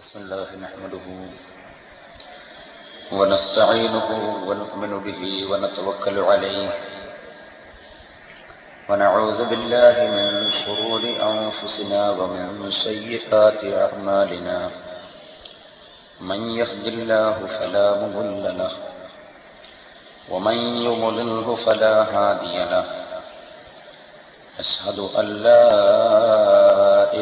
بسم الله نحمده ونستعينه ونؤمن به ونتوكل عليه ونعوذ بالله من شرور أنفسنا ومن سيئات أعمالنا من يهد الله فلا مضل له ومن يضلله فلا هادي له أشهد أن لا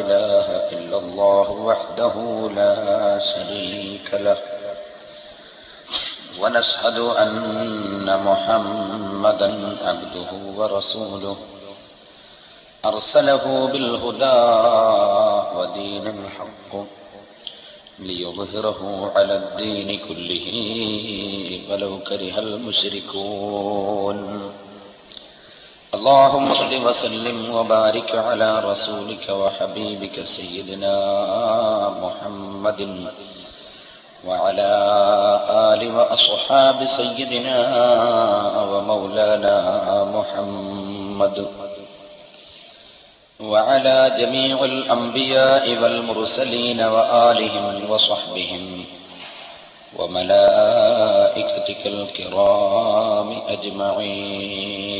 إله إلا الله وحده لا شريك له ونشهد أن محمدا عبده ورسوله أرسله بالهدى ودين الحق ليظهره على الدين كله ولو كره المشركون اللهم صل وسلم وبارك على رسولك وحبيبك سيدنا محمد وعلى آل وأصحاب سيدنا ومولانا محمد وعلى جميع الأنبياء والمرسلين وآلهم وصحبهم وملائكتك الكرام أجمعين.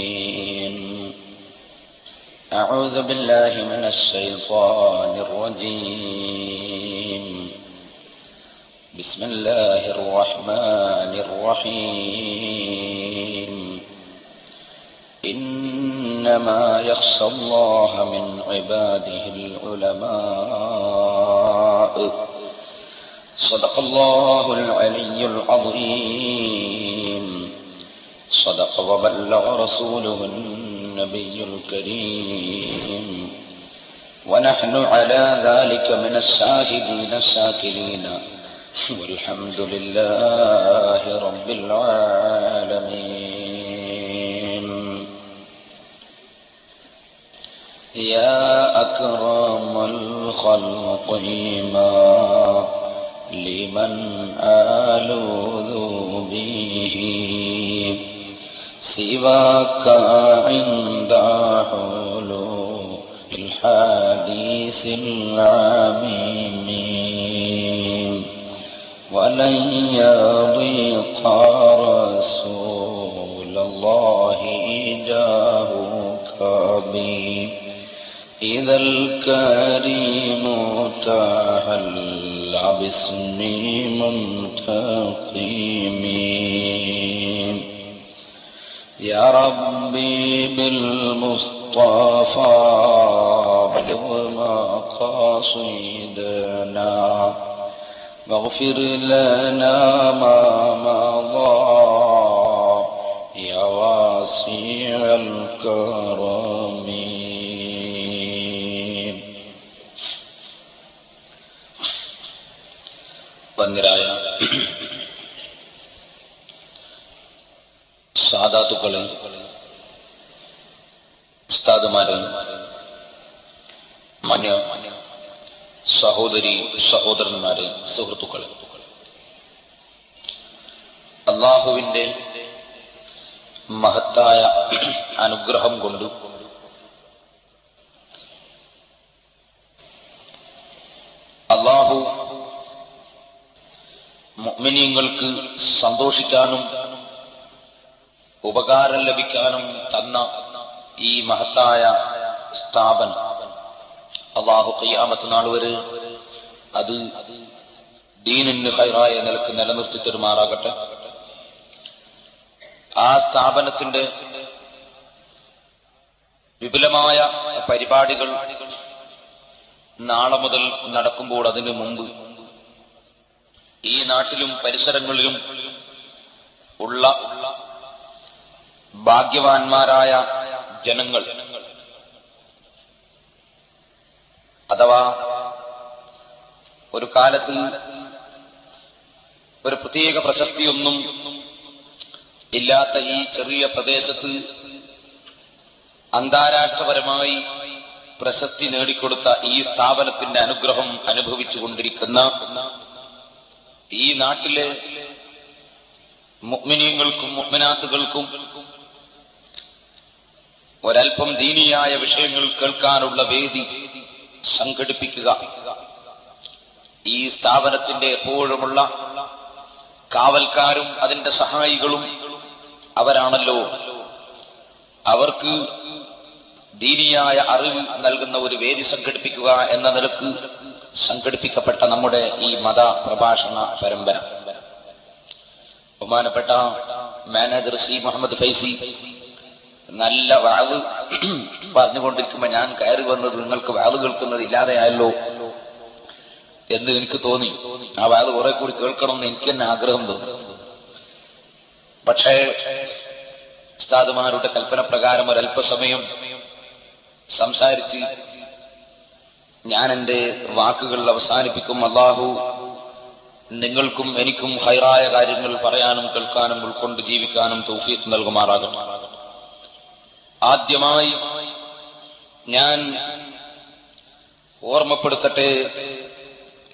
أعوذ بالله من الشيطان الرجيم. بسم الله الرحمن الرحيم. إنما يخشى الله من عباده العلماء. صدق الله العلي العظيم. صدق وبلغ رسوله النبي الكريم ونحن على ذلك من الشاهدين الشاكرين والحمد لله رب العالمين. يا أكرم الخلق ما لمن آلوذ به سواك عند حلول الحديث العميم ولن يضيق رسول الله جاهك بي إذا الكريم تحلى باسمي منتقم. يا ربي بالمصطفى بلغ مقاصدنا واغفر لنا ما مضى يا واسع الكرم. വന്ദരായ സാദാത്തുക്കളെ, ഉസ്താദുമാരെ, മാന്യ സഹോദരി സഹോദരന്മാരെ, സുഹൃത്തുക്കളെ, അല്ലാഹുവിന്റെ മഹത്തായ അനുഗ്രഹം കൊണ്ട് അല്ലാഹു മുഅ്മിനീങ്ങൾക്ക് സന്തോഷിക്കാനും ഉപകാരം ലഭിക്കാനും തന്ന ഈ മഹത്തായ സ്ഥാപനം അല്ലാഹു ഖിയാമത്ത് നാൾ വരെ അത് ദീനിന് ഖൈറായ നിലക്ക് നിലനിർത്തി തരുമാറാകട്ടെ. ആ സ്ഥാപനത്തിന്റെ വിപുലമായ പരിപാടികൾ നാളെ മുതൽ നടക്കുമ്പോൾ അതിനു മുമ്പ് ഈ നാട്ടിലും പരിസരങ്ങളിലും ഉള്ള ഭാഗ്യവാന്മാരായ ജനങ്ങൾ അഥവാ ഒരു കാലത്ത് ഒരു പ്രത്യേക പ്രശസ്തിയൊന്നും ഇല്ലാത്ത ഈ ചെറിയ പ്രദേശത്ത് അന്താരാഷ്ട്രപരമായി പ്രശസ്തി നേടിക്കൊടുത്ത ഈ സ്ഥാപനത്തിന്റെ അനുഗ്രഹം അനുഭവിച്ചുകൊണ്ടിരിക്കുന്ന ഈ നാട്ടിലെ മുഅ്മിനീങ്ങൾക്കും മുഅ്മിനാത്തുകൾക്കും ഒരൽപ്പം ദീനിയായ വിഷയങ്ങൾ കേൾക്കാനുള്ള വേദി സംഘടിപ്പിക്കുക, ഈ സ്ഥാപനത്തിന്റെ എപ്പോഴുമുള്ള കാവൽക്കാരും അതിന്റെ സഹായികളും അവരാണല്ലോ. അവർക്ക് ദീനിയായ അറിവ് നൽകുന്ന ഒരു വേദി സംഘടിപ്പിക്കുക എന്ന നിലക്ക് സംഘടിപ്പിക്കപ്പെട്ട നമ്മുടെ ഈ മത പ്രഭാഷണ പരമ്പര ബഹുമാനപ്പെട്ട മാനേജർ സി മുഹമ്മദ് ഫൈസി നല്ല വാത് പറഞ്ഞുകൊണ്ടിരിക്കുമ്പോ ഞാൻ കയറി വന്നത് നിങ്ങൾക്ക് വാത് കേൾക്കുന്നത് ഇല്ലാതെയായല്ലോ എന്ന് എനിക്ക് തോന്നി. ആ വാത് കുറെ കൂടി കേൾക്കണം എന്ന് എനിക്ക് തന്നെ ആഗ്രഹം തോന്നി. പക്ഷേ ഉസ്താദുമാരുടെ കൽപ്പന പ്രകാരം ഒരല്പസമയം സംസാരിച്ച് ഞാൻ എന്റെ വാക്കുകൾ അവസാനിപ്പിക്കും. അല്ലാഹു നിങ്ങൾക്കും എനിക്കും ഖൈറായ കാര്യങ്ങൾ പറയാനും കേൾക്കാനും ഉൾക്കൊണ്ട് ജീവിക്കാനും തൗഫീഖ് നൽകുമാറാകട്ടെ. ആദ്യമായി ഞാൻ ഓർമ്മപ്പെടുത്തട്ടെ,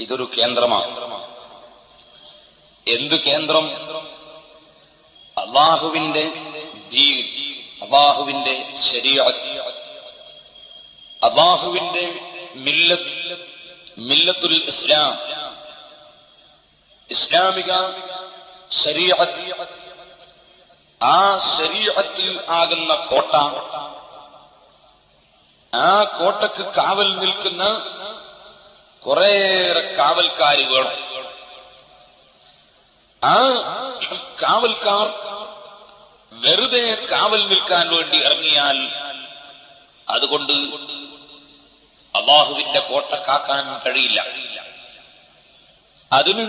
ഇതൊരു കേന്ദ്രമാണ്. എന്ത് കേന്ദ്രം? അല്ലാഹുവിന്റെ ദീൻ, അല്ലാഹുവിന്റെ ശരീഅത്ത്, അല്ലാഹുവിന്റെ മില്ലത്ത്, മില്ലത്തുൽ ഇസ്ലാം, ഇസ്ലാമിക ശരീഅത്ത്. ആ ശരീഅത്ത് ആകുന്ന കോട്ട, ആ കോട്ടക്ക് കാവൽ നിൽക്കുന്ന കുറേയേറെ കാവൽക്കാർ വേണം. ആ കാവൽക്കാർ വെറുതെ കാവൽ നിൽക്കാൻ വേണ്ടി ഇറങ്ങിയാൽ അതുകൊണ്ട് അല്ലാഹുവിന്റെ കോട്ട കാക്കാൻ കഴിയില്ല. അതിന്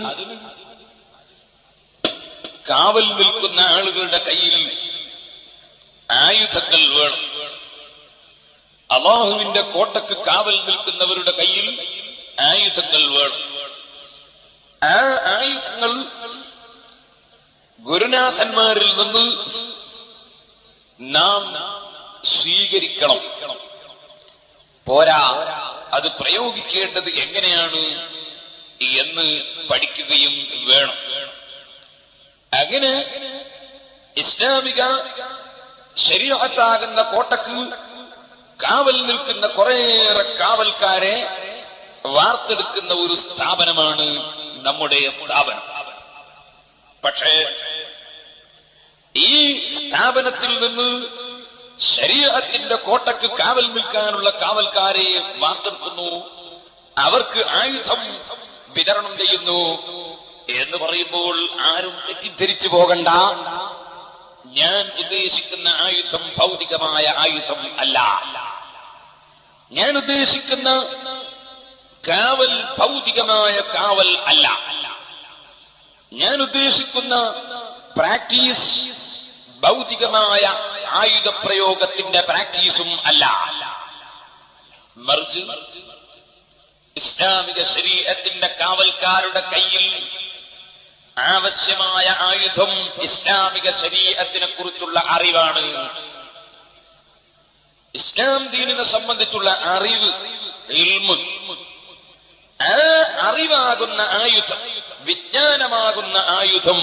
കാവൽ നിൽക്കുന്ന ആളുകളുടെ കയ്യിൽ ആയുധങ്ങൾ വേണം. അല്ലാഹുവിന്റെ കോട്ടക്ക് കാവൽ നിൽക്കുന്നവരുടെ കയ്യിൽ ആയുധങ്ങൾ വേണം. ആ ആയുധങ്ങൾ ഗുരുനാഥന്മാരിൽ നിന്ന് നാം സ്വീകരിക്കണം. പോരാ, അത് പ്രയോഗിക്കേണ്ടത് എങ്ങനെയാണ് എന്ന് പഠിക്കുകയും വേണം. അങ്ങനെ ഇസ്ലാമിക ശരീഅത്താകുന്ന കോട്ടക്ക് കാവൽ നിൽക്കുന്ന കുറേയേറെ കാവൽക്കാരെ വാർത്തെടുക്കുന്ന ഒരു സ്ഥാപനമാണ് നമ്മുടെ സ്ഥാപനം. പക്ഷേ ഈ സ്ഥാപനത്തിൽ നിന്ന് ശരീഅത്തിന്റെ കോട്ടക്ക് കാവൽ നിൽക്കാനുള്ള കാവൽക്കാരെ വാർത്തെടുക്കുന്നു, അവർക്ക് ആയുധം വിതരണം ചെയ്യുന്നു എന്ന് പറയുമ്പോൾ ആരും തെറ്റിദ്ധരിച്ചു പോകണ്ട. ഞാൻ ഉദ്ദേശിക്കുന്ന ആയുധം ഭൗതികമായ ആയുധം അല്ല. ഞാൻ ഉദ്ദേശിക്കുന്ന കാവൽ ഭൗതികമായ കാവൽ അല്ല. ഞാൻ ഉദ്ദേശിക്കുന്ന പ്രാക്ടീസ് ഭൗതികമായ ആയുധപ്രയോഗത്തിന്റെ പ്രാക്ടീസും അല്ല. മറിച്ച് ഇസ്ലാമിക ശരീഅത്തിന്റെ കാവൽക്കാരുടെ കയ്യിൽ ആവശ്യമായ ആയുധം ഇസ്ലാമിക ശരീഅത്തിനെ കുറിച്ചുള്ള അറിവാണ്. ഇസ്ലാം ദീനിനെ സംബന്ധിച്ചുള്ള അറിവ്, ഇൽമ്. ആ അറിവാകുന്ന ആയുധം, വിജ്ഞാനമാകുന്ന ആയുധം,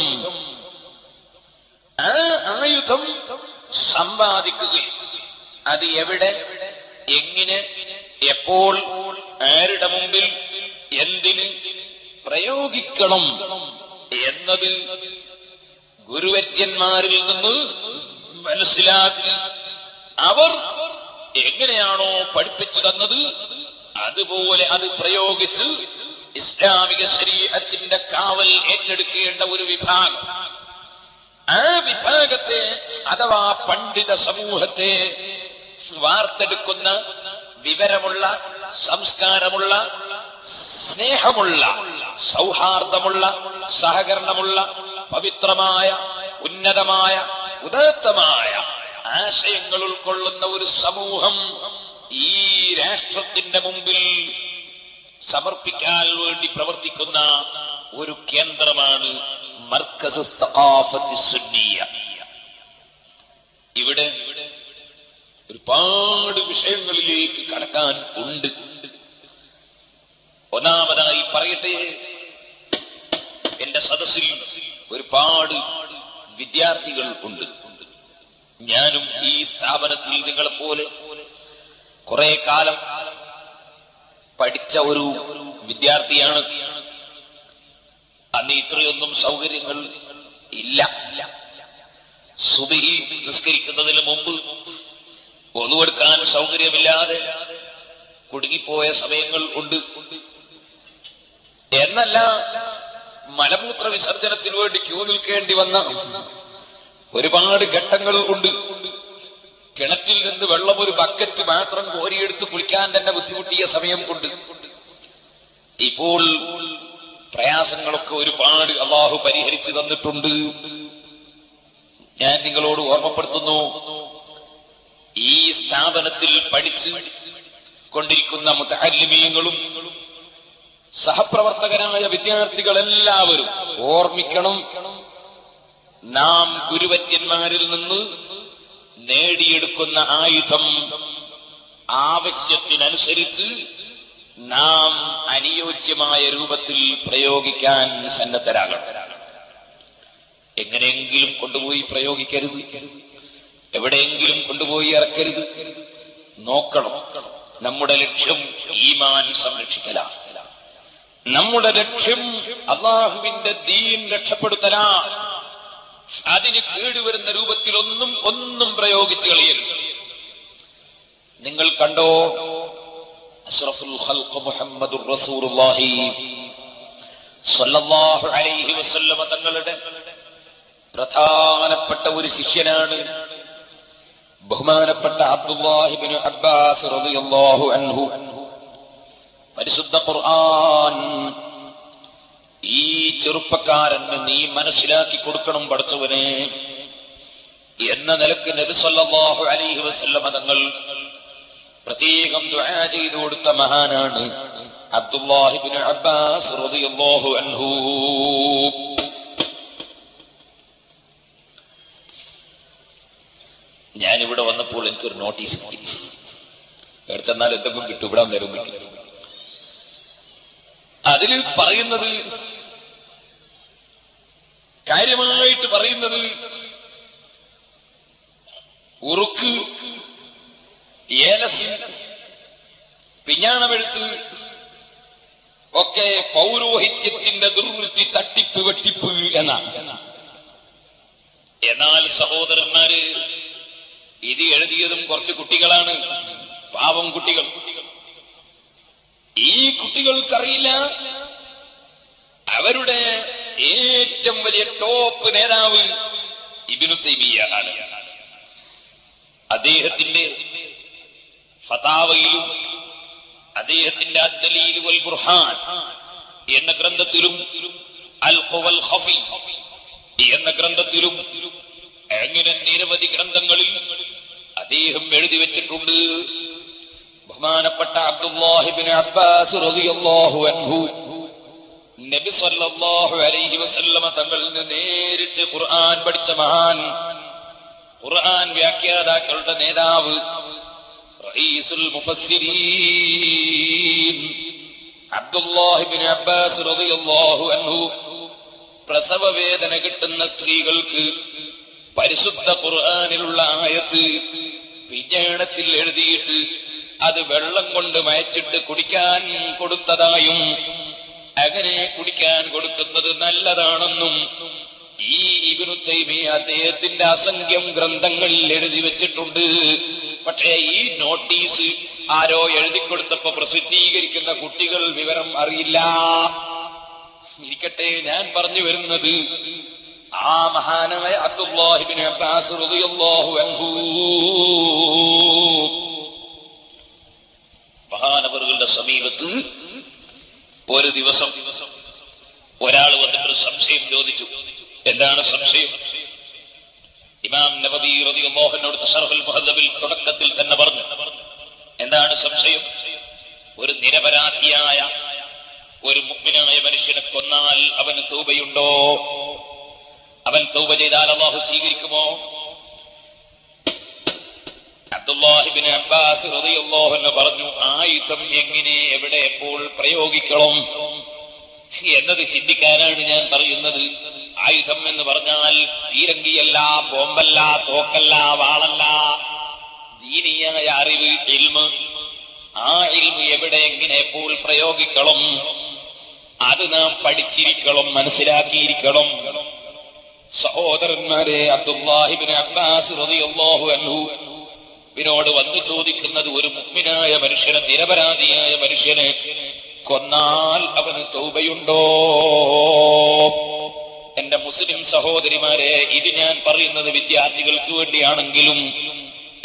ആ ആയുധം സമ്പാദിക്കുകയും അത് എവിടെ, എങ്ങനെ, എപ്പോൾ, ആരുടെ മുമ്പിൽ, എന്തിന് പ്രയോഗിക്കണം എന്നത് ഗുരുവര്യന്മാരിൽ നിന്ന് മനസ്സിലാക്കി അവർ എങ്ങനെയാണോ പഠിപ്പിച്ചു തന്നത് അതുപോലെ അത് പ്രയോഗിച്ച് ഇസ്ലാമിക ശരീഅത്തിന്റെ കാവൽ ഏറ്റെടുക്കേണ്ട ഒരു വിഭാഗം, ആ വിഭാഗത്തെ അഥവാ പണ്ഡിത സമൂഹത്തെ വാർത്തെടുക്കുന്ന വിവരമുള്ള, സംസ്കാരമുള്ള, സ്നേഹമുള്ള, സൗഹാർദ്ദമുള്ള, സഹകരണമുള്ള, പവിത്രമായ, ഉന്നതമായ, ഉദാത്തമായ ആശയങ്ങൾ ഉൾക്കൊള്ളുന്ന ഒരു സമൂഹം ഈ രാഷ്ട്രത്തിന്റെ മുമ്പിൽ സമർപ്പിക്കാൻ വേണ്ടി പ്രവർത്തിക്കുന്ന ഒരു കേന്ദ്രമാണ് മർക്കസ് സഖാഫത്ത് സുന്നിയ. ഇവിടെ ഒരുപാട് വിഷയങ്ങളിലേക്ക് കടക്കാൻ ഉണ്ട്. ഒന്നാമതായി പറയട്ടെ, എന്റെ സദസ്സിൽ ഒരുപാട് വിദ്യാർത്ഥികൾ ഉണ്ട്. ഞാനും ഈ സ്ഥാപനത്തിൽ നിങ്ങളെപ്പോലെ കുറെ കാലം പഠിച്ച ഒരു വിദ്യാർത്ഥിയാണ്. അന്ന് ഇത്രയൊന്നും സൗകര്യങ്ങൾ ഇല്ല. സുബഹി നിസ്കരിക്കുന്നതിന് മുമ്പ് ഒളുവെടുക്കാൻ സൗകര്യമില്ലാതെ കുടുങ്ങിപ്പോയ സമയങ്ങൾ ഉണ്ട്. എന്നല്ല, മലമൂത്ര വിസർജനത്തിനു വേണ്ടി ക്യൂ നിൽക്കേണ്ടി വന്ന ഒരുപാട് ഘട്ടങ്ങൾ ഉണ്ട്. കിണറ്റിൽ നിന്ന് വെള്ളം ഒരു ബക്കറ്റ് മാത്രം കോരിയെടുത്ത് കുളിക്കാൻ തന്നെ ബുദ്ധിമുട്ടിയ സമയം കൊണ്ട് ഇപ്പോൾ പ്രയാസങ്ങളൊക്കെ ഒരുപാട് അല്ലാഹു പരിഹരിച്ചു തന്നിട്ടുണ്ട്. ഞാൻ നിങ്ങളോട് ഓർമ്മപ്പെടുത്തുന്നു, ഈ സ്ഥാപനത്തിൽ പഠിച്ച് കൊണ്ടിരിക്കുന്ന മുതഅല്ലിമീങ്ങളും സഹപ്രവർത്തകരായ വിദ്യാർത്ഥികളെല്ലാവരും ഓർമ്മിക്കണം, നാം ഗുരുവര്യന്മാരിൽ നിന്ന് നേടിയെടുക്കുന്ന ആയുധം ആവശ്യത്തിനനുസരിച്ച് നാം അനുയോജ്യമായ രൂപത്തിൽ പ്രയോഗിക്കാൻ സന്നദ്ധരാകണം. എങ്ങനെയെങ്കിലും കൊണ്ടുപോയി പ്രയോഗിക്കരുത്, എവിടെയെങ്കിലും കൊണ്ടുപോയി ഇറക്കരുത്. നോക്കണം, നമ്മുടെ ലക്ഷ്യം ഈമാൻ സംരക്ഷിക്കലാണ്. നമ്മുടെ ലക്ഷ്യം അല്ലാഹുവിന്റെ ദീൻ രക്ഷപ്പെടുത്തലാണ്. അതിന് കേടുവരുന്ന രൂപത്തിൽ ഒന്നും പ്രയോഗിച്ചു കളയരുത്. നിങ്ങൾ കണ്ടോ, അഷ്റഫുൽ ഖൽഖ് മുഹമ്മദുർ റസൂലുള്ളാഹി സ്വല്ലല്ലാഹു അലൈഹി വസല്ലമ തങ്ങളുടെ പ്രധാനപ്പെട്ട ഒരു ശിഷ്യനാണ് ബഹുമാനപ്പെട്ട അബ്ദുല്ലാഹി ഇബ്നു അബ്ബാസ് റളിയല്ലാഹു അൻഹു. പരിശുദ്ധ ഖുർആൻ ഈ ചെറുപ്പക്കാരന് നീ മനസ്സിലാക്കി കൊടുക്കണം പഠിച്ചവനെ എന്ന നിലക്ക് നബി സല്ലല്ലാഹു അലൈഹി വസല്ലമ തങ്ങൾ പ്രത്യേകം ദുആ ചെയ്തു കൊടുത്ത മഹാനാണ് അബ്ദുല്ലാഹി ഇബ്നു അബ്ബാസ് റളിയല്ലാഹു അൻഹു. ഞാനിവിടെ വന്നപ്പോൾ എനിക്കൊരു നോട്ടീസ് കിട്ടി. എടുത്തെന്നാൽ എന്തെങ്കിലും കിട്ടും, ഇവിടെ നേരം കിട്ടി. അതിൽ പറയുന്നത്, കാര്യമായിട്ട് പറയുന്നത്, ഉറുക്ക്, ഏലസ്, പിഞ്ഞാണമെഴുത്ത് ഒക്കെ പൗരോഹിത്യത്തിന്റെ ദുർവൃത്തി, തട്ടിപ്പ്, വെട്ടിപ്പ് എന്നാണ്. എന്നാൽ സഹോദരന്മാര്, ഇത് എഴുതിയതും കുറച്ച് കുട്ടികളാണ്, പാവം കുട്ടികൾ. ഈ കുട്ടികൾക്കറിയില്ല അവരുടെ ഏറ്റവും വലിയ ടോപ്പ് നേതാവ് ഇബ്നു തൈമിയ്യ ആണ്. അദ്ദേഹത്തിന്റെ ഫതാവയിലും അദ്ദേഹത്തിന്റെ അദ്ദലീൽ വൽ ബുർഹാൻ എന്ന ഗ്രന്ഥത്തിലും അൽ ഖവൽ ഖഫി എന്ന ഗ്രന്ഥത്തിലും അങ്ങനെ നിരവധി ഗ്രന്ഥങ്ങളിൽ അദ്ദേഹം എഴുതി വെച്ചിട്ടുണ്ട്. ബഹുമാനപ്പെട്ട അബ്ദുല്ലാഹി ഇബ്നു അബ്ബാസ് റളിയല്ലാഹു അൻഹു നബി സല്ലല്ലാഹു അലൈഹി വസല്ലമ തങ്ങളിൽ നിന്ന് നേരിട്ട് ഖുർആൻ പഠിച്ച മഹാൻ, ഖുർആൻ വ്യാഖ്യാതാക്കളുടെ നേതാവ്, റഈസുൽ മുഫസ്സിരീൻ അബ്ദുല്ലാഹി ഇബ്നു അബ്ബാസ് റളിയല്ലാഹു അൻഹു പ്രസവ വേദന കിട്ടുന്ന സ്ത്രീകൾക്ക് പരിശുദ്ധ ഖുർആനിലുള്ള ആയത്ത് വിജ്ഞാനത്തിൽ എഴുതിയിട്ട് അത് വെള്ളം കൊണ്ട് മയച്ചിട്ട് കുടിക്കാൻ കൊടുത്തതായും അങ്ങനെ കുടിക്കാൻ കൊടുക്കുന്നത് നല്ലതാണെന്നും ഈ ഇബ്നു തൈമിയ്യ അദ്ദേഹത്തിന്റെ അസംഖ്യം ഗ്രന്ഥങ്ങളിൽ എഴുതി വെച്ചിട്ടുണ്ട്. പക്ഷേ ഈ നോട്ടീസ് ആരോ എഴുതി കൊടുത്തപ്പോ പ്രസിദ്ധീകരിക്കുന്ന കുട്ടികൾ വിവരം അറിയില്ല. ഇരിക്കട്ടെ, ഞാൻ പറഞ്ഞു വരുന്നത് ആ മഹാനായ അബ്ദുല്ലാഹി ഇബ്നു അബ്ബാസ് റളിയല്ലാഹു അൻഹു മഹാനവറുകളുടെ സമീപത്ത് ഒരു ദിവസം ഒരാൾ വന്നിട്ട് സംശയം ചോദിച്ചു. എന്താണ് സംശയം? ഇമാം നബവി റളിയല്ലാഹു അൻഹു തശറഹുൽ മുഹദ്ദബിൽ തുടക്കത്തിൽ തന്നെ പറഞ്ഞു. എന്താണ് സംശയം? ഒരു നിരപരാധിയായ ഒരു മുഅ്മിനായ മനുഷ്യനെ കൊന്നാൽ അവന് തൗബയുണ്ടോ? അവൻ തൗബ ചെയ്താൽ അല്ലാഹു സ്വീകരിക്കുമോ? അബ്ദുല്ലാഹി ഇബ്നു അബ്ബാസ് റളിയല്ലാഹു അൻഹു പറഞ്ഞു, ആയുധം എങ്ങനെ, എവിടെ, എപ്പോൾ പ്രയോഗിക്കണം എന്നത് ചിന്തിക്കാനാണ് ഞാൻ പറയുന്നത്. ആയുധം എന്ന് പറഞ്ഞാൽ പീരങ്കിയല്ല, ബോംബല്ല, തോക്കല്ല, വാളല്ല, ദീനിയായ അറിവ്, ഇൽമ്. ആ ഇൽമ് എവിടെ, എങ്ങനെ, എപ്പോൾ പ്രയോഗിക്കണം അത് നാം പഠിച്ചിരിക്കണം, മനസ്സിലാക്കിയിരിക്കണം. സഹോദരന്മാരെ, അബ്ദുല്ലാഹി ഇബ്നു അബ്ബാസ് റളിയല്ലാഹു അൻഹു ോട് വന്നു ചോദിക്കുന്നത്, ഒരു മുഅ്മിനായ മനുഷ്യനെ, നിരപരാധിയായ മനുഷ്യനെ കൊന്നാൽ അവന് തൗബയുണ്ടോ? എന്റെ മുസ്ലിം സഹോദരിമാരെ, ഇത് ഞാൻ പറയുന്നത് വിദ്യാർത്ഥികൾക്ക് വേണ്ടിയാണെങ്കിലും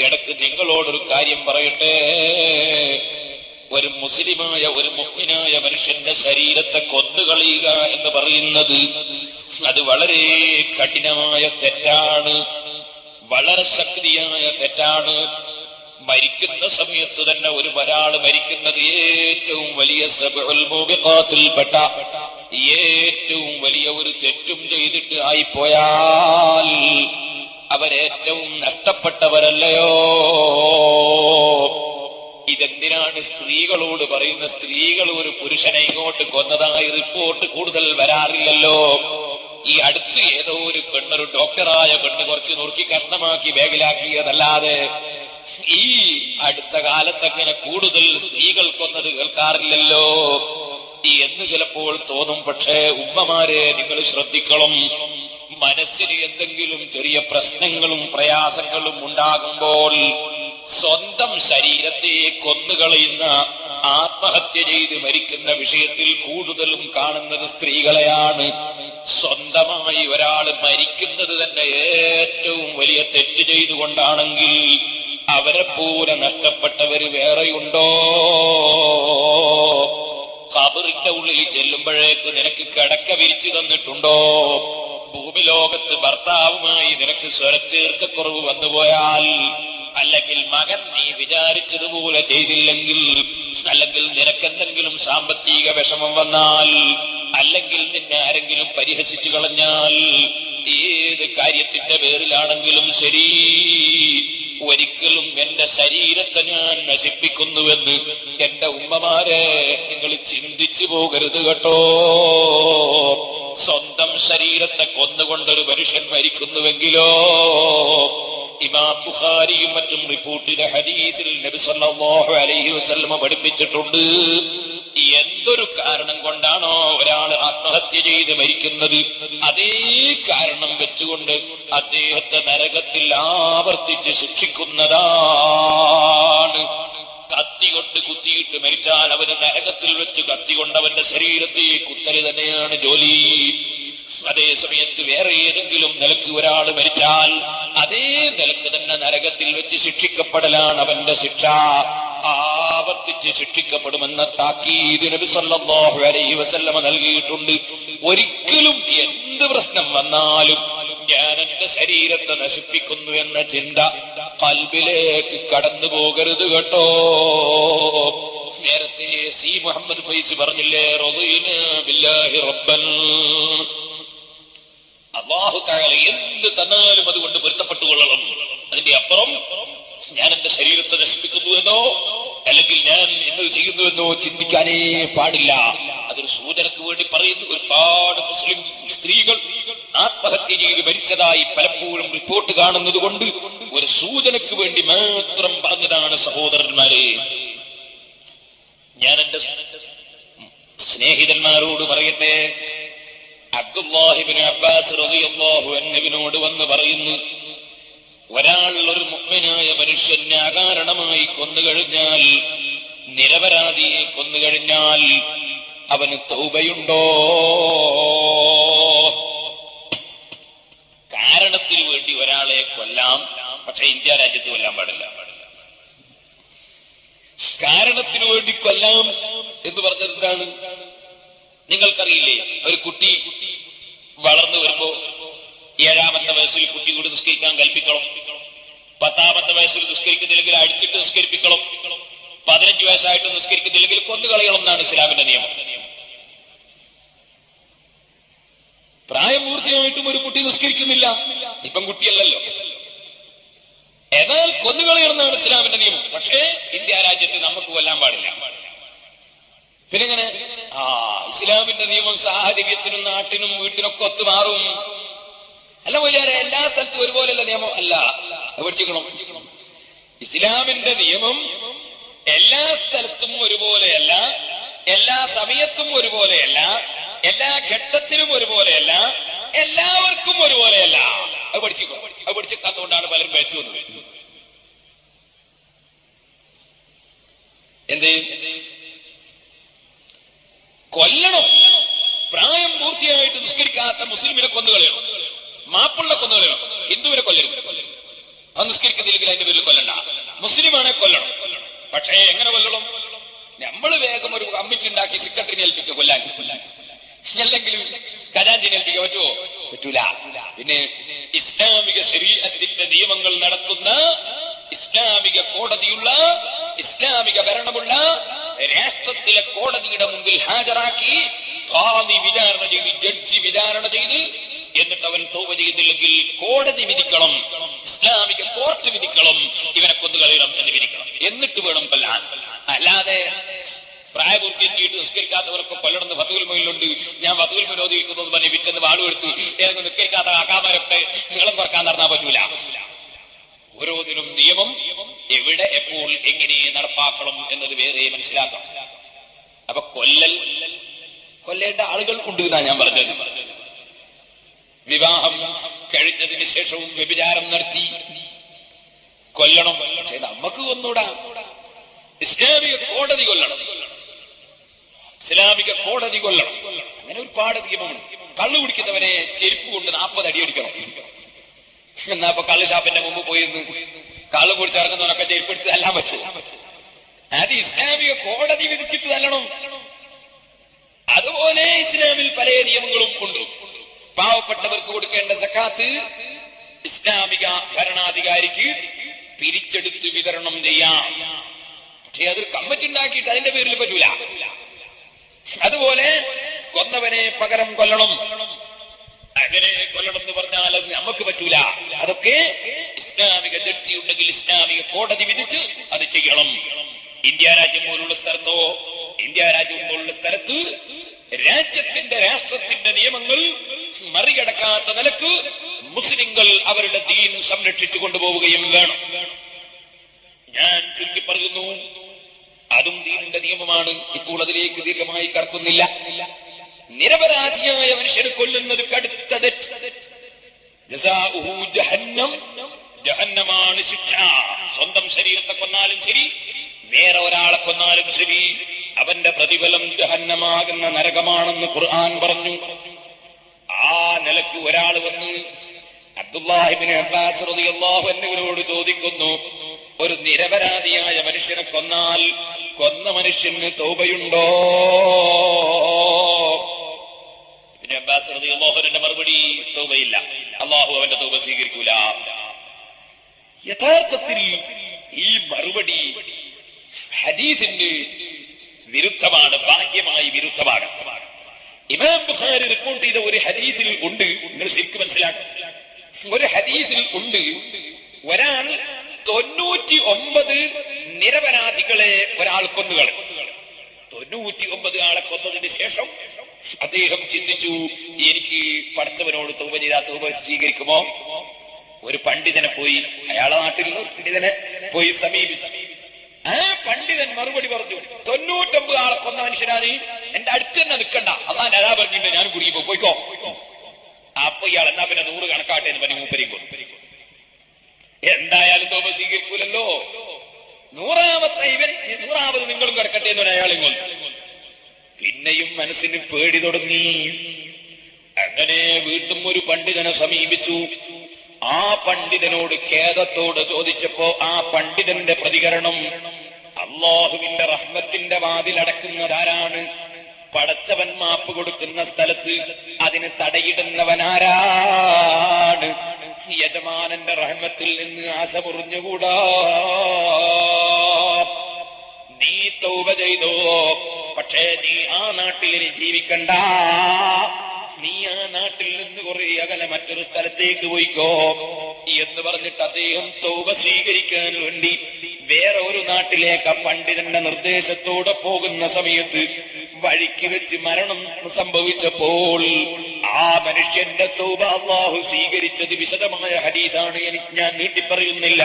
ഇടയ്ക്ക് നിങ്ങളോടൊരു കാര്യം പറയട്ടെ. ഒരു മുസ്ലിമായ, ഒരു മുഅ്മിനായ മനുഷ്യന്റെ ശരീരത്തെ കൊന്നുകളയുക എന്ന് പറയുന്നത് അത് വളരെ കഠിനമായ തെറ്റാണ്, വളരെ ശക്തിയായ തെറ്റാണ്. മരിക്കുന്ന സമയത്ത് തന്നെ ഒരാൾ മരിക്കുന്നത് ഏറ്റവും വലിയ സബഉൽ മൂബിഖാത്തിൽപ്പെട്ട ഏറ്റവും വലിയ ഒരു തെറ്റും ചെയ്തിട്ട് ആയിപ്പോയാൽ അവരേറ്റവും നഷ്ടപ്പെട്ടവരല്ലയോ? ഇതെന്തിനാണ് സ്ത്രീകളോട് പറയുന്നത്? സ്ത്രീകൾ ഒരു പുരുഷനെ ഇങ്ങോട്ട് കൊന്നതായി റിപ്പോർട്ട് കൂടുതൽ വരാറില്ലല്ലോ. ഈ അടുത്ത് ഏതോ ഒരു പെണ്ണൊരു ഡോക്ടറായ പെണ്ണ് കുറച്ച് നുറുക്കി കഷ്ണമാക്കി ബാഗിലാക്കിയതല്ലാതെ ഈ അടുത്ത കാലത്തങ്ങനെ കൂടുതൽ സ്ത്രീകൾ കൊന്നത് കേൾക്കാറില്ലല്ലോ എന്ന് ചിലപ്പോൾ തോന്നും. പക്ഷേ ഉമ്മമാരെ, നിങ്ങൾ ശ്രദ്ധിക്കണം. മനസ്സിന് എന്തെങ്കിലും ചെറിയ പ്രശ്നങ്ങളും പ്രയാസങ്ങളും ഉണ്ടാകുമ്പോൾ സ്വന്തം ശരീരത്തെ കൊന്നുകളയുന്ന, ആത്മഹത്യ ചെയ്ത് മരിക്കുന്ന വിഷയത്തിൽ കൂടുതലും കാണുന്നത് സ്ത്രീകളെയാണ്. സ്വന്തമായി ഒരാൾ മരിക്കുന്നത് തന്നെ ഏറ്റവും വലിയ തെറ്റ് ചെയ്തുകൊണ്ടാണെങ്കിൽ അവരെ പോലെ നഷ്ടപ്പെട്ടവര് വേറെയുണ്ടോ? ഖബറിന്റെ ഉള്ളിൽ ചെല്ലുമ്പോഴേക്ക് നിനക്ക് കിടക്ക വിരിച്ചു തന്നിട്ടുണ്ടോ? ഭൂമി ലോകത്ത് ഭർത്താവുമായി നിനക്ക് സ്വരച്ചേർച്ചക്കുറവ് വന്നുപോയാൽ, അല്ലെങ്കിൽ മകൻ നീ വിചാരിച്ചതുപോലെ ചെയ്തില്ലെങ്കിൽ, അല്ലെങ്കിൽ നിനക്കെന്തെങ്കിലും സാമ്പത്തിക വിഷമം വന്നാൽ, അല്ലെങ്കിൽ നിന്നെ ആരെങ്കിലും പരിഹസിച്ചു കളഞ്ഞാൽ, ഏത് കാര്യത്തിന്റെ പേരിലാണെങ്കിലും ശരി, ഒരിക്കലും എന്റെ ശരീരത്തെ ഞാൻ നശിപ്പിക്കുന്നുവെന്ന് എന്റെ ഉമ്മമാരെ നിങ്ങൾ ചിന്തിച്ചു പോകരുത് കേട്ടോ. സ്വന്തം ശരീരത്തെ കൊന്നുകൊണ്ടൊരു മനുഷ്യൻ മരിക്കുന്നുവെങ്കിലോ, ഇമാം ബുഖാരിയും മറ്റും റിപ്പോർട്ട് ചെയ്ത ഹദീസിൽ നബി സല്ലല്ലാഹു അലൈഹി വസല്ലം പഠിപ്പിച്ചിട്ടുണ്ട്, എന്തൊരു കാരണം കൊണ്ടാണോ ഒരാൾ ആത്മഹത്യ ചെയ്ത് മരിക്കുന്നത്, അതേ കാരണം വെച്ചുകൊണ്ട് അദ്ദേഹത്തെ നരകത്തിൽ ആവർത്തിച്ച് ശിക്ഷിക്കുന്നതാണ്. കത്തി കൊണ്ട് കുത്തിയിട്ട് മരിച്ചാൽ അവന് നരകത്തിൽ വെച്ച് കത്തി കൊണ്ട് അവന്റെ ശരീരത്തെ കുത്തല് തന്നെയാണ് ജോലി. അതേ സമയത്ത് വേറെ ഏതെങ്കിലും നിലക്ക് ഒരാൾ മരിച്ചാൽ അതേ നിലക്ക് തന്നെ നരകത്തിൽ വെച്ച് ശിക്ഷിക്കപ്പെടലാണ് അവന്റെ ശിക്ഷ. ആവർത്തിച്ച് ശിക്ഷിക്കപ്പെടുമെന്ന താക്കീത് നബി സല്ലല്ലാഹു അലൈഹി വസല്ലമ നൽകിയിട്ടുണ്ട്. ഒരിക്കലും എന്ത് പ്രശ്നം വന്നാലും ഞാൻ എന്റെ ശരീരത്തെ നശിപ്പിക്കുന്നു എന്ന ചിന്ത ഖൽബിലേക്ക് കടന്നു പോകരുത് കേട്ടോ. നേരത്തെ സി മുഹമ്മദ് ഫൈസി പറഞ്ഞില്ലേ, റളിനാ ബില്ലാഹി റബ്ബൻ, അല്ലാഹു തആല എന്ത് തന്നാലും അതുകൊണ്ട് പൊരുത്തപ്പെട്ടുകൊള്ളണം. അതിന്റെ അപ്പുറം ഞാൻ എന്റെ ശരീരത്തെ നശിപ്പിക്കുന്നു എന്നോ അല്ലെങ്കിൽ ഞാൻ എന്നത് ചെയ്യുന്നുവെന്നോ ചിന്തിക്കാനേ പാടില്ല. അതൊരു സൂചനക്ക് വേണ്ടി പറയുന്നു. ഒരുപാട് മുസ്ലിം സ്ത്രീകൾ ആത്മഹത്യ ചെയ്ത് മരിച്ചതായി പലപ്പോഴും റിപ്പോർട്ട് കാണുന്നത് കൊണ്ട് ഒരു സൂചനക്ക് വേണ്ടി മാത്രം പറഞ്ഞതാണ് സഹോദരന്മാരെ. ഞാൻ എന്റെ സ്നേഹിതന്മാരോട് പറയട്ടെ, അബ്ദുല്ലാഹി ഇബ്നു അബ്ബാസ് റളിയല്ലാഹു അൻഹുവിനോട് വന്ന് പറയുന്നു, ഒരാൾ ഒരു മുഅ്മിനായ മനുഷ്യനെ അകാരണമായി കൊന്നുകഴിഞ്ഞാൽ, നിരപരാധിയെ കൊന്നുകഴിഞ്ഞാൽ അവന് തൗബയുണ്ടോ? കാരണത്തിന് വേണ്ടി ഒരാളെ കൊല്ലാം, പക്ഷെ ഇന്ത്യ രാജ്യത്ത് കൊല്ലാൻ പാടില്ല. കാരണത്തിന് വേണ്ടി കൊല്ലാം എന്ന് പറഞ്ഞത് എന്താണ്? നിങ്ങൾക്കറിയില്ലേ, ഒരു കുട്ടി വളർന്നു വരുമ്പോ 7ാമത്തെ വയസ്സിൽ കുട്ടി കൂടി നിസ്കരിക്കാൻ കൽപ്പിക്കണം, 10ാമത്തെ വയസ്സിൽ നിസ്കരിക്കുന്നില്ലെങ്കിൽ അടിച്ചിട്ട് നിസ്കരിപ്പിക്കണം, 15 വയസ്സായിട്ട് നിസ്കരിക്കുന്നില്ലെങ്കിൽ കൊന്നുകളയണം എന്നാണ് ഇസ്ലാമിന്റെ നിയമം. പ്രായപൂർത്തിയായിട്ടും ഒരു കുട്ടി നിസ്കരിക്കുന്നില്ല, ഇപ്പം കുട്ടിയല്ലല്ലോ, എന്നാൽ കൊന്നുകളയണം എന്നാണ് ഇസ്ലാമിന്റെ നിയമം. പക്ഷേ ഇന്ത്യ രാജ്യത്ത് നമുക്ക് കൊല്ലാൻ പാടില്ല. പിന്നെങ്ങനെ? ഇസ്ലാമിന്റെ നിയമം സാഹചര്യത്തിനും നാട്ടിനും വീട്ടിനൊക്കെ ഒത്തുമാറും. അല്ല മൊയ്യാരെ, എല്ലാ സ്ഥലത്തും ഒരുപോലെയല്ല നിയമം. അല്ല, പഠിച്ചിക്കണം. ഇസ്ലാമിന്റെ നിയമം എല്ലാ സ്ഥലത്തും ഒരുപോലെയല്ല. എല്ലാ സമയത്തും ഒരുപോലെയല്ല, എല്ലാ ഘട്ടത്തിലും ഒരുപോലെയല്ല, എല്ലാവർക്കും ഒരുപോലെയല്ല. അത് പഠിച്ചിട്ടാത്തതുകൊണ്ടാണ് പലരും വെച്ചു വന്നത്. എന്ത് കൊല്ലണം? പ്രായം പൂർത്തിയായിട്ട് നിസ്കരിക്കാത്ത മുസ്ലിമിനെ കൊന്നുകളയണം, മാപ്പിളെ കൊന്നുകളയണം, ഹിന്ദുവിനെ കൊല്ലരുത്. അത് നിസ്കരിക്കുന്നില്ലെങ്കിൽ അതിന്റെ പേരിൽ കൊല്ലണ്ട. മുസ്ലിമാണെ കൊല്ലണം. പക്ഷേ എങ്ങനെ കൊല്ലണം? നമ്മൾ വേഗം ഒരു കമ്മിറ്റുണ്ടാക്കി സെക്രട്ടറിനെ ഏൽപ്പിക്കുക കൊല്ലാൻ, അല്ലെങ്കിൽ ഖജാൻജിനെ ഏൽപ്പിക്കുക പറ്റുമോ? പറ്റൂല. പിന്നെ ഇസ്ലാമിക ശരീഅത്തിന്റെ നിയമങ്ങൾ നടത്തുന്ന, ഇസ്ലാമിക കോടതിയുള്ള, ഇസ്ലാമിക ഭരണമുള്ള രാഷ്ട്രത്തിലെ കോടതിയുടെ മുമ്പിൽ ഹാജരാക്കി ഖാദി വിചാരണ ചെയ്ത്, ജഡ്ജി വിചാരണ ചെയ്ത്, എന്നിട്ട് അവൻ തൗബ ചെയ്തില്ലെങ്കിൽ കോടതി വിധിക്കണം, ഇസ്ലാമിക കോർട്ട് വിധിക്കണം, ഇവനെ കൊന്നുകളയണം എന്ന് വിധിക്കണം. എന്നിട്ട് വേണം കൊല്ലാൻ. അല്ലാതെ പ്രായപൂർത്തിയെത്തിയിട്ട് നിസ്കരിക്കാത്തവർക്ക് കൊല്ലണമെന്ന് ഫത്വൽ മൊയിലുണ്ട്, ഞാൻ ഫത്വൽ വിനോദിക്കുന്നു പറഞ്ഞ് വിറ്റെന്ന് വാളുവെടുത്ത് ഏതെങ്കിലും നിസ്കരിക്കാത്ത കാക്കാമാരൊക്കെ നീളം കുറക്കാൻ നടന്നാൻ പറ്റൂല. ഓരോന്നിനും നിയമം എവിടെ എപ്പോൾ എങ്ങനെ നടപ്പാക്കണം എന്നത് വേറെ മനസ്സിലാക്കാം. അപ്പൊ കൊല്ലേണ്ട ആളുകൾ ഉണ്ട് എന്നാണ് ഞാൻ പറഞ്ഞത്. വിവാഹം കഴിഞ്ഞതിന് ശേഷവും വ്യഭിചാരം നടത്തി കൊല്ലണം. പക്ഷേ നമുക്ക് ഒന്നൂടാ, ഇസ്ലാമിക കോടതി കൊല്ലണം, ഇസ്ലാമിക കോടതി കൊല്ലണം. അങ്ങനെ ഒരുപാട് നിയമമുണ്ട്. കള്ളു കുടിക്കുന്നവനെ ചെരുപ്പ് കൊണ്ട് 40 അടി അടിക്കണം. എന്നാ ഇപ്പൊ കള്ള് ഷാപ്പിന്റെ മുമ്പ് പോയിരുന്നു കള്ളു കുടിച്ചിറങ്ങുന്നവനൊക്കെ ചെരുപ്പെടുത്ത് തല്ലാൻ പറ്റുമോ? അത് ഇസ്ലാമിക കോടതി വിധിച്ചിട്ട് തല്ലണം. അതുപോലെ ഇസ്ലാമിൽ പല നിയമങ്ങളും ഉണ്ട്. പാവപ്പെട്ടവർക്ക് കൊടുക്കേണ്ട സക്കാത്ത് ഇസ്ലാമിക ഭരണാധികാരിക്ക് പിരിച്ചെടുത്ത് വിതരണം ചെയ്യാം. പക്ഷെ അതൊരു കമ്മിറ്റി ഉണ്ടാക്കിയിട്ട് അതിന്റെ പേരിൽ പറ്റൂല. അതുപോലെ കൊന്നവനെ പകരം കൊല്ലണം. അങ്ങനെ കൊല്ലണം എന്ന് പറഞ്ഞാൽ അത് നമുക്ക് പറ്റൂല. അതൊക്കെ ഇസ്ലാമിക ജഡ്ജി ഉണ്ടെങ്കിൽ ഇസ്ലാമിക കോടതി വിധിച്ച് അത് ചെയ്യണം. ഇന്ത്യ രാജ്യം പോലുള്ള സ്ഥലത്തോ, ഇന്ത്യ രാജ്യം പോലുള്ള സ്ഥലത്ത് രാജ്യത്തിന്റെ രാഷ്ട്രത്തിന്റെ നിയമങ്ങൾ മറികടക്കാത്ത നിലക്ക് മുസ്ലിങ്ങൾ അവരുടെ ദീൻ സംരക്ഷിച്ചു കൊണ്ടുപോവുകയും വേണം. ഞാൻ ചുരുക്കി പറയുന്നു, അതും ദീനിന്റെ നിയമമാണ്. ഇപ്പോൾ അതിലേക്ക് ദീർഘമായി കടക്കുന്നില്ല. നിരപരാധിയായ മനുഷ്യനെ കൊല്ലുന്നത് കടുത്ത തെറ്റ്. ജസാഉഹു ജഹന്നം, ജഹന്നമാണ് ശിക്ഷ. സ്വന്തം ശരീരത്തെ കൊന്നാലും ശരി, വേറെ ഒരാളെ കൊന്നാലും ശരി, അവന്റെ പ്രതിഫലം ജഹന്നമാകുന്ന നരകമാണെന്ന് ഖുർആൻ പറഞ്ഞു. ആ നിലയ്ക്ക് ഒരാൾ വന്ന് അബ്ദുല്ലാഹി ഇബ്നു അബ്ബാസ് റളിയല്ലാഹു അൻഹുവിനോട് ചോദിക്കുന്നു, ഒരു നിരപരാധിയായ മനുഷ്യനെ കൊന്നാൽ കൊന്ന മനുഷ്യന് തൗബയുണ്ടോ? ഇബ്നു അബ്ബാസ് റളിയല്ലാഹു അൻഹുവിന്റെ മറുപടി, തൗബയില്ല, അല്ലാഹു അവന്റെ തൗബ സ്വീകരിക്കൂല. യഥാർത്ഥത്തിൽ ഈ മറുപടി ഹദീസിന്റെ വിരുദ്ധമാണ്, ബാഹ്യമായി വിരുദ്ധമാണ്. ഇമാം ബുഖാരി റിപ്പോർട്ട് ചെയ്ത ഒരു ഹദീസിൽ ഉണ്ട്, നിങ്ങൾ ശരിക്കും മനസ്സിലാക്കുക. ഒരു ഹദീസിൽ ഉണ്ട്, ഒരാൾ 99 നിരപരാധികളെ ഒരാൾ കൊന്നുകളെ. 99 ആളെ കൊന്നതിന് ശേഷം അദ്ദേഹം ചിന്തിച്ചു, എനിക്ക് പടച്ചവനോട് തൗബ ചെയ്താൽ തൗബ സ്വീകരിക്കുമോ? ഒരു പണ്ഡിതനെ പോയി, അയാളെ നാട്ടിലുള്ള ഒരു പണ്ഡിതനെ പോയി സമീപിച്ചു. ആ പണ്ഡിതൻ മറുപടി പറഞ്ഞു, 99 ആളെ കൊന്ന മനുഷ്യനാണ്, എന്റെ അടുത്ത് തന്നെ നിൽക്കണ്ട, അള്ളാൻ അതാ പറഞ്ഞിട്ടുണ്ട്, ഞാൻ കുടുങ്ങിപ്പോ പോയിക്കോ. അപ്പൊ ഇയാൾ എന്നാ പിന്നെ 100 കണക്കാട്ടെ എന്ന് പറഞ്ഞ് മൂപ്പരെയും കൊന്നു. എന്തായാലും തൗബ സ്വീകരിക്കൂലല്ലോ. 100ാമത് നിങ്ങളും കിടക്കട്ടെ എന്ന് പറഞ്ഞ അയാളെയും കൊന്നു. പിന്നെയും മനസ്സിന് പേടി തുടങ്ങി. അങ്ങനെ വീണ്ടും ഒരു പണ്ഡിതനെ സമീപിച്ചു. ആ പണ്ഡിതനോട് ഖേദത്തോട് ചോദിച്ചപ്പോ ആ പണ്ഡിതന്റെ പ്രതികരണം, അല്ലാഹുവിന്റെ റഹ്മത്തിന്റെ വാതിലടക്കുന്നതാരാണ്? പടച്ചവൻ മാപ്പ് കൊടുക്കുന്ന സ്ഥലത്ത് അതിന് തടയിടുന്നവനാരാണ്? യജമാനന്റെ റഹ്മത്തിൽ നിന്ന് ആശ മുറിഞ്ഞുകൂടാ. നീ തൗബ ചെയ്തോ, പക്ഷേ നീ ആ നാട്ടിൽ ഇനി ജീവിക്കണ്ട. നീ ആ നാട്ടിൽ നിന്ന് കുറെ അകലെ മറ്റൊരു സ്ഥലത്തേക്ക് പോയിക്കോ എന്ന് പറഞ്ഞിട്ട് അദ്ദേഹം തൗബ സ്വീകരിക്കാൻ വേണ്ടി വേറെ ഒരു നാട്ടിലേക്ക് ആ പണ്ഡിതന്റെ നിർദ്ദേശത്തോടെ പോകുന്ന സമയത്ത് വഴിക്ക് വെച്ച് മരണം സംഭവിച്ചപ്പോൾ ആ ആ മനുഷ്യന്റെ തൗബ അല്ലാഹു സ്വീകരിച്ചത് വിശദമായ ഹദീസാണ്. ഞാൻ നീട്ടിപ്പറയുന്നില്ല.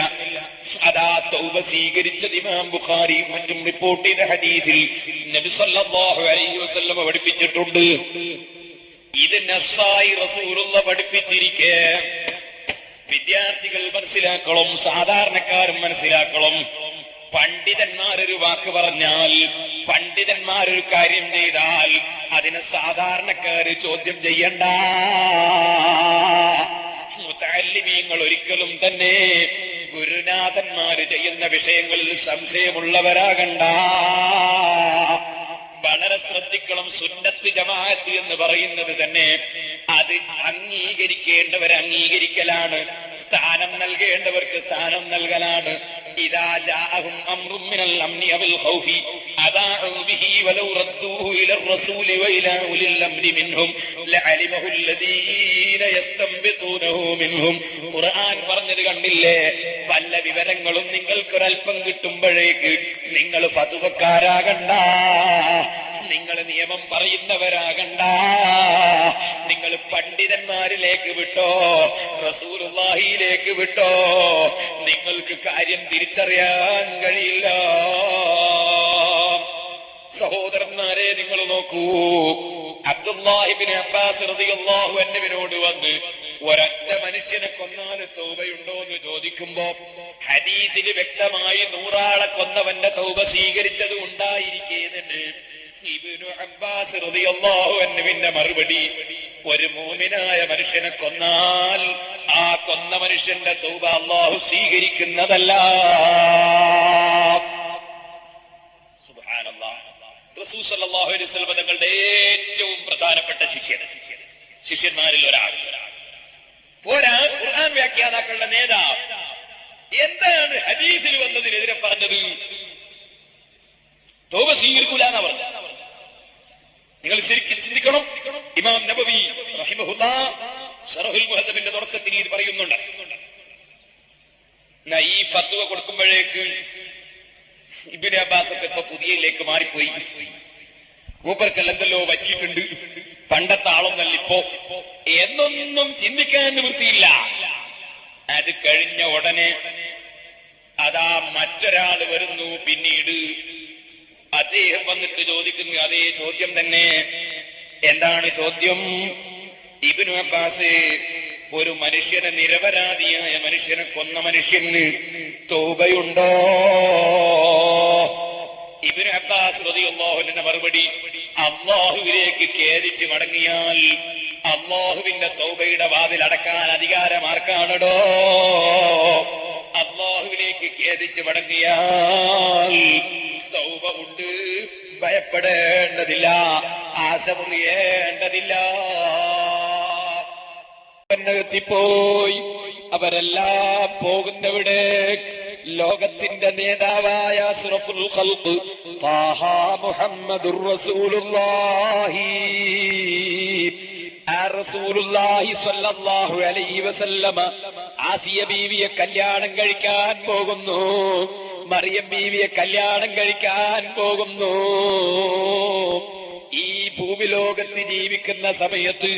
അതാ തൗബ സ്വീകരിച്ചത് ഇമാം ബുഖാരി മറ്റും റിപ്പോർട്ട് ചെയ്ത ഹദീസിൽ നബി സല്ലല്ലാഹു അലൈഹി വസല്ലം പഠിപ്പിച്ചിട്ടുണ്ട്. ഇത് നസ്സായി റസൂലുള്ള പഠിപ്പിച്ചിരിക്കെ വിദ്യാർത്ഥികൾ മനസ്സിലാക്കണം, സാധാരണക്കാരും മനസ്സിലാക്കണം. പണ്ഡിതന്മാരൊരു വാക്ക് പറഞ്ഞാൽ, പണ്ഡിതന്മാരൊരു കാര്യം ചെയ്താൽ അതിനെ സാധാരണക്കാര് ചോദ്യം ചെയ്യണ്ട. മുതഅല്ലിമീങ്ങൾ ഒരിക്കലും തന്നെ ഗുരുനാഥന്മാര് ചെയ്യുന്ന വിഷയങ്ങളിൽ സംശയമുള്ളവരാകണ്ട. വളരെ ശ്രദ്ധിക്കണം. സുന്നത്ത് ജമാഅത്ത് എന്ന് പറയുന്നത് തന്നെ അത് അംഗീകരിക്കേണ്ടവർ അംഗീകരിക്കലാണ്, സ്ഥാനം നൽകേണ്ടവർക്ക് സ്ഥാനം നൽകലാണ്. ഇദാ ജാഅഹും അംറും മിനൽ അംനി അവൽ ഖൗഫി അദാഉ ബിഹി വലൗ റദ്ദൂഹു ഇലർ റസൂലി വഇലാ ഉലിൽ അംരി മിൻഹും ലഅലിമഹു അല്ലദീന യസ്തംബിതൂനഹു മിൻഹും. ഖുർആൻ പറഞ്ഞത് കണ്ടില്ലേ? വല്ല വിവരങ്ങളും നിങ്ങൾക്കൊരൽപ്പം കിട്ടുമ്പോഴേക്ക് നിങ്ങൾ ഫത്വക്കാരാകണ്ട, നിങ്ങൾ നിയമം പറയുന്നവരാകണ്ട, നിങ്ങൾ പണ്ഡിതന്മാരിലേക്ക് വിട്ടോ, റസൂലുള്ളാഹിയിലേക്ക് വിട്ടോ. നിങ്ങൾക്ക് കാര്യം തിരിച്ചറിയാൻ കഴിയില്ല. സഹോദരന്മാരെ, നിങ്ങൾ നോക്കൂ. അബ്ദുല്ലാഹി ഇബ്നു അബ്ബാസ് റളിയല്ലാഹു അൻഹുവിനോട് വന്ന് ഒരൊറ്റ മനുഷ്യനെ കൊന്നാൽ തൗബയുണ്ടോ എന്ന് ചോദിക്കുമ്പോ ഹദീസിൽ വ്യക്തമായി 100 ആളെ കൊന്നവന്റെ തൗബ സ്വീകരിച്ചത് ഉണ്ടായിരിക്കേന്നുണ്ട്. ഇബ്നു അബ്ബാസ് റളിയല്ലാഹു അൻഹുവിന്റെ മറുപടി, ഒരു മുഅ്മിനായ മനുഷ്യനെ കൊന്നാൽ ആ കൊന്ന മനുഷ്യന്റെ തൗബ അല്ലാഹു സ്വീകരിക്കുന്നതല്ല. സുബ്ഹാനല്ലാഹ്. റസൂൽ സല്ലല്ലാഹു അലൈഹി വസല്ലം തങ്ങളുടെ ഏറ്റവും പ്രധാനപ്പെട്ട ശിഷ്യന്മാരിൽ ഒരാൾ, ഖുർആൻ വ്യാഖ്യാതാക്കളുടെ നേതാവ്, എന്താണ് ഹദീസിൽ വന്നതിനെതിരെ പറഞ്ഞത്? തൗബ സ്വീകരിക്കൂല എന്നാ പറഞ്ഞത്. നിങ്ങൾ ശരിക്കും ചിന്തിക്കണം. ഇമാം നബവി റഹിമഹുല്ലാഹ് ശറഹുൽ മുഹദ്ദബിന്റെ തുടക്കത്തിൽ ഇത് പറയുന്നുണ്ട്. ഈ ഫത്വ കൊടുക്കുമ്പോഴേക്ക് ഇബ്നു അബ്ബാസ് ഒക്കെ ഇപ്പൊ പുതിയയിലേക്ക് മാറിപ്പോയി. മൂപ്പർക്കെല്ലാം എന്തെല്ലോ പറ്റിയിട്ടുണ്ട്, പണ്ടത്തെ ആളൊന്നല്ല ഇപ്പോ എന്നൊന്നും ചിന്തിക്കാൻ നിവൃത്തിയില്ല. അത് കഴിഞ്ഞ ഉടനെ അതാ മറ്റൊരാൾ വരുന്നു. പിന്നീട് അദ്ദേഹം വന്നിട്ട് ചോദിക്കുന്നു അതേ ചോദ്യം തന്നെ. എന്താണ് ചോദ്യം? ഇബ്നു അബ്ബാസ്, ഒരു മനുഷ്യനെ, നിരപരാധിയായ മനുഷ്യനെ കൊന്ന മനുഷ്യന് തൗബയുണ്ടോ? ഇബ്നു അബ്ബാസ് റളിയല്ലാഹു അൻഹു മറുപടി, അല്ലാഹുവിലേക്ക് ഖേദിച്ച് മടങ്ങിയാൽ അല്ലാഹുവിന്റെ തൗബയുടെ വാതിൽ അടക്കാൻ അധികാരമാർക്കാണോ? അല്ലാഹുവിലേക്ക് ഖേദിച്ച് മടങ്ങിയാൽ തൗബ ഉണ്ട്, ഭയപ്പെടേണ്ടതില്ല, ആശ മുറിയേണ്ടതില്ല. എത്തിപ്പോയി അവരെല്ലാം പോകുന്നവിടെ ലോകത്തിന്റെ നേതാവായ അസ്റഫുൽ ഖൽഖ് ത്വാഹ മുഹമ്മദുർ റസൂലുള്ളാഹി, ആ റസൂലുള്ളാഹി സ്വല്ലല്ലാഹു അലൈഹി വസല്ലമ ആസിയ ബീവിയെ കല്യാണം കഴിക്കാൻ പോകുന്നു, മറിയം ബീവിയെ കല്യാണം കഴിക്കാൻ പോകുന്നു. ഈ ഭൂമിലോകത്ത് ജീവിക്കുന്ന സമയത്ത്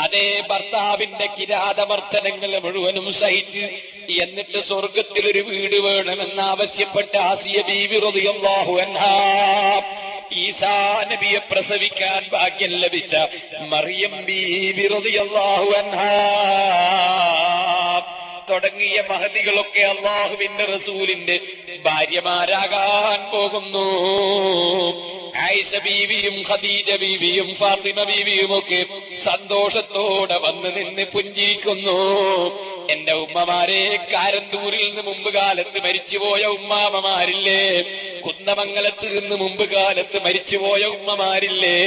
അതേ ഭർത്താവിന്റെ കിരാതമർദ്ദനങ്ങൾ മുഴുവനും സഹിച്ച് എന്നിട്ട് സ്വർഗത്തിലൊരു വീട് വേണമെന്ന് ആവശ്യപ്പെട്ട ആസിയ ബീവി റളിയല്ലാഹു അൻഹാ, ഈസാ നബിയെ പ്രസവിക്കാൻ ഭാഗ്യം ലഭിച്ച മറിയം ബീവി റളിയല്ലാഹു അൻഹാ തുടങ്ങിയ മഹദികളൊക്കെ അല്ലാഹുവിന്റെ റസൂലിന്റെ ഭാര്യമാരാകാൻ പോകുന്നു. ആയിഷ ബീവിയും ഖദീജ ബീവിയും ഫാത്തിമ ബീവിയും ഒക്കെ സന്തോഷത്തോടെ വന്ന് നിന്ന് പുഞ്ചിരിക്കുന്നു. എന്റെ ഉമ്മമാരെ, കാരന്തൂരിൽ നിന്ന് മുമ്പ് കാലത്ത് മരിച്ചുപോയ ഉമ്മാമമാരില്ലേ, കുന്നമംഗലത്ത് നിന്ന് മുമ്പ് കാലത്ത് മരിച്ചുപോയ ഉമ്മമാരില്ലേ,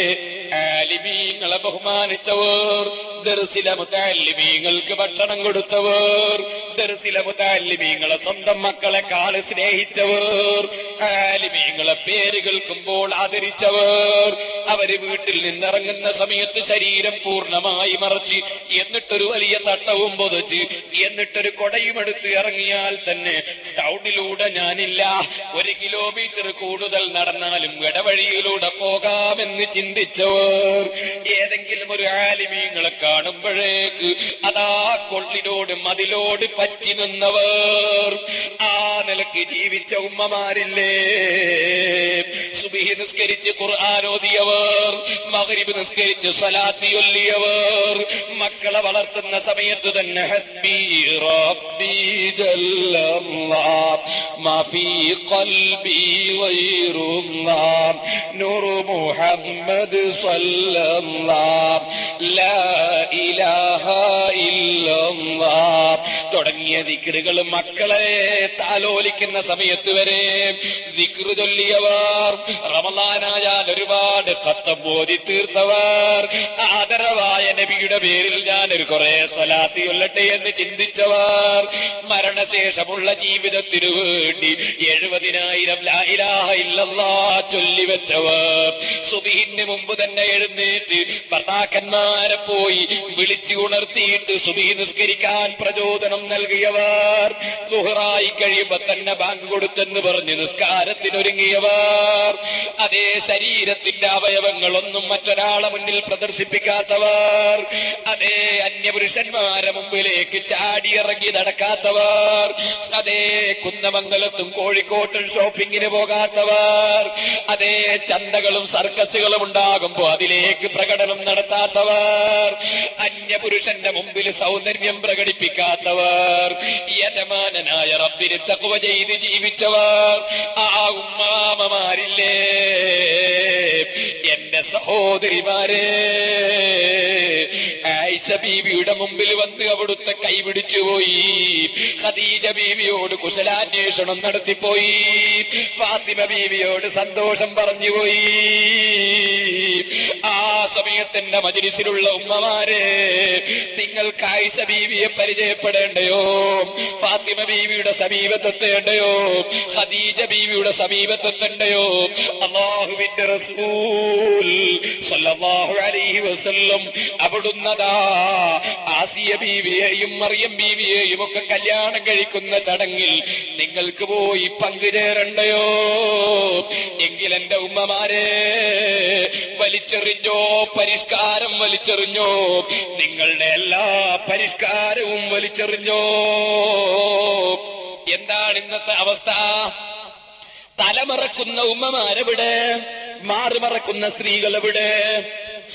ആലിമീങ്ങളെ ബഹുമാനിച്ചവർ, ദർസിലെ മുതഅല്ലിമീങ്ങൾക്ക് ഭക്ഷണം കൊടുത്തവർ, ദർസിലെ മുതഅല്ലിമീങ്ങളെ സ്വന്തം മക്കളെക്കാൾ സ്നേഹിച്ചവർ, ആലിമീങ്ങളെ പേര് കേൾക്കുമ്പോൾ ആദരിച്ചവർ, അവര് വീട്ടിൽ നിന്നിറങ്ങുന്ന സമയത്ത് ശരീരം പൂർണ്ണമായി മറച്ച്, എന്നിട്ടൊരു വലിയ തട്ടവും പൊതച്ച്, എന്നിട്ടൊരു കൊടയുമെടുത്ത് ഇറങ്ങിയാൽ തന്നെ ടൗണിലൂടെ ഞാനില്ല, 1 കിലോമീറ്റർ കൂടുതൽ നടന്നാലും ഇടവഴിയിലൂടെ പോകാമെന്ന് ചിന്തിച്ചവർ, ഏതെങ്കിലും ഒരു ആലിമീങ്ങളെ കാണുമ്പോഴേക്ക് അതാ കൊള്ളിനോട് മതിലോട് പറ്റി നിന്നവർ, ആ നിലക്ക് ജീവിച്ച ഉമ്മമാരില്ലേ? സുബ്ഹി നിസ്കരിച്ച് ഖുർആൻ ഓതിയവർ, മഗ്രിബ് നിസ്കരിച്ച് സ്വലാത്ത് ചൊല്ലിയവർ, മക്കളെ വളർത്തുന്ന സമയത്ത് തന്നെ ഹസ്ബി റബ്ബി ജല്ലല്ലാഹ് മാ ഫീ ഖൽബി ഗൈറുല്ലാഹ് നൂറു മുഹമ്മദ് സ്വല്ലല്ലാഹ് ലാ ഇലാഹ ഇല്ലല്ലാഹ് തുടങ്ങിയ ദിക്റുകൾ മക്കളെ താലോലിക്കുന്ന സമയത്ത് വരെ ദിക്റ് ചൊല്ലിയവർ, റമളാനായാൽ ഒരുപാട് ഖത്തം ഓതി തീർത്തവർ, ആദരവായ നബിയുടെ പേരിൽ ഞാനൊരു കുറെ സ്വലാത്ത് ചൊല്ലട്ടെ എന്ന് ചിന്തിച്ചവർ, മരണശേഷമുള്ള ജീവിതത്തിനു വേണ്ടി 70,000 ലാ ഇലാഹ ഇല്ലല്ലാഹ് ചൊല്ലിവെച്ചവർ, സുബ്ഹിന് മുമ്പ് തന്നെ എഴുന്നേറ്റ് ഭർത്താക്കന്മാരെ പോയി വിളിച്ചു ഉണർത്തിയിട്ട് സുബ്ഹി നിസ്കരിക്കാൻ പ്രചോദനം നൽകിയവർ, ളുഹറായി കഴിയുമ്പോ തന്നെ ബാങ്ക് കൊടുത്തെന്ന് പറഞ്ഞ് നിസ്കാരത്തിനൊരുങ്ങിയവർ, അതേ ശരീരത്തിന്റെ അവയവങ്ങളൊന്നും മറ്റൊരാളെ മുന്നിൽ പ്രദർശിപ്പിക്കാത്തവർ, അതേ അന്യപുരുഷന്മാരെ മുമ്പിലേക്ക് ചാടിയിറങ്ങി നടക്കാത്തവർ, അതേ കുന്നമംഗലത്തും കോഴിക്കോട്ടും ഷോപ്പിങ്ങിന് പോകാത്തവർ, അതേ ചന്തകളും സർക്കസുകളും ഉണ്ടാകുമ്പോ അതിലേക്ക് പ്രകടനം നടത്താത്തവർ, അന്യപുരുഷന്റെ മുമ്പിൽ സൗന്ദര്യം പ്രകടിപ്പിക്കാത്തവർ, യജമാനനായ റബ്ബിന് തഖ്വ ചെയ്ത് ജീവിച്ചവർ, ആ ഉമ്മാമമാരില്ലേ? എന്റെ സഹോദരിമാരെ, ആയിഷ ബീവിയുടെ മുമ്പിൽ വന്ന് അവിടുത്തെ കൈപിടിച്ചുപോയി, ഖദീജ ബീവിയോട് കുശലാന്വേഷണം നടത്തിപ്പോയി, ഫാത്തിമ ബീവിയോട് സന്തോഷം പറഞ്ഞുപോയി. ആ സമയത്തിന്റെ മജ്‌ലിസിലുള്ള ഉമ്മമാരെ, നിങ്ങൾക്ക് ആയിഷ ബീവിയെ പരിചയപ്പെടേണ്ടയോ? ഫാത്തിമ ബീവിയുടെ സമീപത്തെത്തേണ്ടയോ? ഖദീജ ബീവിയുടെ സമീപത്തെത്തേണ്ടയോ? അല്ലാഹുവിന്റെ റസൂൽ സല്ലല്ലാഹു അലൈഹി വസല്ലം അവിടുന്നതാ ആസിയ ബീവിയെയും മറിയം ബീവിയെയും ഒക്കെ കല്യാണം കഴിക്കുന്ന ചടങ്ങിൽ നിങ്ങൾക്ക് പോയി പങ്കുചേരണ്ടയോ? എങ്കിൽ എന്റെ ഉമ്മമാരെ, വലിച്ചെറിഞ്ഞോ, പരിഷ്കാരം വലിച്ചെറിഞ്ഞോ, നിങ്ങളുടെ എല്ലാ പരിഷ്കാരവും വലിച്ചെറിഞ്ഞോ. എന്താണ് ഇന്നത്തെ അവസ്ഥ? തലമറക്കുന്ന ഉമ്മമാരെവിടെ? മാറുമറക്കുന്ന സ്ത്രീകൾ എവിടെ?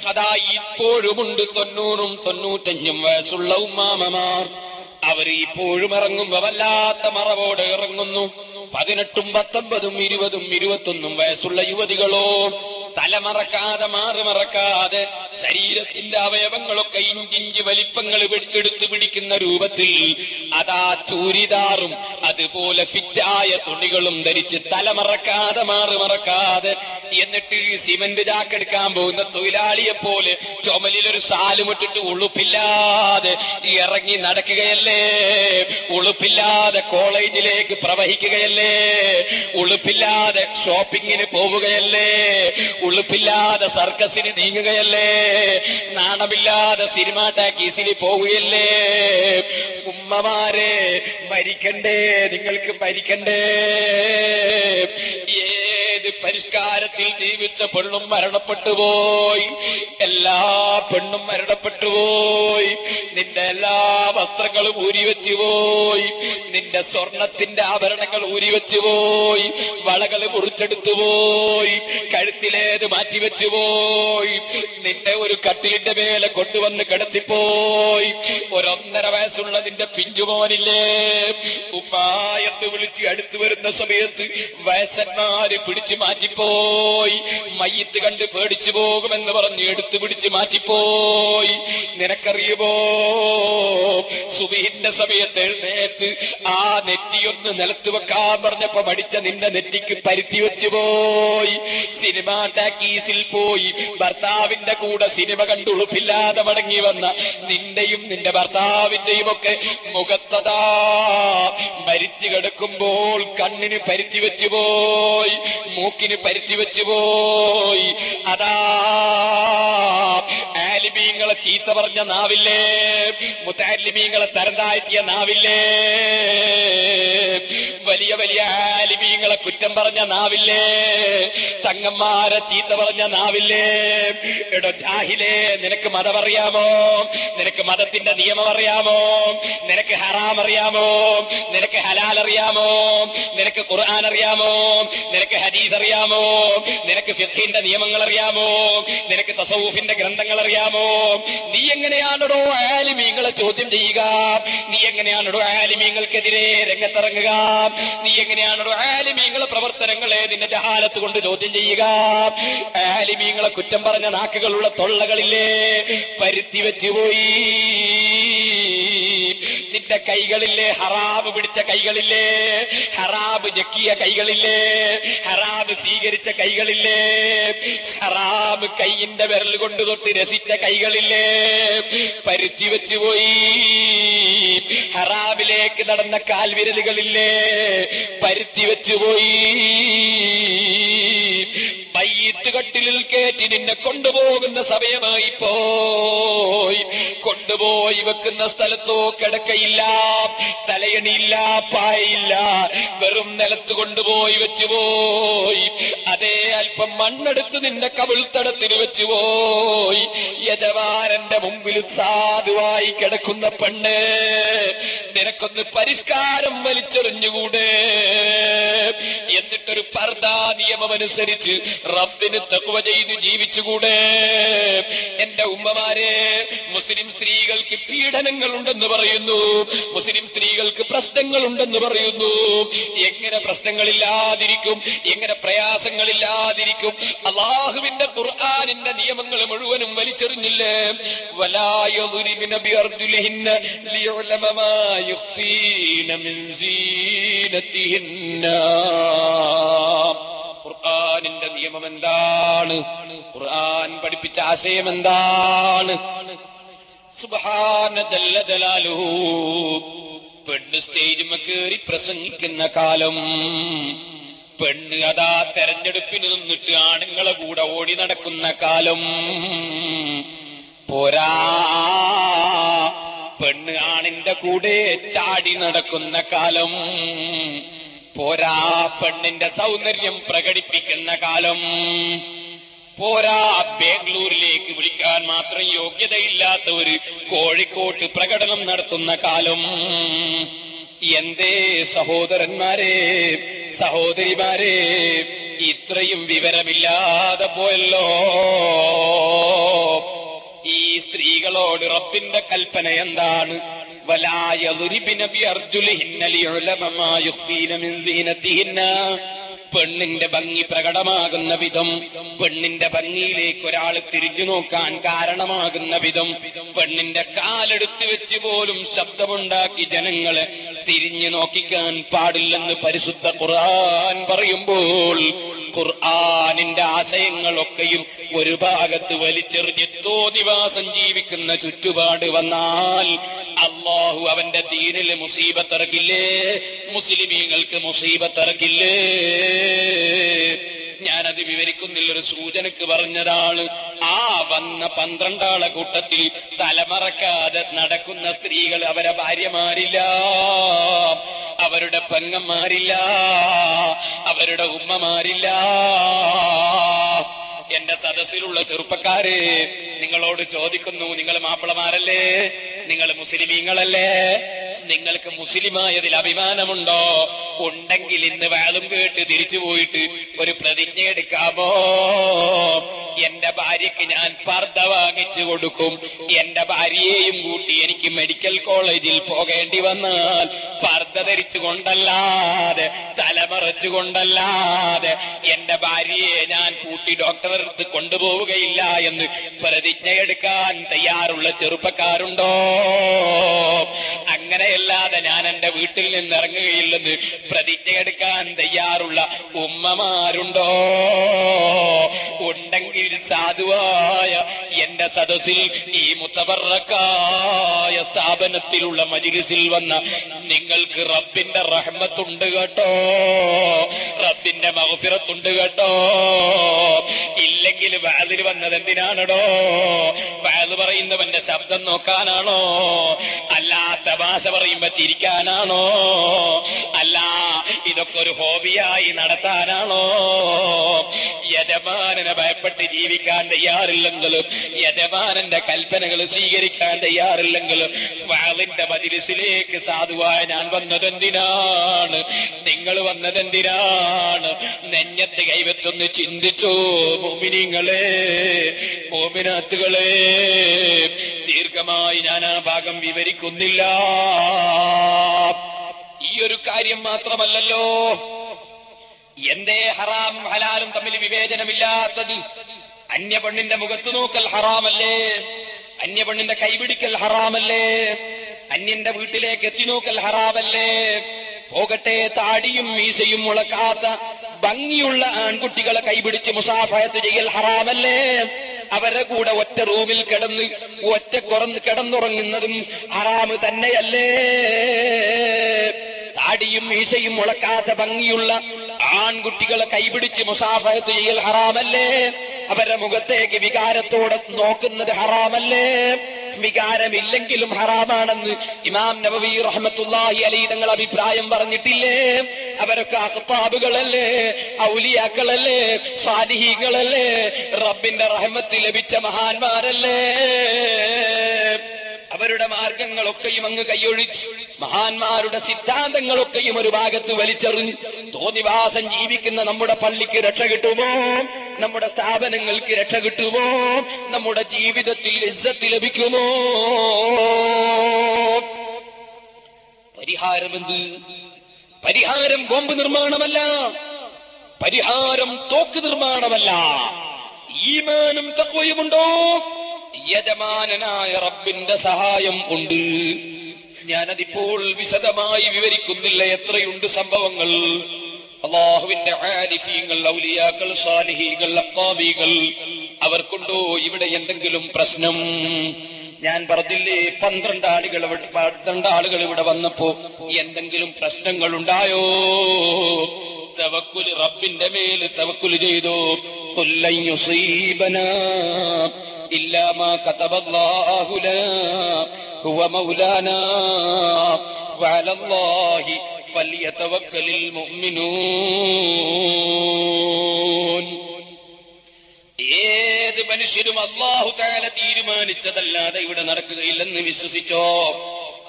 അതാ ഇപ്പോഴുമുണ്ട് 90 95 വയസ്സുള്ള ഉമ്മാമമാർ. അവർ ഇപ്പോഴും ഇറങ്ങുമ്പോ വല്ലാത്ത മറവോടെ ഇറങ്ങുന്നു. 18, 19, 20, 21 വയസ്സുള്ള യുവതികളോ തലമറക്കാതെ മാറുമറക്കാതെ ശരീരത്തിന്റെ അവയവങ്ങളൊക്കെ ഇഞ്ചിഞ്ച് വലിപ്പങ്ങൾ എടുത്തു പിടിക്കുന്ന രൂപത്തിൽ അതാ ചൂരിദാറും അതുപോലെ ഫിറ്റായ തുണികളും ധരിച്ച് തലമറക്കാതെ മാറുമറക്കാതെ, എന്നിട്ട് സിമന്റ് ചാക്കെടുക്കാൻ പോകുന്ന തൊഴിലാളിയെ പോലെ ചുമലിലൊരു സാലുമിട്ടിട്ട് ഉളുപ്പില്ലാതെ ഇറങ്ങി നടക്കുകയല്ലേ? ഉളുപ്പില്ലാതെ കോളേജിലേക്ക് പ്രവഹിക്കുകയല്ലേ? ഉളുപ്പില്ലാതെ ഷോപ്പിങ്ങിന് പോവുകയല്ലേ? ഉളുപ്പില്ലാതെ സർക്കസിന് നീങ്ങുകയല്ലേ? നാണമില്ലാതെ സിനിമാ ടാക്കീസിൽ പോവുകയല്ലേ? ഉമ്മമാരെ, മരിക്കണ്ടേ? നിങ്ങൾക്ക് മരിക്കണ്ടേ? ഏത് പരിഷ്കാരത്തിൽ ജീവിച്ച പെണ്ണും മരണപ്പെട്ടുപോയി. എല്ലാ പെണ്ണും മരണപ്പെട്ടുപോയി. നിന്റെ എല്ലാ വസ്ത്രങ്ങളും ഊരിവെച്ചു പോയി. നിന്റെ സ്വർണത്തിന്റെ ആഭരണങ്ങൾ ഊരിവെച്ചു പോയി. വളകൾ മുറിച്ചെടുത്തു പോയി. കഴുത്തിലേത് മാറ്റിവെച്ചു പോയി. നിന്റെ ഒരു കട്ടിലിന്റെ മേലെ കൊണ്ടുവന്ന് കിടത്തിപ്പോയി. 1.5 വയസ്സുള്ള നിന്റെ പിഞ്ചുമോനില്ലേ, ഉമ്മാ എന്ന് വിളിച്ച് അടുത്തു വരുന്ന സമയത്ത് വയസ്സന്മാര് പിടിച്ചു മാറ്റിപ്പോയി. മയ്യത്ത് കണ്ട് പേടിച്ചു പോകുമെന്ന് പറഞ്ഞ് എടുത്തു പിടിച്ച് മാറ്റിപ്പോയി. നിനക്കറിയുമോ, സുബഹിന്റെ സമയത്ത് എഴുന്നേറ്റ് ആ നെറ്റിയൊന്ന് നിലത്ത് വെക്കാൻ പറഞ്ഞപ്പോ മടിച്ച നിന്റെ നെറ്റിക്ക് പരുത്തി വെച്ചു പോയി. സിനിമാ ടാക്കീസിൽ പോയി ഭർത്താവിന്റെ കൂടെ സിനിമ കണ്ടുളുപ്പില്ലാതെ മടങ്ങി വന്ന നിന്റെയും നിന്റെ ഭർത്താവിന്റെയും ഒക്കെ മുഖത്തതാ മരിച്ചു കിടക്കുമ്പോൾ കണ്ണിന് പരുത്തി വെച്ചു പോയി, മൂക്കിന് പരുത്തി വെച്ചു പോയി. അതാ ആലിമീങ്ങളെ ചീത്ത പറഞ്ഞ നാവില്ലേ, മുത്തഅല്ലിമീങ്ങളെ തരം താഴ്ത്തിയ നാവില്ലേ, വലിയ വലിയ ആലിമീങ്ങളെ കുറ്റം പറഞ്ഞ നാവില്ലേ, തങ്ങന്മാരെ ചീത്ത പറഞ്ഞ നാവില്ലേ. എടോ ജാഹിലേ, നിനക്ക് മതം അറിയാമോ? നിനക്ക് മതത്തിന്റെ നിയമം അറിയാമോ? നിനക്ക് ഹറാം അറിയാമോ? നിനക്ക് ഹലാൽ അറിയാമോ? നിനക്ക് ഖുർആൻ അറിയാമോ? നിനക്ക് ഹദീസ് അറിയാമോ? നിനക്ക് ഫിഖ്ഹിന്റെ നിയമങ്ങൾ അറിയാമോ? നിനക്ക് തസവൂഫിന്റെ ഗ്രന്ഥങ്ങൾ അറിയാമോ? നീ എങ്ങനെയാണോ ആലിമീങ്ങളെ ചോദ്യം ചെയ്യുക? നീ എങ്ങനെയാണോ ആലിമീങ്ങൾക്കെതിരെ രംഗത്തിറങ്ങുക? നീ എങ്ങനെയാണോ ആലിമീങ്ങളെ പ്രവർത്തനങ്ങളെ നിന്റെ ജഹാലത്ത് കൊണ്ട് ചോദ്യം ചെയ്യുക? ആലിമീങ്ങളെ കുറ്റം പറഞ്ഞ നാക്കുകളുള്ള തൊള്ളകളില്ലേ, പരുത്തി വെച്ചു പോയി. നിന്റെ കൈകളില്ലേ, ഹറാബ് പിടിച്ച കൈകളില്ലേ, ഹറാബ് ഞെക്കിയ കൈകളില്ലേ, ഹറാബ് സ്വീകരിച്ച കൈകളില്ലേ, ഹറാബ് കൈയിന്റെ വിരൽ കൊണ്ട് തൊട്ട് രസിച്ച കൈകളില്ലേ, പരുത്തി വെച്ചു പോയി. ഹറാബിലേക്ക് നടന്ന കാൽവിരലുകളില്ലേ, പരുത്തി വെച്ചുപോയി. മയ്യിത്ത് കട്ടിലിൽ കയറ്റി നിന്നെ കൊണ്ടുപോകുന്ന സമയമായി പോയി. കൊണ്ടുപോയി വെക്കുന്ന സ്ഥലത്തോ കിടക്കയില്ല, തലയണിയില്ല, പായയില്ല, വെറും നിലത്ത് കൊണ്ടുപോയി വെച്ചുപോയി. അതേ അല്പം മണ്ണെടുത്ത് നിന്റെ കവിൾത്തടത്തിന് വെച്ചുപോയി. യജമാനന്റെ മുമ്പിൽ സാധുവായി കിടക്കുന്ന പെണ്ണ്, നിനക്കൊന്ന് പരിഷ്കാരം വലിച്ചെറിഞ്ഞുകൂടെ? എന്നിട്ടൊരു പർദാ നിയമമനുസരിച്ച് റബ്ബിന് തഖ്വ ചെയ്ത് ജീവിച്ചുകൂടെ? എന്റെ ഉമ്മമാരെ, മുസ്ലിം സ്ത്രീകൾക്ക് പീഡനങ്ങൾ ഉണ്ടെന്ന് പറയുന്നു, മുസ്ലിം സ്ത്രീകൾക്ക് പ്രശ്നങ്ങൾ ഉണ്ടെന്ന് പറയുന്നു. എങ്ങനെ പ്രശ്നങ്ങളില്ലാതിരിക്കും? എങ്ങനെ പ്രയാസങ്ങളില്ലാതിരിക്കും? അല്ലാഹുവിന്റെ ഖുർആനിന്റെ നിയമങ്ങൾ മുഴുവനും വലിച്ചെറിഞ്ഞില്ലേ? വലാ യദ്രിബന ബിഅർജുലിഹിന്ന ലിയുഅലമ മാ യുഖ്ഫീന മിൻ സീനതിഹിന്ന. ഖുർആനിന്റെ നിയമം എന്താണ്? ഖുർആൻ പഠിപ്പിച്ച ആശയം എന്താണ്? സുബ്ഹാന ജല്ല ജലാലുഹു. പെണ്ണ് സ്റ്റേജിൽ കയറി പ്രസംഗിക്കുന്ന കാലം, പെണ്ണ് അതാ തെരഞ്ഞെടുപ്പിന് നിന്നിട്ട് ആണുങ്ങളെ കൂടെ ഓടി നടക്കുന്ന കാലം പോരാ, പെണ്ണ് ആണിന്റെ കൂടെ ചാടി നടക്കുന്ന കാലം പോരാ, പെണ്ണിന്റെ സൗന്ദര്യം പ്രകടിപ്പിക്കുന്ന കാലം പോരാ, ബാംഗ്ലൂരിലേക്ക് വിളിക്കാൻ മാത്രം യോഗ്യതയില്ലാത്തവര് കോഴിക്കോട്ട് പ്രകടനം നടത്തുന്ന കാലം. എന്തേ സഹോദരന്മാരെ, സഹോദരിമാരെ, ഇത്രയും വിവരമില്ലാതെ പോയല്ലോ. ഈ സ്ത്രീകളോട് റബ്ബിന്റെ കൽപ്പന എന്താണ്? വലാ യദ്രിബന ബിഅർജുലിഹിന്ന ലിയുഅലമ മാ യുഖ്ഫീന മിൻ സീനതിഹിന്ന. പെണ്ണിന്റെ ഭംഗി പ്രകടമാകുന്ന വിധം, പെണ്ണിന്റെ ഭംഗിയിലേക്ക് ഒരാൾ തിരിഞ്ഞു നോക്കാൻ കാരണമാകുന്ന വിധം, പെണ്ണിന്റെ കാലെടുത്ത് വെച്ച് പോലും ശബ്ദമുണ്ടാക്കി ജനങ്ങളെ തിരിഞ്ഞു നോക്കിക്കാൻ പാടില്ലെന്ന് പരിശുദ്ധ ഖുർആൻ പറയുമ്പോൾ, ഖുർആനിന്റെ ആശയങ്ങളൊക്കെയും ഒരു ഭാഗത്ത് വലിച്ചെറിഞ്ഞ് തോന്നിവാസം ജീവിക്കുന്ന ചുറ്റുപാട് വന്നാൽ അല്ലാഹു അവന്റെ ദീനില് മുസീബത്തിറക്കില്ലേ? മുസ്ലിമീങ്ങൾക്ക് മുസീബത്തിറക്കില്ലേ? ഞാനത് വിവരിക്കുന്നില്ല, ഒരു സൂചനക്ക് പറഞ്ഞതാണ്. ആ വന്ന 12 ആളെ കൂട്ടത്തിൽ തലമറക്കാതെ നടക്കുന്ന സ്ത്രീകൾ അവരെ ഭാര്യമാരില്ല, അവരുടെ പെങ്ങന്മാരില്ല, അവരുടെ ഉമ്മമാരില്ല. എന്റെ സദസ്സിലുള്ള ചെറുപ്പക്കാരെ, നിങ്ങളോട് ചോദിക്കുന്നു, നിങ്ങൾ മാപ്പിളമാരല്ലേ? നിങ്ങൾ മുസ്ലിമീങ്ങളല്ലേ? നിങ്ങൾക്ക് മുസ്ലിമായതിൽ അഭിമാനമുണ്ടോ? ഉണ്ടെങ്കിൽ ഇന്ന് വാളും കേട്ട് തിരിച്ചു പോയിട്ട് ഒരു പ്രതിജ്ഞ എടുക്കാമോ? എന്റെ ഭാര്യയ്ക്ക് ഞാൻ പർദ്ദ വാങ്ങിച്ചു കൊടുക്കും. എന്റെ ഭാര്യയെയും കൂട്ടി എനിക്ക് മെഡിക്കൽ കോളേജിൽ പോകേണ്ടി വന്നാൽ പർദ്ദ ധരിച്ചുകൊണ്ടല്ലാതെ, തലമറച്ചുകൊണ്ടല്ലാതെ എന്റെ ഭാര്യയെ ഞാൻ കൂട്ടി ഡോക്ടറെ അടുത്ത് കൊണ്ടുപോവുകയില്ല എന്ന് പ്രതിജ്ഞ എടുക്കാൻ തയ്യാറുള്ള ചെറുപ്പക്കാരുണ്ടോ? അങ്ങനെയല്ലാതെ ഞാൻ എന്റെ വീട്ടിൽ നിന്ന് ഇറങ്ങുകയില്ലെന്ന് പ്രതിജ്ഞയെടുക്കാൻ തയ്യാറുള്ള ഉമ്മമാരുണ്ടോ? ഉണ്ടെങ്കിൽ സാധുവായ എന്റെ സദസ്സിൽ, ഈ മുത്തബറക്കായ സ്ഥാപനത്തിലുള്ള മജ്‌ലിസിൽ വന്ന നിങ്ങൾക്ക് റബ്ബിന്റെ റഹ്മത്തുണ്ട് കേട്ടോ, റബ്ബിന്റെ മഗ്ഫിറത്തുണ്ട് കേട്ടോ. ഇല്ലെങ്കിൽ വഅദിന് വന്നത് എന്തിനാണോ? വഅദ് പറയുന്നവന്റെ ശബ്ദം നോക്കാനാണോ? അല്ല തമാശ പറയുമ്പോ ചിരിക്കാനാണോ? അല്ല ഇതൊക്കെ ഒരു ഹോബിയായി നടത്താനാണോ? യജമാനനെ ഭയപ്പെട്ട് ജീവിക്കാൻ തയ്യാറില്ലെങ്കിലും, യജമാനന്റെ കൽപ്പനകൾ സ്വീകരിക്കാൻ തയ്യാറില്ലെങ്കിലും വഅദിന്റെ മജ്‌ലിസിലേക്ക് സാധുവായ ഞാൻ വന്നതെന്തിനാണ്? നിങ്ങൾ വന്നതെന്തിനാണ്? നെഞ്ഞത്ത് കൈവച്ചൊന്ന് ചിന്തിച്ചു മുഅ്മിനീങ്ങളെ, മുഅ്മിനാത്തുകളെ. ദീർഘമായി ഞാൻ ആ ഭാഗം വിവരിക്കുന്നില്ല. ഈ ഒരു കാര്യം മാത്രമല്ലല്ലോ, എന്തേ ഹറാമും ഹലാലും തമ്മിൽ വിവേചനമില്ലാത്തത്? അന്യപെണ്ണിന്റെ മുഖത്ത് നോക്കൽ ഹറാമല്ലേ? അന്യപെണ്ണിന്റെ കൈപിടിക്കൽ ഹറാമല്ലേ? അന്യന്റെ വീട്ടിലേക്ക് എത്തി നോക്കൽ ഹറാമല്ലേ? പോകട്ടെ, താടിയും മീശയും മുളക്കാത്ത ഭംഗിയുള്ള ആൺകുട്ടികളെ കൈപിടിച്ച് മുസാഫഹത്ത് ചെയ്യൽ ഹറാമല്ലേ? അവരുടെ കൂടെ ഒറ്റ റൂമിൽ കിടന്നുറങ്ങുന്നതും ഹറാമ് തന്നെയല്ലേ? താടിയും മീശയും മുളക്കാത്ത ഭംഗിയുള്ള ആൺകുട്ടികളെ കൈപിടിച്ച് മുസാഫഹത്ത് ചെയ്യൽ ഹറാമല്ലേ? അവരുടെ മുഖത്തേക്ക് വികാരത്തോടെ നോക്കുന്നത് ഹറാമല്ലേ? വികാരമില്ലെങ്കിലും ഹറാമാണെന്ന് ഇമാം നബവി റഹ്മത്തുള്ളാഹി അലൈഹി തങ്ങൾ അഭിപ്രായം പറഞ്ഞിട്ടില്ലേ? അവരൊക്കെ അഖ്താബുകളല്ലേ, ഔലിയാക്കളല്ലേ, സാലിഹീങ്ങളല്ലേ, റബ്ബിന്റെ റഹ്മത്ത് ലഭിച്ച മഹാന്മാരല്ലേ? അവരുടെ മാർഗങ്ങളൊക്കെയും അങ്ങ് കൈയൊഴിച്ചു, മഹാന്മാരുടെ സിദ്ധാന്തങ്ങളൊക്കെയും ഒരു ഭാഗത്ത് വലിച്ചെറിഞ്ഞ് തോന്നിവാസം ജീവിക്കുന്ന നമ്മുടെ പള്ളിക്ക് രക്ഷ കിട്ടുമോ? നമ്മുടെ സ്ഥാപനങ്ങൾക്ക് രക്ഷ കിട്ടുമോ? നമ്മുടെ ജീവിതത്തിൽ ഇസ്സത്ത് ലഭിക്കുമോ? പരിഹാരമെന്ത്? പരിഹാരം ബോംബ് നിർമ്മാണമല്ല, പരിഹാരം തോക്ക് നിർമ്മാണമല്ല. ഈമാനും തഖ്വയുമുണ്ടോ? യജമാനനായ റബ്ബിന്റെ സഹായം ഉണ്ട്. ഞാനതിപ്പോൾ വിശദമായി വിവരിക്കുന്നില്ല. എത്രയുണ്ട് സംഭവങ്ങൾ. അല്ലാഹുവിന്റെ ആരിഫീങ്ങൾ, ഔലിയാക്കൾ, സാലിഹീകൾ, അഖ്താബീകൾ, അവർക്കുണ്ടോ ഇവിടെ എന്തെങ്കിലും പ്രശ്നം? ഞാൻ പറഞ്ഞില്ലേ, 12 ആളുകൾ ഇവിടെ വന്നപ്പോ എന്തെങ്കിലും പ്രശ്നങ്ങൾ ഉണ്ടായോ? തവക്കുൽ, റബ്ബിന്റെ മേൽ തവക്കുൽ ചെയ്തോ? ഖുൽ ലൻ യുസീബനാ ഇല്ലാ മാ കതബല്ലാഹു ലനാ ഹുവ മൗലാനാ വഅലല്ലാഹി ഫല്യതവക്കലിൽ മുഅ്മിനൂൻ. ഏത് മനുഷ്യരും അല്ലാഹു തആല തീരുമാനിച്ചതല്ലാതെ ഇവിടെ നടക്കുകയില്ലെന്ന് വിശ്വസിച്ചോ?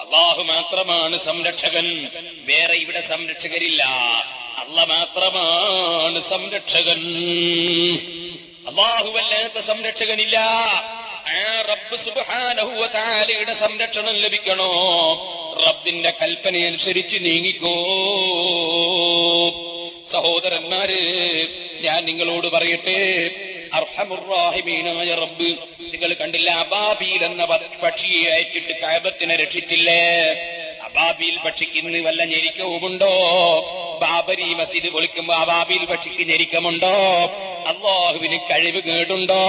അല്ലാഹു മാത്രമാണ് സംരക്ഷകൻ, വേറെ ഇവിടെ സംരക്ഷകരില്ല. അല്ലാഹു മാത്രമാണ് സംരക്ഷകൻ. അല്ലാഹുവല്ലാത്ത സംരക്ഷകനില്ല. ആ റബ്ബ് സുബ്ഹാനഹു വ തആലയുടെ സംരക്ഷണം ലഭിക്കണോ? റബ്ബിന്റെ കൽപ്പനയനുസരിച്ച് നീങ്ങിക്കോ. സഹോദരന്മാര്, ഞാൻ നിങ്ങളോട് പറയട്ടെ, അർഹമുർ റഹീമീനായ റബ്ബ്, നിങ്ങൾ കണ്ടില്ല, അബാബീൽ എന്ന പക്ഷിയെ അയച്ചിട്ട് കഅബത്തിനെ രക്ഷിച്ചില്ലേ? അബാബീൽ പക്ഷിക്ക് ഇന്ന് വല്ല ഞെരുക്കവുമുണ്ടോ? ബാബരി മസ്ജിദ് പൊളിക്കുമ്പോ അബാബീൽ പക്ഷിക്ക് ഞെരുക്കമുണ്ടോ? അല്ലാഹുവിന് കഴിവ് കേടുണ്ടോ?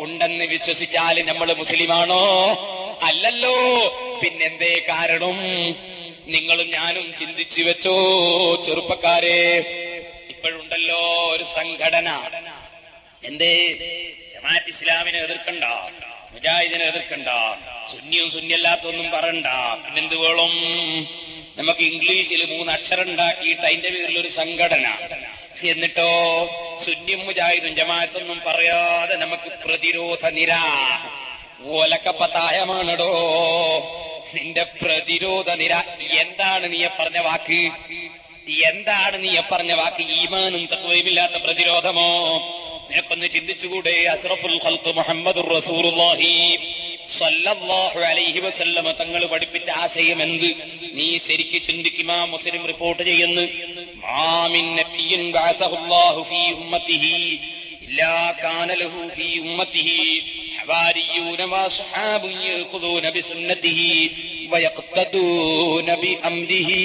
ഉണ്ടെന്ന് വിശ്വസിച്ചാൽ നമ്മൾ മുസ്ലിമാണോ? അല്ലല്ലോ. പിന്നെന്തേ കാരണം? നിങ്ങളും ഞാനും ചിന്തിച്ചു വെച്ചോ ചെറുപ്പക്കാരെ? ഇപ്പോഴുണ്ടല്ലോ ഒരു സംഘടന. എന്തേ? ജമാഅത്ത് ഇസ്ലാമിനെ എതിർക്കണ്ട, മുജാഹിദിനെ എതിർക്കണ്ട, സുന്നിയും സുന്നിയല്ലാത്തൊന്നും പറയണ്ട, പിന്നെന്ത് വേണം? നമുക്ക് ഇംഗ്ലീഷിൽ 3 അക്ഷരം ഉണ്ടാക്കിയിട്ട് അതിന്റെ പേരിൽ ഒരു സംഘടന. എന്നിട്ടോ സുന്നിയും മുജാഹിദും ജമാഅത്തൊന്നും പറയാതെ നമുക്ക് പ്രതിരോധ നിര. ഓലക്കപ്പത്തായമാണടോ നിന്റെ പ്രതിരോധ നിര. എന്താണ് നീ പറഞ്ഞ വാക്ക്? എന്താണ് നീ പറഞ്ഞ വാക്ക്? ഈമാനും തഖ്വയുമില്ലാത്ത പ്രതിരോധമോ? നിനക്കൊന്ന് ചിന്തിച്ചുകൂടെ? അസ്റഫുൽ ഖൽഖ് മുഹമ്മദുർ റസൂലുള്ളാഹി സ്വല്ലല്ലാഹു അലൈഹി വസല്ലമ തങ്ങൾ പഠിപ്പിച്ച ആശയം എന്ത്? നീ ശരിക്ക് ചിന്തിക്കുക. മുസ്ലിം റിപ്പോർട്ട് ചെയ്യുന്നു, മാ മിൻ നബിയ്യിൻ ബഅസഹുല്ലാഹു ഫീ ഉമ്മത്തിഹി ഇല്ലാ കാന ലഹു ഫീ ഉമ്മത്തിഹി ഹവാരിയൂന വഅസ്ഹാബുൻ യഖുദൂന ബിസുന്നതിഹി വയഖ്തദൂന ബിഅംരിഹി.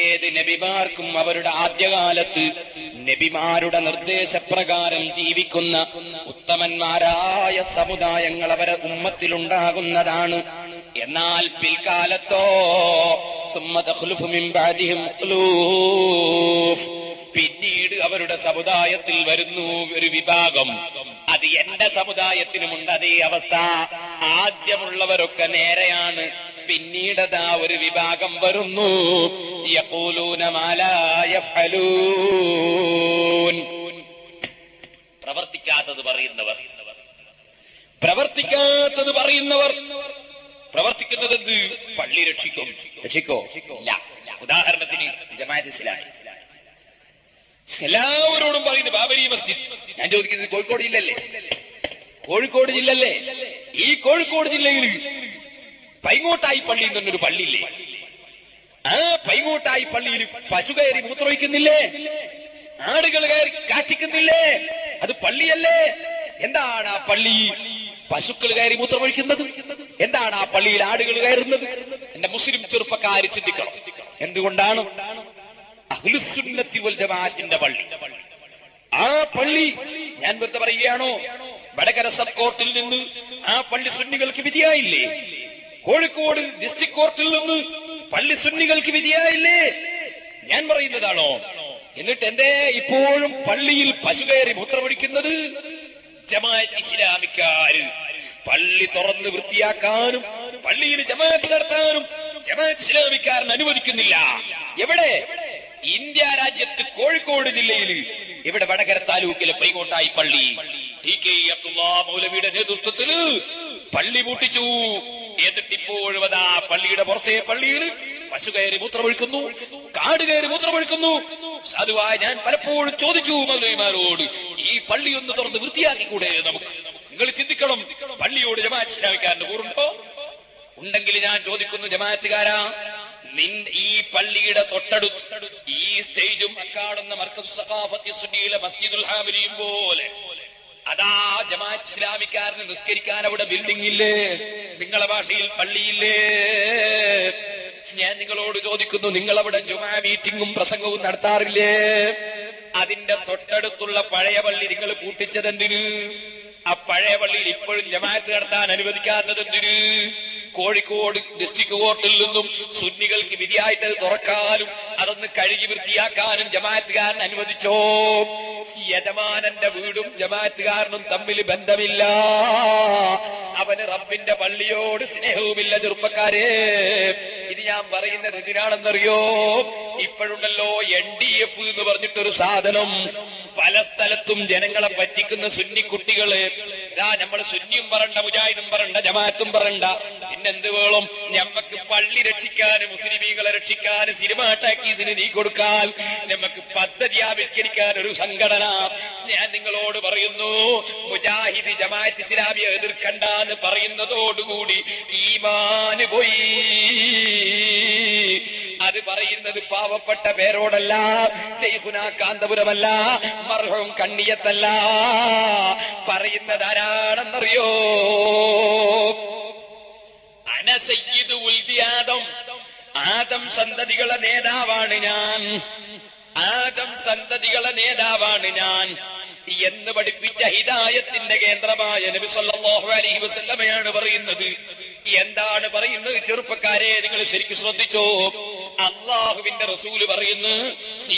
ഏത് നബിമാർക്കും അവരുടെ ആദ്യകാലത്ത് നബിമാരുടെ നിർദ്ദേശപ്രകാരം ജീവിക്കുന്ന ഉത്തമന്മാരായ സമുദായങ്ങൾ അവരെ ഉമ്മത്തിലുണ്ടാകുന്നതാണ്. എന്നാൽ പിൽക്കാലത്തോ സുമ്മ തഖ്ലുഫു മിൻ ബഅദിഹിം ഖുലൂഫ്, പിന്നീട് അവരുടെ സമുദായത്തിൽ വരുന്നു ഒരു വിഭാഗം. അത് എന്റെ സമുദായത്തിനുമുണ്ട് അതേ അവസ്ഥ. ആദ്യമുള്ളവരൊക്കെ നേരെയാണ്, പിന്നീടതാ ഒരു വിഭാഗം വരുന്നു. യഖൂലൂന മാ ലാ യഫ്അലൂൻ, പ്രവർത്തിക്കാത്തത് പറയുന്നവർ. പ്രവർത്തിക്കാത്തത് പറയുന്നവർ. പ്രവർത്തിക്കുന്നത് എന്ത്? പള്ളി രക്ഷിക്കോ? ഇല്ല. ഉദാഹരണത്തിന് ജമാഅത്ത് ഇസ്ലാമി എല്ലാവരോടും പറയുന്നു ബാബരി മസ്ജിദ്. ഞാൻ ചോദിക്കുന്നത് കോഴിക്കോട് ജില്ലല്ലേ? കോഴിക്കോട് ജില്ലല്ലേ? ഈ കോഴിക്കോട് ജില്ലയിൽ പൈങ്ങോട്ടായി പള്ളി എന്നൊരു പള്ളിയില്ലേ? ആ പൈങ്ങോട്ടായി പള്ളിയിൽ പശു കയറി മൂത്രമൊഴിക്കുന്നില്ലേ? ആടുകൾ കയറി കാഷ്ടിക്കുന്നില്ലേ? അത് പള്ളിയല്ലേ? എന്താണ് ആ പള്ളി പശുക്കൾ കയറി മൂത്രമൊഴിക്കുന്നത്? എന്താണ് ആ പള്ളിയിൽ ആടുകൾ കയറുന്നത്? എന്റെ മുസ്ലിം ചെറുപ്പക്കാർ ചിന്തിക്കണം. എന്തുകൊണ്ടാണ്? അഹ്ലുസുന്നത്തി വൽ ജമാഅത്തിന്റെ പള്ളി. ആ പള്ളി ഞാൻ വെറുതെ പറയുകയാണോ? വടകര സബ് കോർട്ടിൽ നിന്ന് ആ പള്ളി സുന്നികൾക്ക് വിധിയായില്ലേ? കോഴിക്കോട് ഡിസ്ട്രിക്ട് കോർട്ടിൽ നിന്ന് പള്ളി സുന്നികൾക്ക് വിധിയായില്ലേ? ഞാൻ പറയുന്നതാണോ? എന്നിട്ട് എന്തേ ഇപ്പോഴും പള്ളിയിൽ പശു കയറി മൂത്രമൊഴിക്കുന്നത്? ജമാഅത്ത് ഇസ്ലാമിക്കാര് പള്ളി തുറന്ന് വൃത്തിയാക്കാനും പള്ളിയിൽ ജമാഅത്ത് നടത്താനും ജമാഅത്ത് ഇസ്ലാമിക്കാരൻ അനുവദിക്കുന്നില്ല. എവിടെ? ഇന്ത്യ രാജ്യത്ത് കോഴിക്കോട് ജില്ലയിൽ ഇവിടെ വടകര താലൂക്കിലെ പൈങ്ങോട്ടായി പള്ളി ടി.കെ. അബ്ദുല്ലാഹ് മൗലവിയുടെ നേതൃത്വത്തിൽ പള്ളി പൂട്ടിച്ചു. എന്നിട്ടിപ്പോഴും അതാ പള്ളിയുടെ പുറത്തെ പള്ളിയിൽ പശു കയറി മൂത്രമൊഴിക്കുന്നു, കാട് കയറി മൂത്രമൊഴിക്കുന്നു. സാധുവായ ഞാൻ പലപ്പോഴും ചോദിച്ചു മൗലവിമാരോട്, ഈ പള്ളി ഒന്ന് തുറന്ന് വൃത്തിയാക്കിക്കൂടെ നമുക്ക്? നിങ്ങൾ ചിന്തിക്കണം, പള്ളിയോട് ജമാഅത്ത് ഇസ്ലാമിക്കാരന് കൂറുണ്ടോ? ഉണ്ടെങ്കിൽ ഞാൻ ചോദിക്കുന്നു, ജമാഅത്തുകാരാ, ഈ പള്ളിയുടെ തൊട്ടടുത്ത് ഈ സ്റ്റേജും അക്കാടുന്ന മർക്കസ് സഖാഫത്തി സുന്നിയിലെ മസ്ജിദുൽ ഹാമിലിയും പോലെ അതാ ജമാഅത്ത് ഇസ്ലാമിക്കാരന് നിസ്കരിക്കാൻ അവിടെ ബിൽഡിംഗ് ഇല്ലേ? നിങ്ങളെ ഭാഷയിൽ പള്ളിയില്ലേ? ഞാൻ നിങ്ങളോട് ചോദിക്കുന്നു, നിങ്ങൾ അവിടെ ജുമാ മീറ്റിംഗും പ്രസംഗവും നടത്താറില്ലേ? അതിന്റെ തൊട്ടടുത്തുള്ള പഴയ പള്ളി നിങ്ങൾ പൂട്ടിച്ചതെന്തിന്? ആ പഴയ പള്ളിയിൽ ഇപ്പോഴും ജമാഅത്ത് നടത്താൻ അനുവദിക്കാത്തതെന്തിന്? കോഴിക്കോട് ഡിസ്ട്രിക്ട് കോർട്ടിൽ നിന്നും സുന്നികൾക്ക് വിധിയായിട്ട് തുറക്കാനും അതൊന്ന് കഴുകി വൃത്തിയാക്കാനും ജമാഅത്തുകാരൻ അനുവദിച്ചോ? യജമാനന്റെ വീടും ജമാഅത്തുകാരനും തമ്മിൽ ബന്ധമില്ല. അവന് റബ്ബിന്റെ പള്ളിയോട് സ്നേഹവുമില്ല. ചെറുപ്പക്കാരെ, ഇത് ഞാൻ പറയുന്നത് എന്തിനാണെന്നറിയോ? ഇപ്പോഴുണ്ടല്ലോ NDF എന്ന് പറഞ്ഞിട്ടൊരു സാധനം. പല സ്ഥലത്തും ജനങ്ങളെ പറ്റിക്കുന്ന സുന്നി കുട്ടികള്. ഇതാ നമ്മൾ സുന്നിയും പറണ്ട, മുജാഹിദും പറണ്ട, ജമാഅത്തും പറണ്ട, പിന്നെന്ത് വേണം? ഞമ്മക്ക് പള്ളി രക്ഷിക്കാൻ, മുസ്ലിമീങ്ങളെ രക്ഷിക്കാൻ, സിനിമാ ടാക്കീസിന് നീ കൊടുക്കാൻ, നമുക്ക് പദ്ധതി ആവിഷ്കരിക്കാൻ ഒരു സംഘടന. ഞാൻ നിങ്ങളോട് പറയുന്നു, മുജാഹിദ് ജമാഅത്ത് ഇസ്ലാമിയെ എതിർക്കണ്ടെന്ന് പറയുന്നതോടുകൂടി ഈമാന് പോയി. അത് പറയുന്നത് പാവപ്പെട്ട പേരോടല്ല, ശൈഖുന കാന്തപുരമല്ല, മർഹൂം കണ്ണിയത്തല്ല. പറയുന്നത് ആരാണെന്നറിയോ? അന സയ്യിദു ഉൽദി ആദം, ആദം സന്തതികളെ നേതാവാണ് ഞാൻ, ആദം സന്തതികളെ നേതാവാണ് ഞാൻ എന്ന് പഠിപ്പിച്ച ഹിദായത്തിന്റെ കേന്ദ്രമായ നബി സല്ലല്ലാഹു അലൈഹി വസല്ലമയാണ് പറയുന്നത്. എന്താണ് പറയുന്നത്? ചെറുപ്പക്കാരെ, നിങ്ങൾ ശരിക്കും ശ്രദ്ധിച്ചോ. അല്ലാഹുവിന്റെ റസൂല് പറയുന്നു,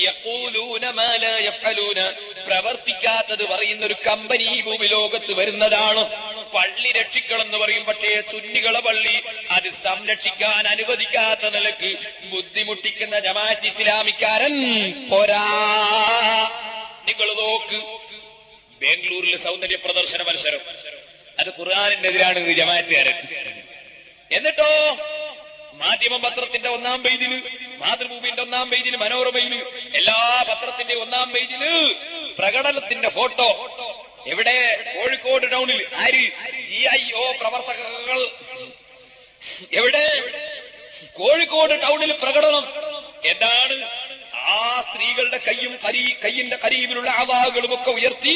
യഖൂലൂന മാ ലാ യഫ്അലൂന, പ്രവർത്തിക്കാത്തത് പറയുന്ന ഒരു കമ്പനി ഭൂമി ലോകത്ത് വരുന്നതാണ്. പള്ളി രക്ഷിക്കണമെന്ന് പറയും, പക്ഷേ സുന്നികളെ പള്ളി അത് സംരക്ഷിക്കാൻ അനുവദിക്കാത്ത നിലക്ക് ബുദ്ധിമുട്ടിക്കുന്ന ജമാഅത്ത് ഇസ്ലാമിക്കാരൻ പോരാ. നിങ്ങൾ നോക്ക്, ബാംഗ്ലൂരിലെ സൗന്ദര്യ പ്രദർശന മത്സരം, അത് ഖുർആനിനെതിരാണ് ജമാഅത്തുകാരൻ. എന്നിട്ടോ മാധ്യമ പത്രത്തിന്റെ 1-ാം പേജില്, മാതൃഭൂമിന്റെ 1-ാം പേജില്, മനോരമയില്, എല്ലാ പത്രത്തിന്റെ 1-ാം പേജില് പ്രകടനത്തിന്റെ ഫോട്ടോ. എവിടെ? കോഴിക്കോട് ടൗണിൽ. ആര്? GIO പ്രവർത്തകർ. എവിടെ? കോഴിക്കോട് ടൗണിൽ പ്രകടനം. എന്താണ്? ആ സ്ത്രീകളുടെ കയ്യിന്റെ കരീബിലുള്ള ആവാകളും ഒക്കെ ഉയർത്തി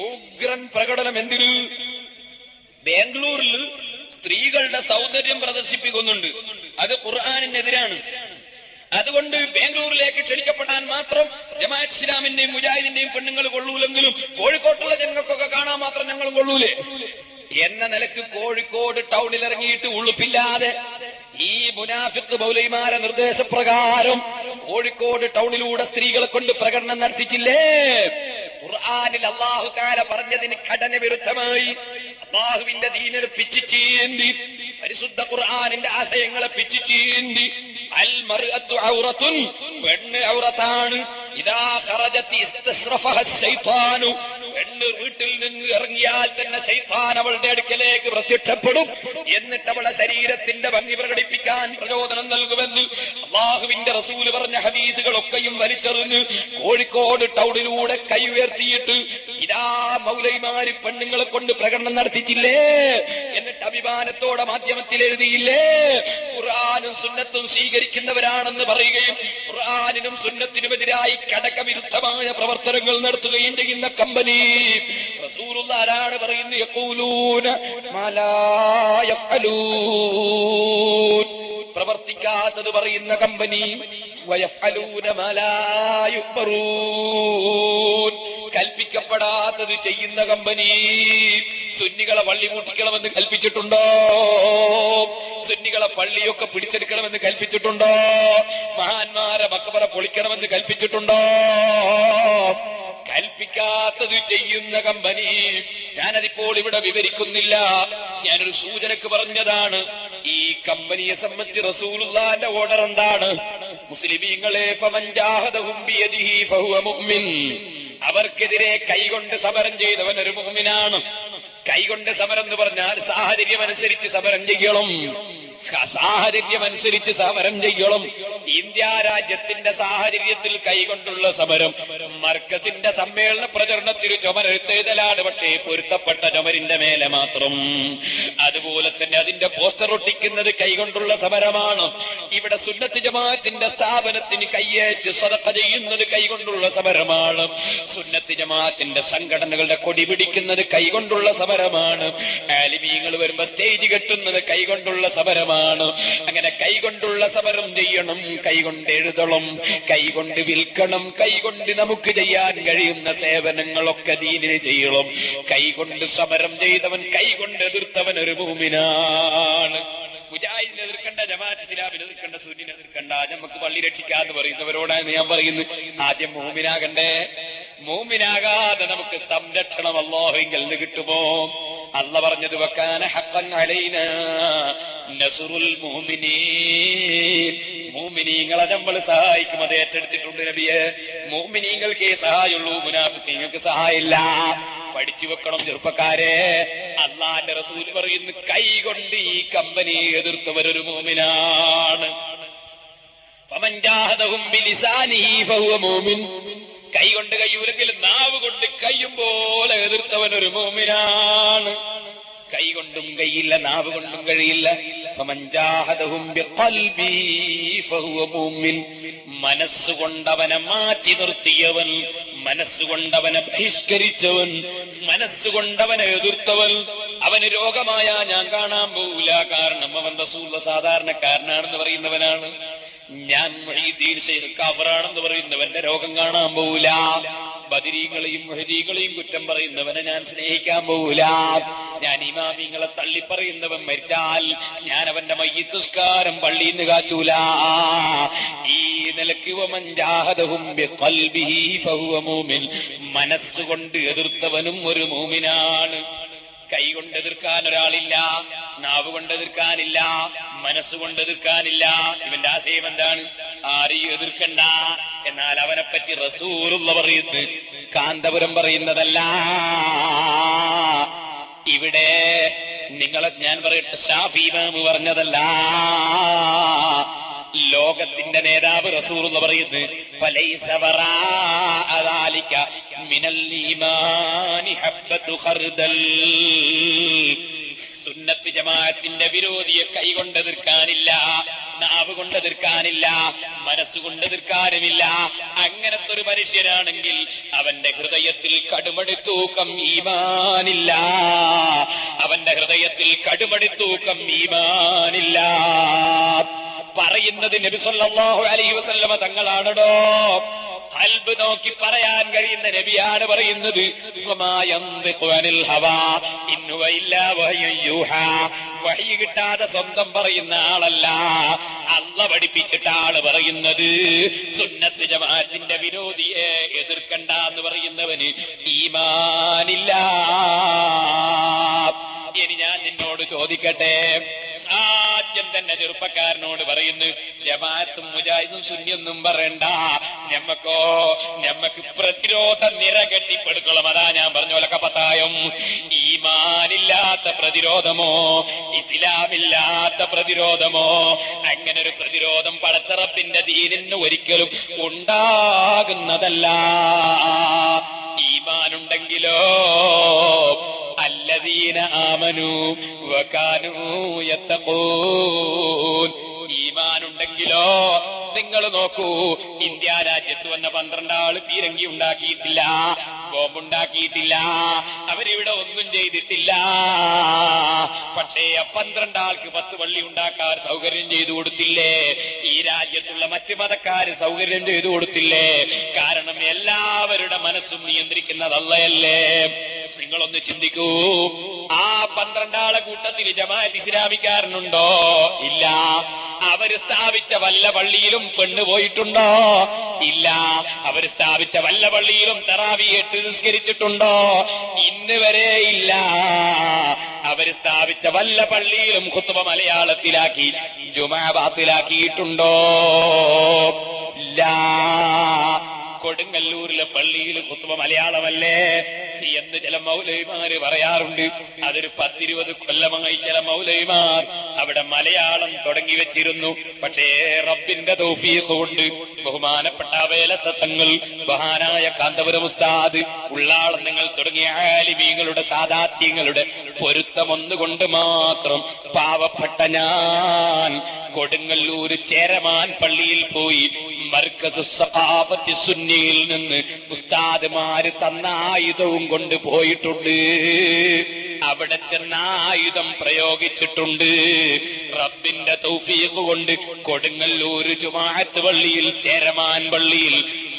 ഉഗ്രൻ പ്രകടനം. എന്തിന്? ബാംഗ്ലൂരിൽ സ്ത്രീകളുടെ സൗന്ദര്യം പ്രദർശിപ്പിക്കുന്നുണ്ട്. അത് ഖുർആനിനെതിരാണ്. അതുകൊണ്ട് ബാംഗ്ലൂരിലേക്ക് ക്ഷണിക്കപ്പെടാൻ മാത്രം ജമാഅത്ത് ഇസ്ലാമിന്റെയും മുജാഹിദിന്റെയും പെണ്ണുങ്ങൾ കൊള്ളൂലെങ്കിലും കോഴിക്കോട്ടുള്ള ജനങ്ങൾക്കൊക്കെ കാണാൻ മാത്രം ഞങ്ങൾ കൊള്ളൂലേ എന്ന നിലക്ക് കോഴിക്കോട് ടൗണിൽ ഇറങ്ങിയിട്ട് ഉളുപ്പില്ലാതെ ഈ മുനാഫിഖ് മൗലവിമാരെ നിർദ്ദേശപ്രകാരം കോഴിക്കോട് ടൗണിലൂടെ സ്ത്രീകളെ കൊണ്ട് പ്രകടനം നടത്തിച്ചില്ലേ? ഖുർആനിൽ അല്ലാഹു തആല പറഞ്ഞതിന് ഘടന വിരുദ്ധമായി അല്ലാഹുവിന്റെ ദീനിനെ പിച്ചിച്ചീന്തി, പരിശുദ്ധ ഖുർആനിന്റെ ആശയങ്ങളെ പിച്ചിച്ചീന്തി, അൽ മർഅത്തു ഔറത്തുൻ, പെണ്ണ് ഔറത്താണ്, ഇദാ ഖറജത് ഇസ്തസ്റഫഹ ശൈത്താനു, പെണ്ണ് വീട്ടിൽ നിന്ന് ഇറങ്ങിയാൽ തന്നെ ശൈത്താൻ അവളുടെ അടുക്കലേക്ക് പ്രത്യക്ഷപ്പെടും, എന്നിട്ട് അവളെ ശരീരത്തിന്റെ ഭംഗി പ്രകടിപ്പിക്കാൻ പ്രചോദനം നൽകുമെന്ന് അല്ലാഹുവിന്റെ റസൂല് പറഞ്ഞ ഹദീസുകളൊക്കെയും വലിച്ചെറിഞ്ഞ് കോഴിക്കോട് ടൗണിലൂടെ കൈ ഉയർത്തിയിട്ട് ഇതാ മൗലവിമാര് പെണ്ണുങ്ങളെ കൊണ്ട് പ്രകടനം നടത്തിച്ചില്ലേ? എന്നിട്ട് അഭിമാനത്തോടെ മാധ്യമത്തിൽ എഴുതിയില്ലേ? ഖുർആനും സുന്നത്തും സ്വീകരിക്കുന്നവരാണെന്ന് പറയുകയും ഖുർആനിനും സുന്നത്തിനുമെതിരായി കടകവിരുദ്ധമായ പ്രവർത്തനങ്ങൾ നടത്തുകയും ചെയ്യുന്ന കമ്പനി റസൂലുള്ളാഹി ആരാണ് പറയുന്നത്? യഖൂലൂന മാ ലാ യഫ്അലൂൻ, പ്രവർത്തിക്കാത്തത് പറയുന്ന കമ്പനി. വയഫ്അലൂന മാ ലാ യുഅ്മറൂൻ, കൽപ്പിക്കപ്പെടാത്തത് ചെയ്യുന്ന കമ്പനി. സുന്നികളെ പള്ളി പൂട്ടിക്കണമെന്ന് കൽപ്പിച്ചിട്ടുണ്ടോ? സുന്നികളെ പള്ളിയൊക്കെ പിടിച്ചെടുക്കണമെന്ന് കൽപ്പിച്ചിട്ടുണ്ടോ? മഹാന്മാരെ മഖബറ പൊളിക്കണമെന്ന് കൽപ്പിച്ചിട്ടുണ്ടോ? കൽപ്പിക്കാത്തത് ചെയ്യുന്ന കമ്പനി. ഞാനതിപ്പോൾ ഇവിടെ വിവരിക്കുന്നില്ല, ഞാനൊരു സൂചനക്ക് പറഞ്ഞതാണ്. ഈ കമ്പനിയെ സംബന്ധിച്ച് റസൂലുള്ളാഹിന്റെ ഓർഡർ എന്താണ്? മുസ്ലിമീങ്ങളെ ഫമൻ ജാഹദഹും ബിയദിഹി ഫഹുവ മുഅ്മിൻ, അവർക്കെതിരെ കൈകൊണ്ട് സമരം ചെയ്തവൻ ഒരു മുഅ്മിനാണ്. കൈകൊണ്ട് സമരം എന്ന് പറഞ്ഞാൽ സാഹചര്യമനുസരിച്ച് സമരം ചെയ്യണം. സാഹചര്യമനുസരിച്ച് സമരം ചെയ്യണം. ഇന്ത്യ രാജ്യത്തിന്റെ സാഹചര്യത്തിൽ കൈകൊണ്ടുള്ള സമരം മർക്കസിന്റെ സമ്മേളന പ്രചരണത്തിൽ ചുമരെഴുത്തെഴുതലാണ്, പക്ഷേ പൊരുത്തപ്പെട്ട ചുമരിന്റെ മേലെ മാത്രം. അതുപോലെ തന്നെ അതിന്റെ പോസ്റ്റർ ഒട്ടിക്കുന്നത് കൈകൊണ്ടുള്ള സമരമാണ്. ഇവിടെ സുന്നത്ത് ജമാഅത്തിന്റെ സ്ഥാപനത്തിന് കയ്യേറ്റ് സദഖ ചെയ്യുന്നത് കൈകൊണ്ടുള്ള സമരമാണ്. സുന്നത്ത് ജമാഅത്തിന്റെ സംഘടനകളുടെ കൊടി പിടിക്കുന്നത് കൈകൊണ്ടുള്ള സമരമാണ്. ആലിമീങ്ങൾ വരുമ്പോ സ്റ്റേജ് കെട്ടുന്നത് കൈകൊണ്ടുള്ള സമരമാണ്. അങ്ങനെ കൈകൊണ്ടുള്ള സമരം ചെയ്യണം, കൈകൊണ്ട് എഴുതണം, കൈകൊണ്ട് വിൽക്കണം, കൈകൊണ്ട് നമുക്ക് ചെയ്യാൻ കഴിയുന്ന സേവനങ്ങളൊക്കെ ദീനിന് ചെയ്യണം. കൈകൊണ്ട് സമരം ചെയ്തവൻ, കൈകൊണ്ട് എതിർത്തവൻ ഒരു മുഅ്മിനാണ്. മുജാഹിദിനെ എതിർക്കണ്ട, ജമാഅത്ത് ഇസ്ലാമിനെ എതിർക്കണ്ട, സുന്നിനെ എതിർക്കണ്ട, നമുക്ക് പള്ളി രക്ഷിക്കാന്ന് പറയുന്നവരോടാണ് ഞാൻ പറയുന്നത്. ആദ്യം മുഅ്മിനാകണ്ടേ? മുഅ്മിനാകാതെ നമുക്ക് സംരക്ഷണം അല്ലാഹുവിൽ നിന്ന് കിട്ടുമോ? അല്ലാഹ് പറഞ്ഞത് വകാന ഹഖൻ അലൈനാ നസ്റുൽ മുഅ്മിനീൻ, മുഅ്മിനീങ്ങളെ നമ്മൾ സഹായിക്കും, അത് ഏറ്റെടുത്തിട്ടുണ്ട് നബിയെ. മുഅ്മിനീങ്ങൾക്കേ സഹായമുള്ളൂ, മുനാഫിഖീങ്ങൾക്ക് സഹായമില്ല. പഠിച്ചു വെക്കണം ചെറുപ്പക്കാരെ. അല്ലാഹുവിന്റെ റസൂൽ പറയുന്നു കൈകൊണ്ട് ഈ കമ്പനിയെ എതിർത്തവരൊരു മുഅ്മിനാണ്. ഫമൻ ജാഹദഹും ബിലിസാനിഹി ഫഹുവ മുഅ്മിൻ, കൈകൊണ്ട് കയ്യൂലെങ്കിൽ നാവ് കൊണ്ട് കയ്യും പോലെ എതിർത്തവനൊരു മുഅ്മിനാണ്. കൈ കൊണ്ടും കഴിയില്ല, നാവ് കൊണ്ടും കഴിയില്ല. ഫമൻ ജാഹദഹും ബിഖൽബിഹി ഫഹുവ മുഅ്മിൻ, മനസ്സുകൊണ്ടവനെ മാറ്റി നിർത്തിയവൻ, മനസ്സുകൊണ്ടവനെ ബഹിഷ്കരിച്ചവൻ, മനസ്സുകൊണ്ടവനെ എതിർത്തവൻ, അവന് രോഗമായ ഞാൻ കാണാൻ പോവില്ല, കാരണം അവൻ റസൂലുള്ള സാധാരണക്കാരനാണെന്ന് പറയുന്നവനാണ്. ഞാൻ മുഹീദ്ദീൻ ശൈഖ് കാഫറാണെന്ന് പറയുന്നവന്റെ രോഗം കാണാൻ പോവില്ല. ബദരീങ്ങളെയും മുഹദീകളെയും കുറ്റം പറയുന്നവനെ ഞാൻ സ്നേഹിക്കാൻ പോവില്ല. ഞാൻ ഇമാമിങ്ങളെ തള്ളിപ്പറയുന്നവൻ മരിച്ചാൽ ഞാൻ അവന്റെ മയ്യിത്ത് നിസ്കാരം പള്ളിയിൽ നിന്ന് കാച്ചൂല. ഈ നിലക്ക് വമൻ ജാഹദഹും ബിഖൽബിഹി ഫഹുവ മുഅ്മിൻ, മനസ്സുകൊണ്ട് എതിർത്തവനും ഒരു മുഅ്മിനാണ്. കൈ കൊണ്ട് എതിർക്കാൻ ഒരാളില്ല, നാവ് കൊണ്ട് എതിർക്കാനില്ല, മനസ്സുകൊണ്ട് എതിർക്കാനില്ല. ഇവന്റെ ആശയം എന്താണ്? ആരെയും എതിർക്കണ്ട. എന്നാൽ അവനെപ്പറ്റി റസൂലുള്ളാഹി പറയുന്നത് കാന്തപുരം പറയുന്നതല്ല. ഇവിടെ നിങ്ങളെ ഞാൻ പറയട്ടെ, ശാഫി ഇമാം പറഞ്ഞതല്ല, ലോകത്തിന്റെ നേതാവ് റസൂലുള്ളാഹി പറയുന്നത് ഫലൈസ വറാഅ ദാലിക മിനൽ ഈമാനി ഹബ്ബത്തു ഖർദൽ. സുന്നത്ത് ജമാഅത്തിന്റെ വിരോധിയെ കൈകൊണ്ട് എതിർക്കാനില്ല, നാവ് കൊണ്ട് എതിർക്കാനില്ല, മനസ്സുകൊണ്ട് എതിർക്കാനുമില്ല. അങ്ങനത്തെ ഒരു മനുഷ്യനാണെങ്കിൽ അവന്റെ ഹൃദയത്തിൽ കടുമടിത്തൂക്കം ഈമാനില്ല. അവന്റെ ഹൃദയത്തിൽ കടുമടിത്തൂക്കം ഈമാനില്ല. പറയുന്നത് നബി സല്ലല്ലാഹു അലൈഹി വസല്ലമ തങ്ങളാണോ? ഖൽബ് നോക്കി പറയാൻ കഴിയുന്ന നബിയാണ് പറയുന്നത്. വഹി കിട്ടാതെ സ്വന്തം പറയുന്ന ആളല്ല, അല്ലാഹു പഠിപ്പിച്ചിട്ടാണ് പറയുന്നത്. സുന്നത്ത് ജമാഅത്തിന്റെ വിരോധിയെ എതിർക്കണ്ട എന്ന് പറയുന്നവന് ഈമാനില്ല. ഇനി ഞാൻ നിന്നോട് ചോദിക്കട്ടെ, ആദ്യം തന്നെ ചെറുപ്പക്കാരനോട് പറയുന്നു, ജമാഅത്തും മുജാഹിദും സുന്നിയൊന്നും പറയണ്ട, ഞമ്മക്ക് പ്രതിരോധ നിര കെട്ടിപ്പടുക്കണം. അതാ ഞാൻ പറഞ്ഞോലൊക്കെ പത്തായം. ഈമാനില്ലാത്ത പ്രതിരോധമോ ഇസ്ലാമില്ലാത്ത പ്രതിരോധമോ? അങ്ങനെ ഒരു പ്രതിരോധം പടച്ച റബ്ബിന്റെ ദീനിന് ഒരിക്കലും ഉണ്ടാകുന്നതല്ല. ഈമാനുണ്ടെങ്കിലോ الذين آمنوا وكانوا يتقون. ഈമാനുണ്ടെങ്കിലോ നിങ്ങൾ നോക്കൂ, ഇന്ത്യ രാജ്യത്ത് വന്ന 12 ആള് പീരങ്കി ഉണ്ടാക്കിയിട്ടില്ല, ബോംബുണ്ടാക്കിയിട്ടില്ല, അവരിവിടെ ഒന്നും ചെയ്തിട്ടില്ല. പക്ഷേ 12 ആൾക്ക് 10 പള്ളി ഉണ്ടാക്കാൻ സൗകര്യം ചെയ്തു കൊടുത്തില്ലേ? ഈ രാജ്യത്തുള്ള മറ്റു മതക്കാര് സൗകര്യം ചെയ്തു കൊടുത്തില്ലേ? കാരണം എല്ലാവരുടെ മനസ്സും നിയന്ത്രിക്കുന്നത് അല്ലാഹല്ലേ. നിങ്ങളൊന്ന് ചിന്തിക്കൂ, ആ 12 ആളെ കൂട്ടത്തിൽ ജമാഅത്ത് ഇസ്ലാമിക്കാരനുണ്ടോ? ഇല്ല. അവര് സ്ഥാപിച്ച വല്ല പള്ളിയിലും പെണ്ണ് പോയിട്ടുണ്ടോ? ഇല്ല. അവര് സ്ഥാപിച്ച വല്ല പള്ളിയിലും തറാവീഹ് 8 നിസ്കരിച്ചിട്ടുണ്ടോ? ഇന്ന് വരെ ഇല്ല. അവര് സ്ഥാപിച്ച വല്ല പള്ളിയിലും ഖുത്ബ മലയാളത്തിലാക്കി ജുമുഅ ബാത്തിലാക്കിയിട്ടുണ്ടോ? ഇല്ല. കൊടുങ്ങല്ലൂരിലെ പള്ളിയിൽ ഖുത്ബ മലയാളമല്ലേ എന്ന് ചില മൗലവിമാര് പറയാറുണ്ട്. അതൊരു 10-20 കൊല്ലമായി ചില മൗലവിമാർ അവിടെ മലയാളം തുടങ്ങി വെച്ചിരുന്നു. പക്ഷേ റബ്ബിന്റെ തൗഫീഖ് കൊണ്ട് ബഹുമാനപ്പെട്ട വേലത്തെ തങ്ങൾ, മഹാനായ കാന്തപുരം ഉസ്താദ്, ഉള്ളാളങ്ങൾ തുടങ്ങിയ ആലിമീങ്ങളുടെ സാദാത്യങ്ങളുടെ പൊരുത്തം ഒന്നുകൊണ്ട് മാത്രം പാവപ്പെട്ട ഞാൻ കൊടുങ്ങല്ലൂര് ചേരമാൻ പള്ളിയിൽ പോയി മർക്കസ് സഖാഫത്തി സുന്നിയിൽ നിന്ന് ഉസ്താദ്മാര് തന്ന ആയുധവും കൊണ്ട് പോയിട്ടുണ്ട്. അവിടെ ചെന്ന ആയുധം പ്രയോഗിച്ചിട്ടുണ്ട്. റബ്ബിന്റെ തൗഫീഖ് കൊണ്ട് കൊടുങ്ങല്ലൂര് ജുമാഅത്ത് പള്ളിയിൽ, ചേരമാൻ പള്ളിയിൽ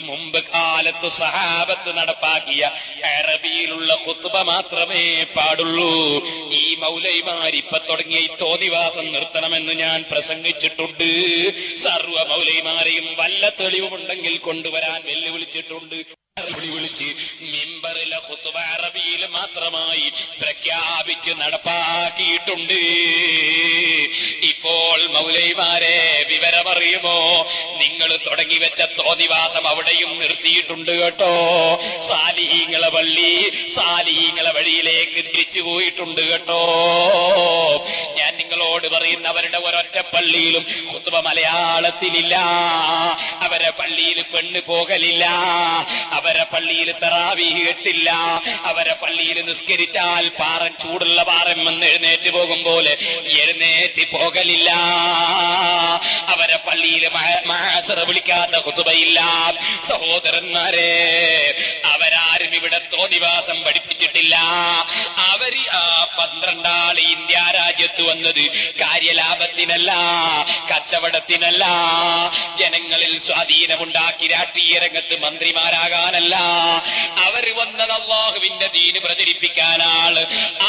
മുമ്പ് കാലത്ത് സഹാബത്ത് നടപ്പാക്കിയ അറബിയിലുള്ള ഖുത്ബ മാത്രമേ പാടുള്ളൂ. ഈ മൗലൈമാർ ഇപ്പൊ തുടങ്ങിയ ഈ തോന്നിവാസം നിർത്തണമെന്ന് ഞാൻ പ്രസംഗിച്ചിട്ടുണ്ട്. സർവ മൗലൈമാരെയും വല്ല തെളിവുമുണ്ടെങ്കിൽ കൊണ്ടുവരാൻ വെല്ലുവിളിച്ചിട്ടുണ്ട്. വിളിച്ച് മിമ്പറിലെ ഖുത്ബ അറബിയിൽ മാത്രമായി പ്രഖ്യാപിച്ച് നടപ്പാക്കിയിട്ടുണ്ട്. ഇപ്പോൾ മൗലൈമാരെ വിവരമറിയുമോ? നിങ്ങൾ തുടങ്ങി വെച്ച തോന്നിവാസം അവിടെയും നിർത്തിയിട്ടുണ്ട് കേട്ടോ. സാലിഹീങ്ങളെ പള്ളി, സാലിഹീങ്ങളെ വഴിയിലേക്ക് തിരിച്ചു പോയിട്ടുണ്ട് കേട്ടോ. ഞാൻ നിങ്ങളോട് പറയുന്ന അവരുടെ ഒരൊറ്റ പള്ളിയിലും ഖുത്ബ മലയാളത്തിലില്ല. അവരെ പള്ളിയിൽ പെണ്ണ് പോകലില്ല. അവരെ പള്ളിയിൽ തറാവീഹ് 8 അവരെ പള്ളിയിൽ നിസ്കരിച്ചാൽ പാറൻ, ചൂടുള്ള പാറൻ വന്ന് എഴുന്നേറ്റ് പോകും പോലെ എഴുന്നേറ്റ് പോകലില്ല. അവരെ പള്ളിയിൽ മഅസറ വിളിക്കാത്ത ഖുതുബയില്ല. സഹോദരന്മാരെ, അവരാരും ഇവിടെ തോന്നിവാസം പഠിപ്പിച്ചിട്ടില്ല. അവര് ആ 12 ആൾ ഇന്ത്യ രാജ്യത്ത് വന്നത് കാര്യലാഭത്തിനല്ല, കച്ചവടത്തിനല്ല, ജനങ്ങളിൽ സ്വാധീനമുണ്ടാക്കി രാഷ്ട്രീയ രംഗത്ത് മന്ത്രിമാരാകാനല്ല. അവർ വന്നത് അല്ലാഹുവിന്റെ ദീന് പ്രചരിപ്പിക്കാനാണ്.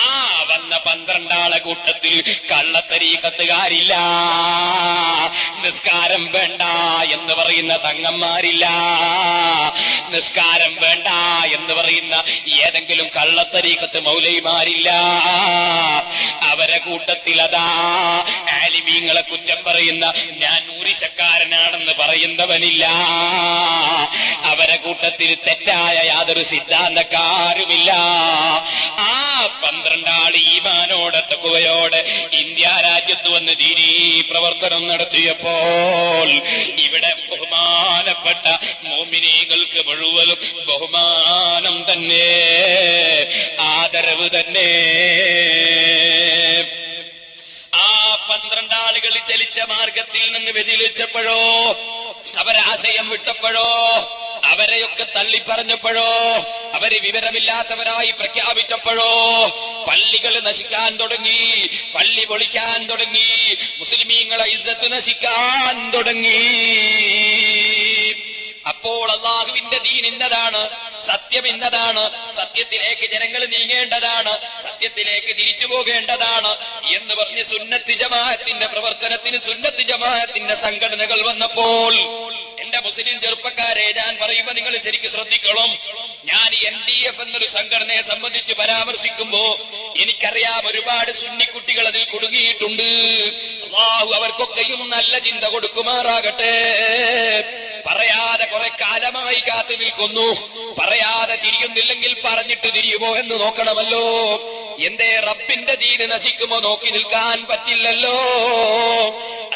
ആ വന്ന 12 ആളെ കൂട്ടത്തിൽ കള്ളത്തരീഖത്തുകാരില്ല, നിസ്കാരം വേണ്ട എന്ന് പറയുന്ന തങ്ങന്മാരില്ല, നിസ്കാരം വേണ്ട എന്ന് പറയുന്ന ഏതെങ്കിലും കള്ളത്തരീഖത്ത് മൗലൈമാരില്ല. അവരെ കൂട്ടത്തിൽ അതാ ആലിമീങ്ങളെ കുറ്റം പറയുന്ന ഞാൻ ഊരിശക്കാരനാണെന്ന് പറയുന്നവനില്ല. അവരെ കൂട്ടത്തിൽ തെറ്റായ യാതൊരു സിദ്ധാന്തക്കാരുമില്ല. ആ 12 ആൾ ഈമാനോടെ തഖ്വയോടെ ഇന്ത്യ രാജ്യത്ത് വന്ന് ദീനീ പ്രവർത്തനം നടത്തിയപ്പോൾ ഇവിടെ ബഹുമാനപ്പെട്ട മുഅ്മിനീങ്ങൾക്ക് മുഴുവനും ബഹുമാനം തന്നെ, ആദരവ് തന്നെ. ചലിച്ച മാർഗത്തിൽ നിന്ന് വ്യതിചലിച്ചപ്പോഴോ, അവരാശയം വിട്ടപ്പോഴോ, അവരെയൊക്കെ തള്ളിപ്പറഞ്ഞപ്പോഴോ, അവര് വിവരമില്ലാത്തവരായി പ്രഖ്യാപിച്ചപ്പോഴോ പള്ളികൾ നശിക്കാൻ തുടങ്ങി, പള്ളി പൊളിക്കാൻ തുടങ്ങി, മുസ്ലിമീങ്ങളെ ഇസ്സത്ത് നശിക്കാൻ തുടങ്ങി. അപ്പോൾ അള്ളാഹുവിന്റെ ദീൻ ഇന്നതാണ്, സത്യം ഇന്നതാണ്, സത്യത്തിലേക്ക് ജനങ്ങൾ നീങ്ങേണ്ടതാണ്, സത്യത്തിലേക്ക് തിരിച്ചു പോകേണ്ടതാണ് എന്ന് പറഞ്ഞ് സുന്നത്ത് ജമാഅത്തിന്റെ പ്രവർത്തനത്തിന് സുന്നത്ത് ജമാഅത്തിന്റെ സംഘടനകൾ വന്നപ്പോൾ എന്റെ മുസ്ലിം ചെറുപ്പക്കാരെ ഞാൻ പറയുമ്പോ നിങ്ങൾ ശരിക്കും ശ്രദ്ധിക്കണം. ഞാൻ NDF എന്നൊരു സംഘടനയെ സംബന്ധിച്ച് പരാമർശിക്കുമ്പോ എനിക്കറിയാം ഒരുപാട് സുന്നിക്കുട്ടികൾ അതിൽ കുടുങ്ങിയിട്ടുണ്ട്. അല്ലാഹു അവർക്കൊക്കെയും നല്ല ചിന്ത കൊടുക്കുമാറാകട്ടെ. പറയാതെ കുറെ കാലമായി കാത്തു നിൽക്കുന്നു, പറയാതെ തിരിയുന്നില്ലെങ്കിൽ പറഞ്ഞിട്ട് തിരിയുമോ എന്ന് നോക്കണമല്ലോ. എന്തേ റബ്ബിന്റെ ദീന് നശിക്കുമോ നോക്കി നിൽക്കാൻ പറ്റില്ലല്ലോ.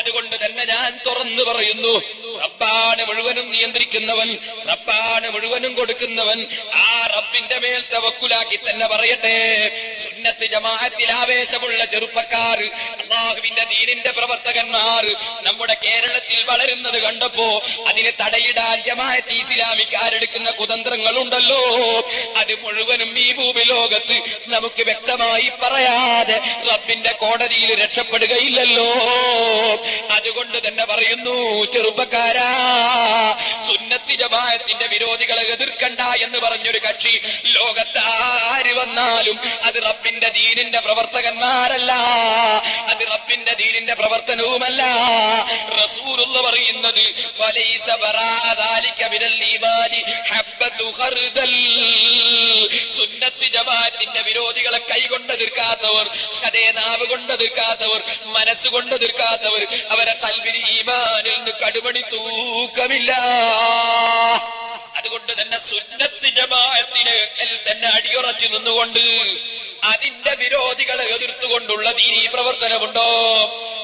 അതുകൊണ്ട് തന്നെ ഞാൻ തുറന്നു പറയുന്നു, റബ്ബാണ് മുഴുവനും നിയന്ത്രിക്കുന്നവൻ, റബ്ബാണ് മുഴുവനും കൊടുക്കുന്നവൻ. ആ റബ്ബിന്റെ മേൽ തവക്കുലാക്കി തന്നെ പറയട്ടെ. സുന്നത്ത് ജമാഅത്തിൽ ആവേശമുള്ള ചെറുപ്പക്കാർ, അല്ലാഹുവിന്റെ ദീനിന്റെ പ്രവർത്തകന്മാർ നമ്മുടെ കേരളത്തിൽ വളരുന്നത് കണ്ടപ്പോ അതിന് തടയിടാൻ ജമാഅത്ത് ഇസ്ലാമിക്കാരെടുക്കുന്ന കുതന്ത്രങ്ങളുണ്ടല്ലോ, അത് മുഴുവനും ഈ ഭൂമി ലോകത്ത് നമുക്ക് വ്യക്തമായി പറയാതെ റബ്ബിന്റെ കോടതിയിൽ രക്ഷപ്പെടുകയില്ലല്ലോ. അതുകൊണ്ട് തന്നെ പറയുന്നു, ചെറുപ്പക്കാരാ, സുന്നത്ത് ജമാഅത്തിന്റെ വിരോധികളെ എതിർക്കണ്ട എന്ന് പറഞ്ഞൊരു കക്ഷി ലോകത്താര് വന്നാലും അത് റബ്ബിന്റെ ദീനിന്റെ പ്രവർത്തകന്മാരല്ല, അത് റബ്ബിന്റെ ദീനിന്റെ പ്രവർത്തനവുമല്ല. റസൂലുള്ള പറയുന്നത് വലൈസ ബറാഅദാലിക മിനൽ ഈമാനി ഹബ്ബതു ഖർദൽ. സുന്നത്ത് ജമാഅത്തിന്റെ വിരോധികളെ കൈകൊണ്ട് എതിർക്കാത്തവർ, അതേ നാവ് കൊണ്ട് എതിർക്കാത്തവർ, മനസ്സുകൊണ്ട് എതിർക്കാത്തവർ, അവരെ ഖൽബിൽ ഈമാനിൽ നിന്ന് കടുമണി തൂക്കമില്ല. അതുകൊണ്ട് തന്നെ സുന്നത്ത് ജമാഅത്തിന് തന്നെ അടിയുറച്ചു നിന്നുകൊണ്ട് അതിന്റെ വിരോധികളെ എതിർത്തുകൊണ്ടുള്ള ദീനീ പ്രവർത്തനമുണ്ടോ?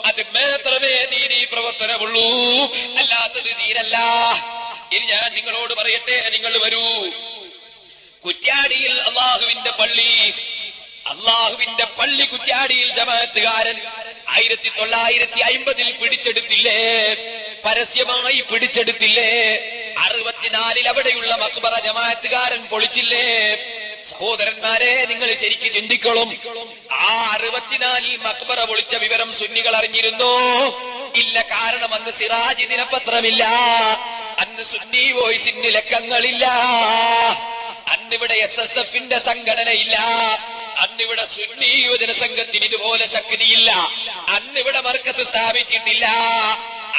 അത് മാത്രമേ ദീനീ പ്രവർത്തനമുള്ളൂ, അല്ലാത്തത് ദീനല്ല. ഇനി ഞാൻ നിങ്ങളോട് പറയട്ടെ, നിങ്ങൾ വരൂ. കുറ്റ്യാടിയിൽ അള്ളാഹുവിന്റെ പള്ളി കുറ്റ്യാടിയിൽ ജമാഅത്തുകാരൻ 1950 പിടിച്ചെടുത്തില്ലേ? പരസ്യമായി പിടിച്ചെടുത്തില്ലേ? 64 അവിടെയുള്ള മഖ്ബറ ജമാഅത്തുകാരൻ പൊളിച്ചില്ലേ? സഹോദരന്മാരെ, നിങ്ങൾ ശരിക്കും ചിന്തിക്കണം. ആ 64 മഖ്ബറ പൊളിച്ച വിവരം സുന്നികൾ അറിഞ്ഞിരുന്നോ? ഇല്ല. കാരണം അന്ന് സിറാജ് ദിനപത്രമില്ല, അന്ന് സുന്നി വോയിസിന് ലക്കങ്ങളില്ല, അന്നിവിടെ SSFന്റെ സംഘടനയില്ല, അന്നിവിടെ സുന്നി യുവജന സംഘത്തിന് ഇതുപോലെ ശക്തിയില്ല, അന്നിവിടെ മർക്കസ് സ്ഥാപിച്ചിട്ടില്ല.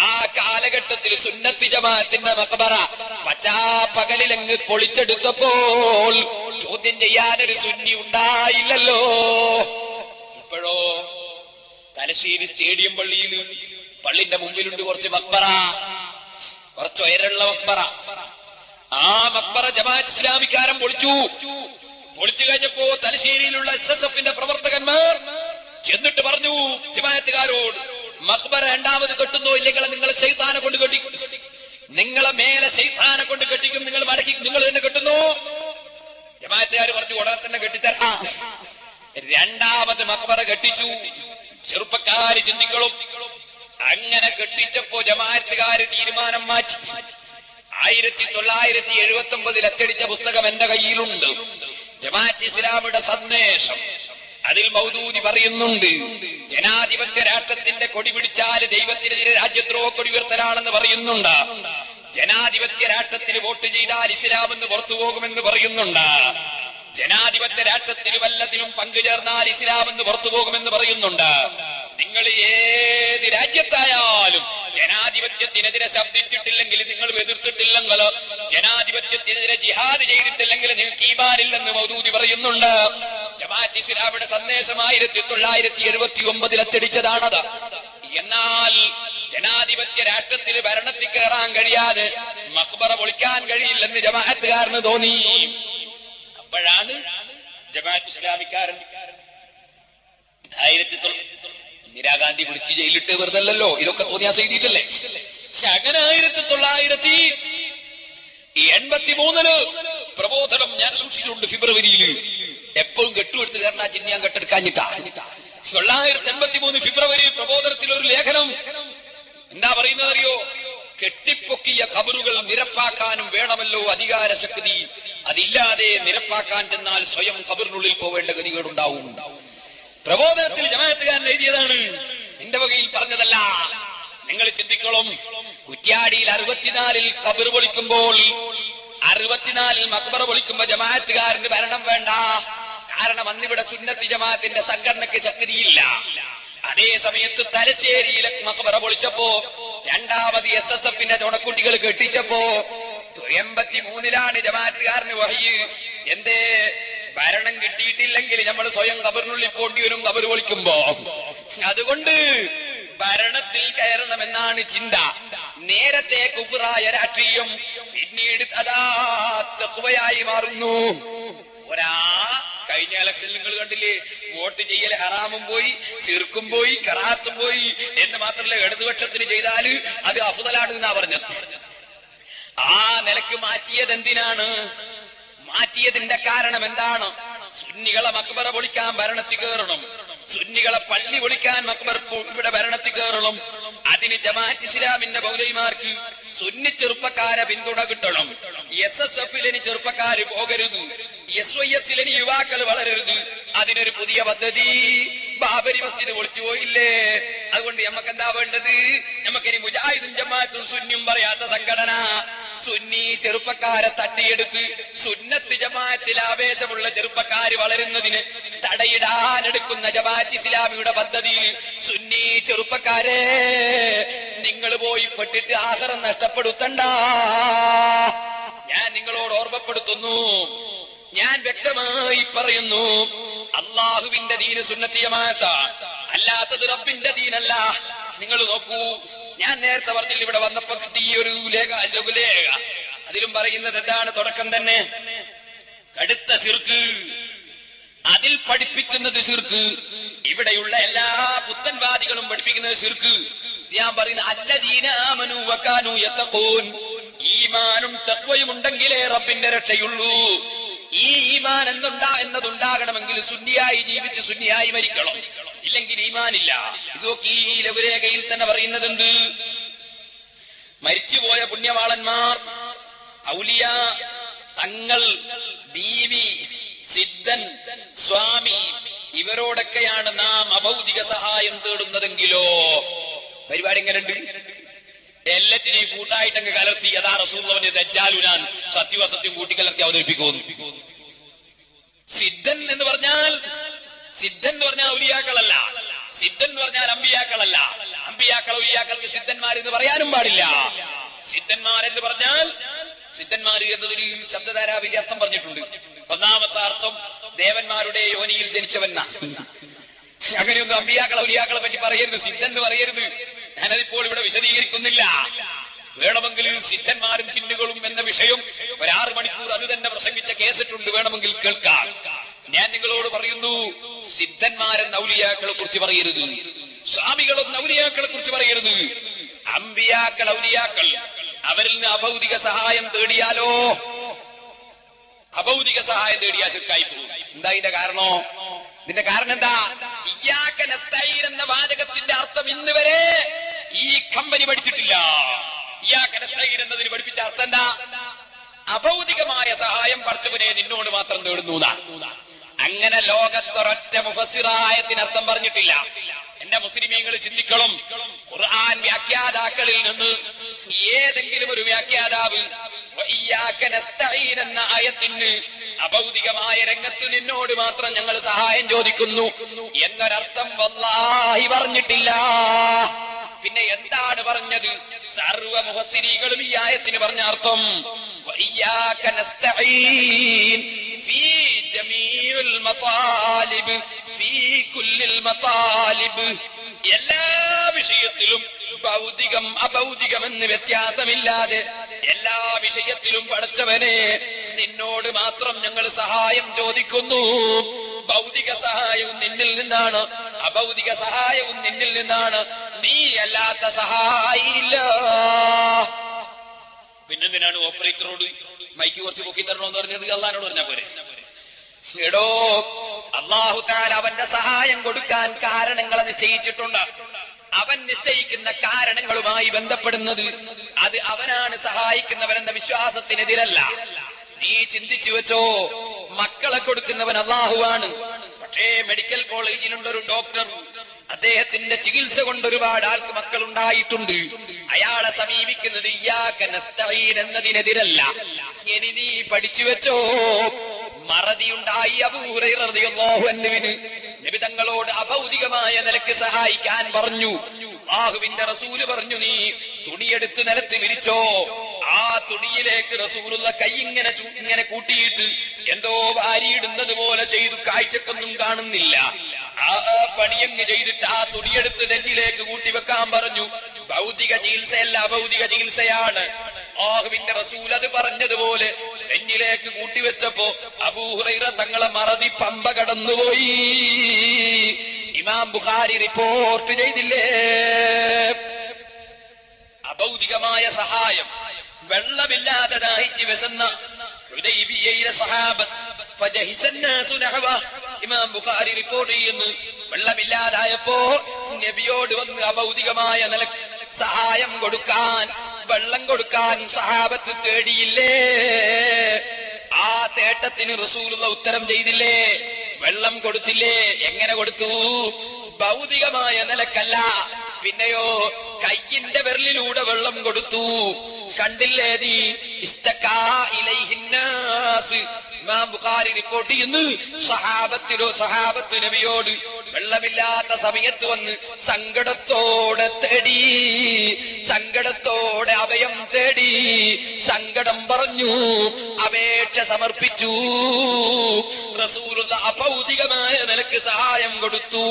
ആ കാലഘട്ടത്തിൽ സുന്നത്ത് ജമാഅത്തിന്റെ മഖ്ബറ പകലിലങ്ങ് പൊളിച്ചെടുത്തപ്പോൾ ചോദ്യം ചെയ്യാനൊരു സുന്നി ഉണ്ടായില്ലല്ലോ. ഇപ്പോഴോ തലശ്ശേരി സ്റ്റേഡിയം പള്ളിന്റെ മുമ്പിലുണ്ട് കുറച്ച് മഖ്ബറ, കുറച്ച് ഉയരമുള്ള മഖ്ബറ. ആ മഖ്ബറ ജമാഅത്ത് ഇസ്ലാമിക്കാരൻ പൊളിച്ചു കഴിഞ്ഞപ്പോ തലശ്ശേരിയിലുള്ള SSFന്റെ പ്രവർത്തകന്മാർ ചെന്നിട്ട് പറഞ്ഞു ജമാഅത്തുകാരോട്, മഖ്ബറ രണ്ടാമത് കെട്ടുന്നോ ഇല്ലെങ്കിൽ നിങ്ങളെ ശൈത്താനെ കൊണ്ട് കെട്ടിക്കും, നിങ്ങളെ മേലെ ശൈത്താനെ കൊണ്ട് കെട്ടിക്കും, നിങ്ങൾ തന്നെ കെട്ടുന്നു. ജമാഅത്തുകാർ പറഞ്ഞു ഉടനെ തന്നെ കെട്ടിത്തരാം. രണ്ടാമത് മഖ്ബറ കെട്ടിച്ചു. ചെറുപ്പക്കാര് ചിന്തിക്കണം. അങ്ങനെ കെട്ടിച്ചപ്പോ ജമാഅത്തുകാര് തീരുമാനം മാറ്റി. 1979 അച്ചടിച്ച പുസ്തകം എന്റെ കയ്യിലുണ്ട്, ജമാഅത്ത് ഇസ്ലാമിയുടെ സന്ദേശം. അതിൽ മൗദൂദി പറയുന്നുണ്ട്, ജനാധിപത്യ രാഷ്ട്രത്തിന്റെ കൊടി പിടിച്ചാല് ദൈവത്തിനെതിരെ രാജ്യദ്രോഹ കൊടി ഉയർത്തലാണെന്ന് പറയുന്നുണ്ട്. ജനാധിപത്യ രാഷ്ട്രത്തിന് വോട്ട് ചെയ്താൽ ഇസ്ലാം എന്ന് പുറത്തു പോകുമെന്ന് പറയുന്നുണ്ട്. ജനാധിപത്യ രാഷ്ട്രത്തിന് വല്ലതിനും പങ്കുചേർന്നാൽ ഇസ്ലാം എന്ന് പുറത്തു പോകുമെന്ന് പറയുന്നുണ്ട്. നിങ്ങൾ ഏത് രാജ്യത്തായാലും ജനാധിപത്യത്തിനെതിരെ ശബ്ദിച്ചിട്ടില്ലെങ്കിൽ, നിങ്ങൾ എതിർത്തിട്ടില്ലെങ്കിൽ, ജനാധിപത്യത്തിനെതിരെ ജിഹാദ് ചെയ്തിട്ടില്ലെങ്കിൽ നിങ്ങൾക്ക് ഈമാനില്ലെന്ന് മൗദൂദി പറയുന്നുണ്ട്. ജമാഅത്ത് ഇസ്ലാമിയുടെ സന്ദേശം 1979 അച്ചടിച്ചതാണത്. എന്നാൽ ജനാധിപത്യ രാഷ്ട്രത്തിൽ ഭരണത്തിൽ കയറാൻ കഴിയാതെ മഖ്ബറ പൊളിക്കാൻ കഴിയില്ലെന്ന് ജമാഅത്തുകാരന് തോന്നി. അപ്പോഴാണ് ജമാഅത്ത് ഇസ്ലാമിക്കാരൻ ഇന്ദിരാഗാന്ധി പിടിച്ച് ജയിലിട്ട് വെറുതല്ലോ, ഇതൊക്കെ തോന്നിയാ ചെയ്തിട്ടല്ലേ. അങ്ങനെ 1983 പ്രബോധനം ഞാൻ സൂക്ഷിച്ചിട്ടുണ്ട്. ഫെബ്രുവരിയിൽ എപ്പോഴും കെട്ടുമെടുത്ത് കാരണം ചിഹ്നം കെട്ടെടുക്കാഞ്ഞിട്ടാ. 1983 ഫെബ്രുവരി പ്രബോധനത്തിൽ ഒരു ലേഖനം എന്താ പറയുന്നത് അറിയോ? കെട്ടിപ്പൊക്കിയ ഖബറുകൾ നിരപ്പാക്കാനും വേണമല്ലോ അധികാര ശക്തി. അതില്ലാതെ നിരപ്പാക്കാൻ ചെന്നാൽ സ്വയം ഖബറിനുള്ളിൽ പോവേണ്ട ഗതികേടുണ്ടാവും. പ്രബോധനത്തിൽ ജമാഅത്തുകാരൻ എഴുതിയതാണ്, എന്റെ വകയിൽ പറഞ്ഞതല്ല. നിങ്ങൾ ചിന്തിക്കണം, കുറ്റ്യാടിയിൽ 64 ഖബർ പൊളിക്കുമ്പോൾ, 64 മഖ്ബറ പൊളിക്കുമ്പോ ജമാഅത്തുകാരന് ഭരണം വേണ്ട. കാരണം അന്നിവിടെ സുന്നത്തി ജമാഅത്തിന്റെ സംഘടനയ്ക്ക് ശക്തിയില്ല. അതേ സമയത്ത് തലശ്ശേരിയിലെ മഖ്ബറ പൊളിച്ചപ്പോ, രണ്ടാമത് SSFന്റെ ചുണക്കുട്ടികൾ കെട്ടിച്ചപ്പോ 83-ലാണ് ജമാഅത്തുകാരന് വഹ്യ്. എന്തേ? ഭരണം കിട്ടിയിട്ടില്ലെങ്കിൽ നമ്മൾ സ്വയം ഖബറിനുള്ളിൽ പോണ്ടി വരും ഖബർ പൊളിക്കുമ്പോ. അതുകൊണ്ട് ഭരണത്തിൽ കയറണമെന്നാണ് ചിന്ത. നേരത്തെ കുഫ്റായ രാഷ്ട്രീയം പിന്നീട് അതാ തഖ്വയായി മാറുന്നു. കഴിഞ്ഞ ഇലക്ഷനിൽ നിങ്ങൾ കണ്ടില്ലേ, വോട്ട് ചെയ്യൽ ഹറാമും പോയി, ശിർക്കും പോയി, കറാത്തും പോയി എന്ന് മാത്രമല്ല ഇടതുപക്ഷത്തിന് ചെയ്താല് അത് അഫ്ദലാണ് എന്നാ പറഞ്ഞത്. ആ നിലക്ക് മാറ്റിയത് എന്തിനാണ്? മാറ്റിയതിന്റെ കാരണം എന്താണ്? സുന്നികളെ മഖ്ബറ പൊളിക്കാൻ ഭരണത്തിൽ കയറണം, സുന്നികളെ പള്ളി പൊളിക്കാൻ മഖ്ബർ ഇവിടെ ഭരണത്തിൽ കയറണം. അതിന് ജമാഅത്ത് ഇസ്ലാമിന്റെ മൗലവിമാർക്ക് സുന്നി ചെറുപ്പക്കാരെ പിന്തുണ കിട്ടണം. SSFിലിന് ചെറുപ്പക്കാര് പോകരുത്, SYSലിന് യുവാക്കൾ വളരരുത്. അതിനൊരു പുതിയ പദ്ധതി. ബാബരി മസ്ജിദ് പൊളിച്ചു പോയില്ലേ? അതുകൊണ്ട് നമുക്ക് എന്താ വേണ്ടത്? നമുക്കിനി മുജാഹിദും ജമാഅത്തും സുന്നിയും പറയാത്ത സംഘടന, സുന്നി ചെറുപ്പക്കാരെ തട്ടിയെടുത്ത് സുന്നത്ത് ജമാഅത്തിൽ ആവേശമുള്ള ചെറുപ്പക്കാര് വളരുന്നതിന് തടയിടാനെടുക്കുന്ന ജമാഅത്ത് ഇസ്ലാമിയുടെ പദ്ധതിയിൽ സുന്നി ചെറുപ്പക്കാരെ നിങ്ങൾ പോയി പെട്ടിട്ട് ആഖിറം നഷ്ടപ്പെടുത്തണ്ട. ഞാൻ നിങ്ങളോട് ഓർമ്മപ്പെടുത്തുന്നു, ഞാൻ വ്യക്തമായി പറയുന്നു, അള്ളാഹുവിന്റെ ദീന് സുന്നത്തി ജമാഅത്ത, അല്ലാത്തത് റബ്ബിന്റെ ദീനല്ല. നിങ്ങൾ നോക്കൂ, ഞാൻ നേരത്തെ പറഞ്ഞില്ല, ഇവിടെ വന്നപ്പോ കിട്ടിയ ഒരു ലഘുലേഖ, അതിലും പറയുന്നത് എന്താണ്? തുടക്കം തന്നെ കടുത്ത ശിർക്ക്, അതിൽ പഠിപ്പിക്കുന്നത് ശിർക്ക്. ഇവിടെയുള്ള എല്ലാ പുത്തൻവാദികളും പഠിപ്പിക്കുന്നത് ശിർക്ക്. ഞാൻ പറയുന്നത് അല്ലദീന ആമനൂ വകാനൂ യത്തഖൂൻ, ഈമാനും തഖ്വയും ഉണ്ടെങ്കിലേ റബ്ബിന്റെ രക്ഷയുള്ളൂ. ഈ ഈമാൻ എന്നതുണ്ടാകണമെങ്കിൽ സുന്നിയായി ജീവിച്ച് സുന്നിയായി മരിക്കണം, ഇല്ലെങ്കിൽ ഈമാനില്ല. ഇതൊക്കെ ഈ ലഘുരേഖയിൽ തന്നെ പറയുന്നത് എന്ത്? മരിച്ചുപോയ പുണ്യവാളന്മാർ, ഔലിയ, തങ്ങൾ, ബീവി, സിദ്ധൻ, സ്വാമി, ഇവരോടൊക്കെയാണ് നാം അഭൗതിക സഹായം തേടുന്നതെങ്കിലോ പരിപാടി എങ്ങനെയുണ്ട്? എല്ലാറ്റിനെയും കൂട്ടായിട്ടങ്ങ് കലർത്തി യഥാ റസൂലുള്ളാഹിന്റെ ദജ്ജാലുനാൻ സത്യവസത്യം കൂട്ടിക്കലർത്തി അവതരിപ്പിക്കുന്നു. സിദ്ധൻ എന്ന് പറഞ്ഞാൽ ഔലിയാക്കളല്ല, സിദ്ധൻ എന്ന് പറഞ്ഞാൽ അമ്പിയാക്കളല്ല. അമ്പിയാക്കൾ ഔലിയാക്കൾക്ക് സിദ്ധന്മാരെന്ന് പറയാനും പാടില്ല. സിദ്ധന്മാരെന്ന് പറഞ്ഞാൽ, സിദ്ധന്മാര് എന്നതൊരു ശബ്ദധാരാ വ്യത്യാസം പറഞ്ഞിട്ടുണ്ട്. ഒന്നാമത്തെ അർത്ഥം ദേവന്മാരുടെ യോനിയിൽ ജനിച്ചവന്ന. അങ്ങനെയൊന്നും അമ്പിയാക്കൾ ഔലിയാക്കളെ പറ്റി പറയരുത്, സിദ്ധൻ എന്ന് പറയരുത്. ഞാനതിപ്പോൾ ഇവിടെ വിശദീകരിക്കുന്നില്ല. വേണമെങ്കിൽ സിദ്ധന്മാരും ചിന്നുകളും എന്ന വിഷയം 6 മണിക്കൂർ അത് തന്നെ പ്രസംഗിച്ച കേസിട്ടുണ്ട്, വേണമെങ്കിൽ കേൾക്കാം. ഞാൻ നിങ്ങളോട് പറയുന്നു, സിദ്ധന്മാരെന്ന ഔലിയാക്കളെ കുറിച്ച് പറയരുത്, സ്വാമികളെന്ന ഔലിയാക്കളെ കുറിച്ച് പറയരുത്. അമ്പിയാക്കൾ, ഔലിയാക്കൾ, അവരിൽ നിന്ന് അഭൗതിക സഹായം തേടിയാലോ, അഭൗതിക സഹായം തേടിയാൽ ശിർക്കായി പോകും. എന്താ ഇതിന്റെ കാരണോ? ഇതിന്റെ കാരണം എന്താ? ഇയ്യാക നസ്തഈൻ എന്ന വാചകത്തിന്റെ അർത്ഥം ഇന്ന് വരെ ഈ കമ്പനി പഠിച്ചിട്ടില്ല. ഇയ്യാക നസ്തഈൻ എന്നതിന് പഠിപ്പിച്ച അർത്ഥം എന്താ? അഭൗതികമായ സഹായം പടച്ചവനെ നിന്നോട് മാത്രം തേടുന്നു. അങ്ങനെ ലോകത്തൊരൊറ്റ മുഫസ്സിറായത്തിനർത്ഥം പറഞ്ഞിട്ടില്ല. എന്റെ മുസ്ലിമീങ്ങൾ ചിന്തിക്കണം, ഖുർആൻ വ്യാഖ്യാതാക്കളിൽ നിന്ന് ഏതെങ്കിലും ഒരു വ്യാഖ്യാതാവ് വഇയ്യാക നസ്തഈൻ എന്ന ആയത്തിന് അഭൗതികമായ രംഗത്ത് നിന്നോട് മാത്രം ഞങ്ങൾ സഹായം ചോദിക്കുന്നു എന്നൊരർത്ഥം വല്ലാഹി പറഞ്ഞിട്ടില്ല. പിന്നെ എന്താണ് പറഞ്ഞത്? സർവ മുഫസ്സിരീകളും ഈ ആയത്തിന് പറഞ്ഞ അർത്ഥം വഇയ്യാക നസ്തഈൻ ഫീ ജമീഉൽ മതാലിബ് ഫീ കുല്ലിൽ മതാലിബ്, എല്ലാ വിഷയത്തിലും ഭൗതികം അഭൗതികമെന്ന് വ്യത്യാസമില്ലാതെ എല്ലാ വിഷയത്തിലും പടച്ചവനെ നിന്നോട് മാത്രം ഞങ്ങൾ സഹായം ചോദിക്കുന്നു. ഭൗതിക സഹായവും നിന്നിൽ നിന്നാണ്, അഭൗതിക സഹായവും നിന്നിൽ നിന്നാണ്, നീ അല്ലാത്ത സഹായില്ല. പിന്നെന്തിനാണ് ഓപ്പറേറ്ററോട് മൈക്ക് കുറച്ച് പൊക്കി തരണമെന്ന് പറഞ്ഞത്? അള്ളാനോട് പറഞ്ഞാ പോരെ? എടോ, അല്ലാഹു തആല അവന്റെ സഹായം കൊടുക്കാൻ കാരണങ്ങൾ നിശ്ചയിച്ചിട്ടുണ്ട്. അവൻ നിശ്ചയിക്കുന്ന കാരണങ്ങളുമായി ബന്ധപ്പെടുന്നത് അത് അവനാണ് സഹായിക്കുന്നവനെന്ന വിശ്വാസത്തിനെതിരല്ല. നീ ചിന്തിച്ചു വെച്ചോ, മക്കളെ കൊടുക്കുന്നവൻ അല്ലാഹുവാണ്. പക്ഷേ മെഡിക്കൽ കോളേജിലുണ്ടൊരു ഡോക്ടർ, അദ്ദേഹത്തിന്റെ ചികിത്സ കൊണ്ട് ഒരുപാട് ആൾക്ക് മക്കൾ ഉണ്ടായിട്ടുണ്ട്. അയാളെ സമീപിക്കുന്നത് ഇയ്യാക നസ്തഈൻ എന്നതിനെതിരല്ല. ഇനി നീ പഠിച്ചു വെച്ചോ, മറതിയുണ്ടായി അബൂ ഹുറൈറ റളിയല്ലാഹു അൻഹുവിന് നബി തങ്ങളോട് അഭൗതികമായ നിലക്ക് സഹായിക്കാൻ പറഞ്ഞു. അല്ലാഹുവിന്റെ റസൂല് പറഞ്ഞു, നീ തുണിയെടുത്ത് നിലത്ത് വിരിച്ചോ. ആ തുണിയിലേക്ക് റസൂലുള്ള കൈ ഇങ്ങനെ കൂട്ടിയിട്ട് എന്തോ വാരിയിടുന്നത് പോലെ ചെയ്തു, കാഴ്ചക്കൊന്നും കാണുന്നില്ല. ആ പണിയങ്ങ് ചെയ്തിട്ട് ആ തുണിയെടുത്ത് നെഞ്ഞിലേക്ക് കൂട്ടിവെക്കാൻ പറഞ്ഞു. ഭൗതിക ചികിത്സയല്ല, അഭൗതിക ചികിത്സയാണ്. അല്ലാഹുവിന്റെ റസൂൽ അത് പറഞ്ഞതുപോലെ നെഞ്ഞിലേക്ക് കൂട്ടിവെച്ചപ്പോ അബൂ ഹുറൈറ തങ്ങളെ മറതി പമ്പ കടന്നുപോയി. ഇമാം ബുഖാരി റിപ്പോർട്ട് ചെയ്തില്ലേ? അഭൗതികമായ സഹായം, വെള്ളമില്ലാതെ ദാഹിച്ച് വിശന്ന ഹുദൈബിയയിലെ സഹാബത്ത് ഫജഹിസന്നാസു നഹവ, ഇമാം ബുഖാരി റിപ്പോർട്ട് ചെയ്യുന്നു. വെള്ളമില്ലാതായപ്പോ നബിയോട് വന്ന് അഭൗതികമായ നിലക്ക് സഹായം കൊടുക്കാൻ, വെള്ളം കൊടുക്കാൻ സഹാബത്ത് തേടിയില്ലേ? ആ തേട്ടത്തിന് റസൂലുള്ള ഉത്തരം ചെയ്തില്ലേ? വെള്ളം കൊടുത്തില്ലേ? എങ്ങനെ കൊടുത്തു? ഭൗതികമായ നിലക്കല്ല, പിന്നെയോ കയ്യിന്റെ വിരലിലൂടെ വെള്ളം കൊടുത്തു. കണ്ടില്ലേ നീ? ഇസ്തകാ ഇലൈഹിന്നാസ്, ഇമാം ബുഖാരി റിപ്പോർട്ട് ചെയ്യുന്നു. സഹാബത്ത് നബിയോട് വെള്ളമില്ലാത്ത സമയത്ത് വന്ന് സങ്കടത്തോടെ തേടി, സങ്കടത്തോടെ അഭയം തേടി, സങ്കടം പറഞ്ഞു, അപേക്ഷ സമർപ്പിച്ചു. റസൂലുള്ള അഭൗതികമായ നിലക്ക് സഹായം കൊടുത്തു.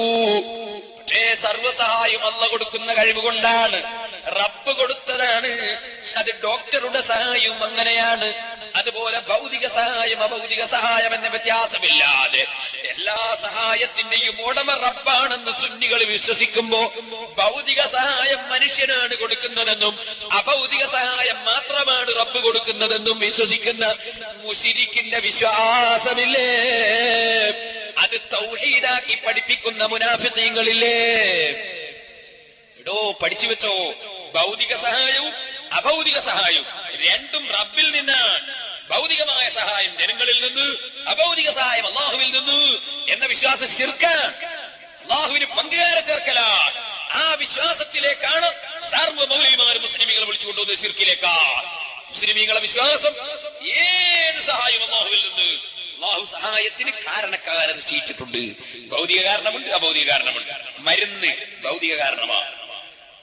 പക്ഷേ സർവ്വസഹായം അല്ലാഹു കൊടുക്കുന്ന കഴിവ് കൊണ്ടാണ്, റബ്ബ് കൊടുത്തതാണ്. അത് ഡോക്ടറുടെ സഹായവും അങ്ങനെയാണ്. അതുപോലെ ഭൗതിക സഹായം അഭൗതിക സഹായം എന്ന വ്യത്യാസമില്ലാതെ എല്ലാ സഹായത്തിന്റെയും ഉടമ റബ്ബാണെന്ന് സുന്നികൾ വിശ്വസിക്കുമ്പോ ഭൗതിക സഹായം മനുഷ്യനാണ് കൊടുക്കുന്നതെന്നും അഭൗതിക സഹായം മാത്രമാണ് റബ്ബ് കൊടുക്കുന്നതെന്നും വിശ്വസിക്കുന്ന മുശ്രിക്കിന്റെ വിശ്വാസമില്ലേ? അത് തൗഹീദാക്കി പഠിപ്പിക്കുന്ന മുനാഫിഖീങ്ങളില്ലേ? എടോ, പഠിച്ചു വെച്ചോ, ഭൗതിക സഹായവും അഭൗതിക സഹായവും രണ്ടും റബ്ബിൽ നിന്നാണ്. ഭൗതികമായ സഹായം ജനങ്ങളിൽ നിന്ന്, അഭൗതിക സഹായം അല്ലാഹുവിൽ നിന്ന് എന്ന വിശ്വാസം ശിർക്കാണ്, അല്ലാഹുവിന് പങ്കുകാരെ ചേർക്കലാണ്. ആ വിശ്വാസത്തിലേക്കാണ് സർവ്വ മൗലവിമാരും മുസ്ലിമീങ്ങളെ വിളിച്ചുകൊണ്ടുവന്നത്, ശിർക്കിലേക്കാണ്. മുസ്ലിമീങ്ങളെ വിശ്വാസം ഏത് സഹായം അല്ലാഹുവിൽ നിന്ന്. അല്ലാഹു സഹായത്തിന് കാരണക്കാരെ നിശ്ചയിച്ചിട്ടുണ്ട്. ഭൗതിക കാരണമുണ്ട്, അഭൗതിക കാരണമുണ്ട്. മരുന്ന് ഭൗതിക കാരണമാണ്.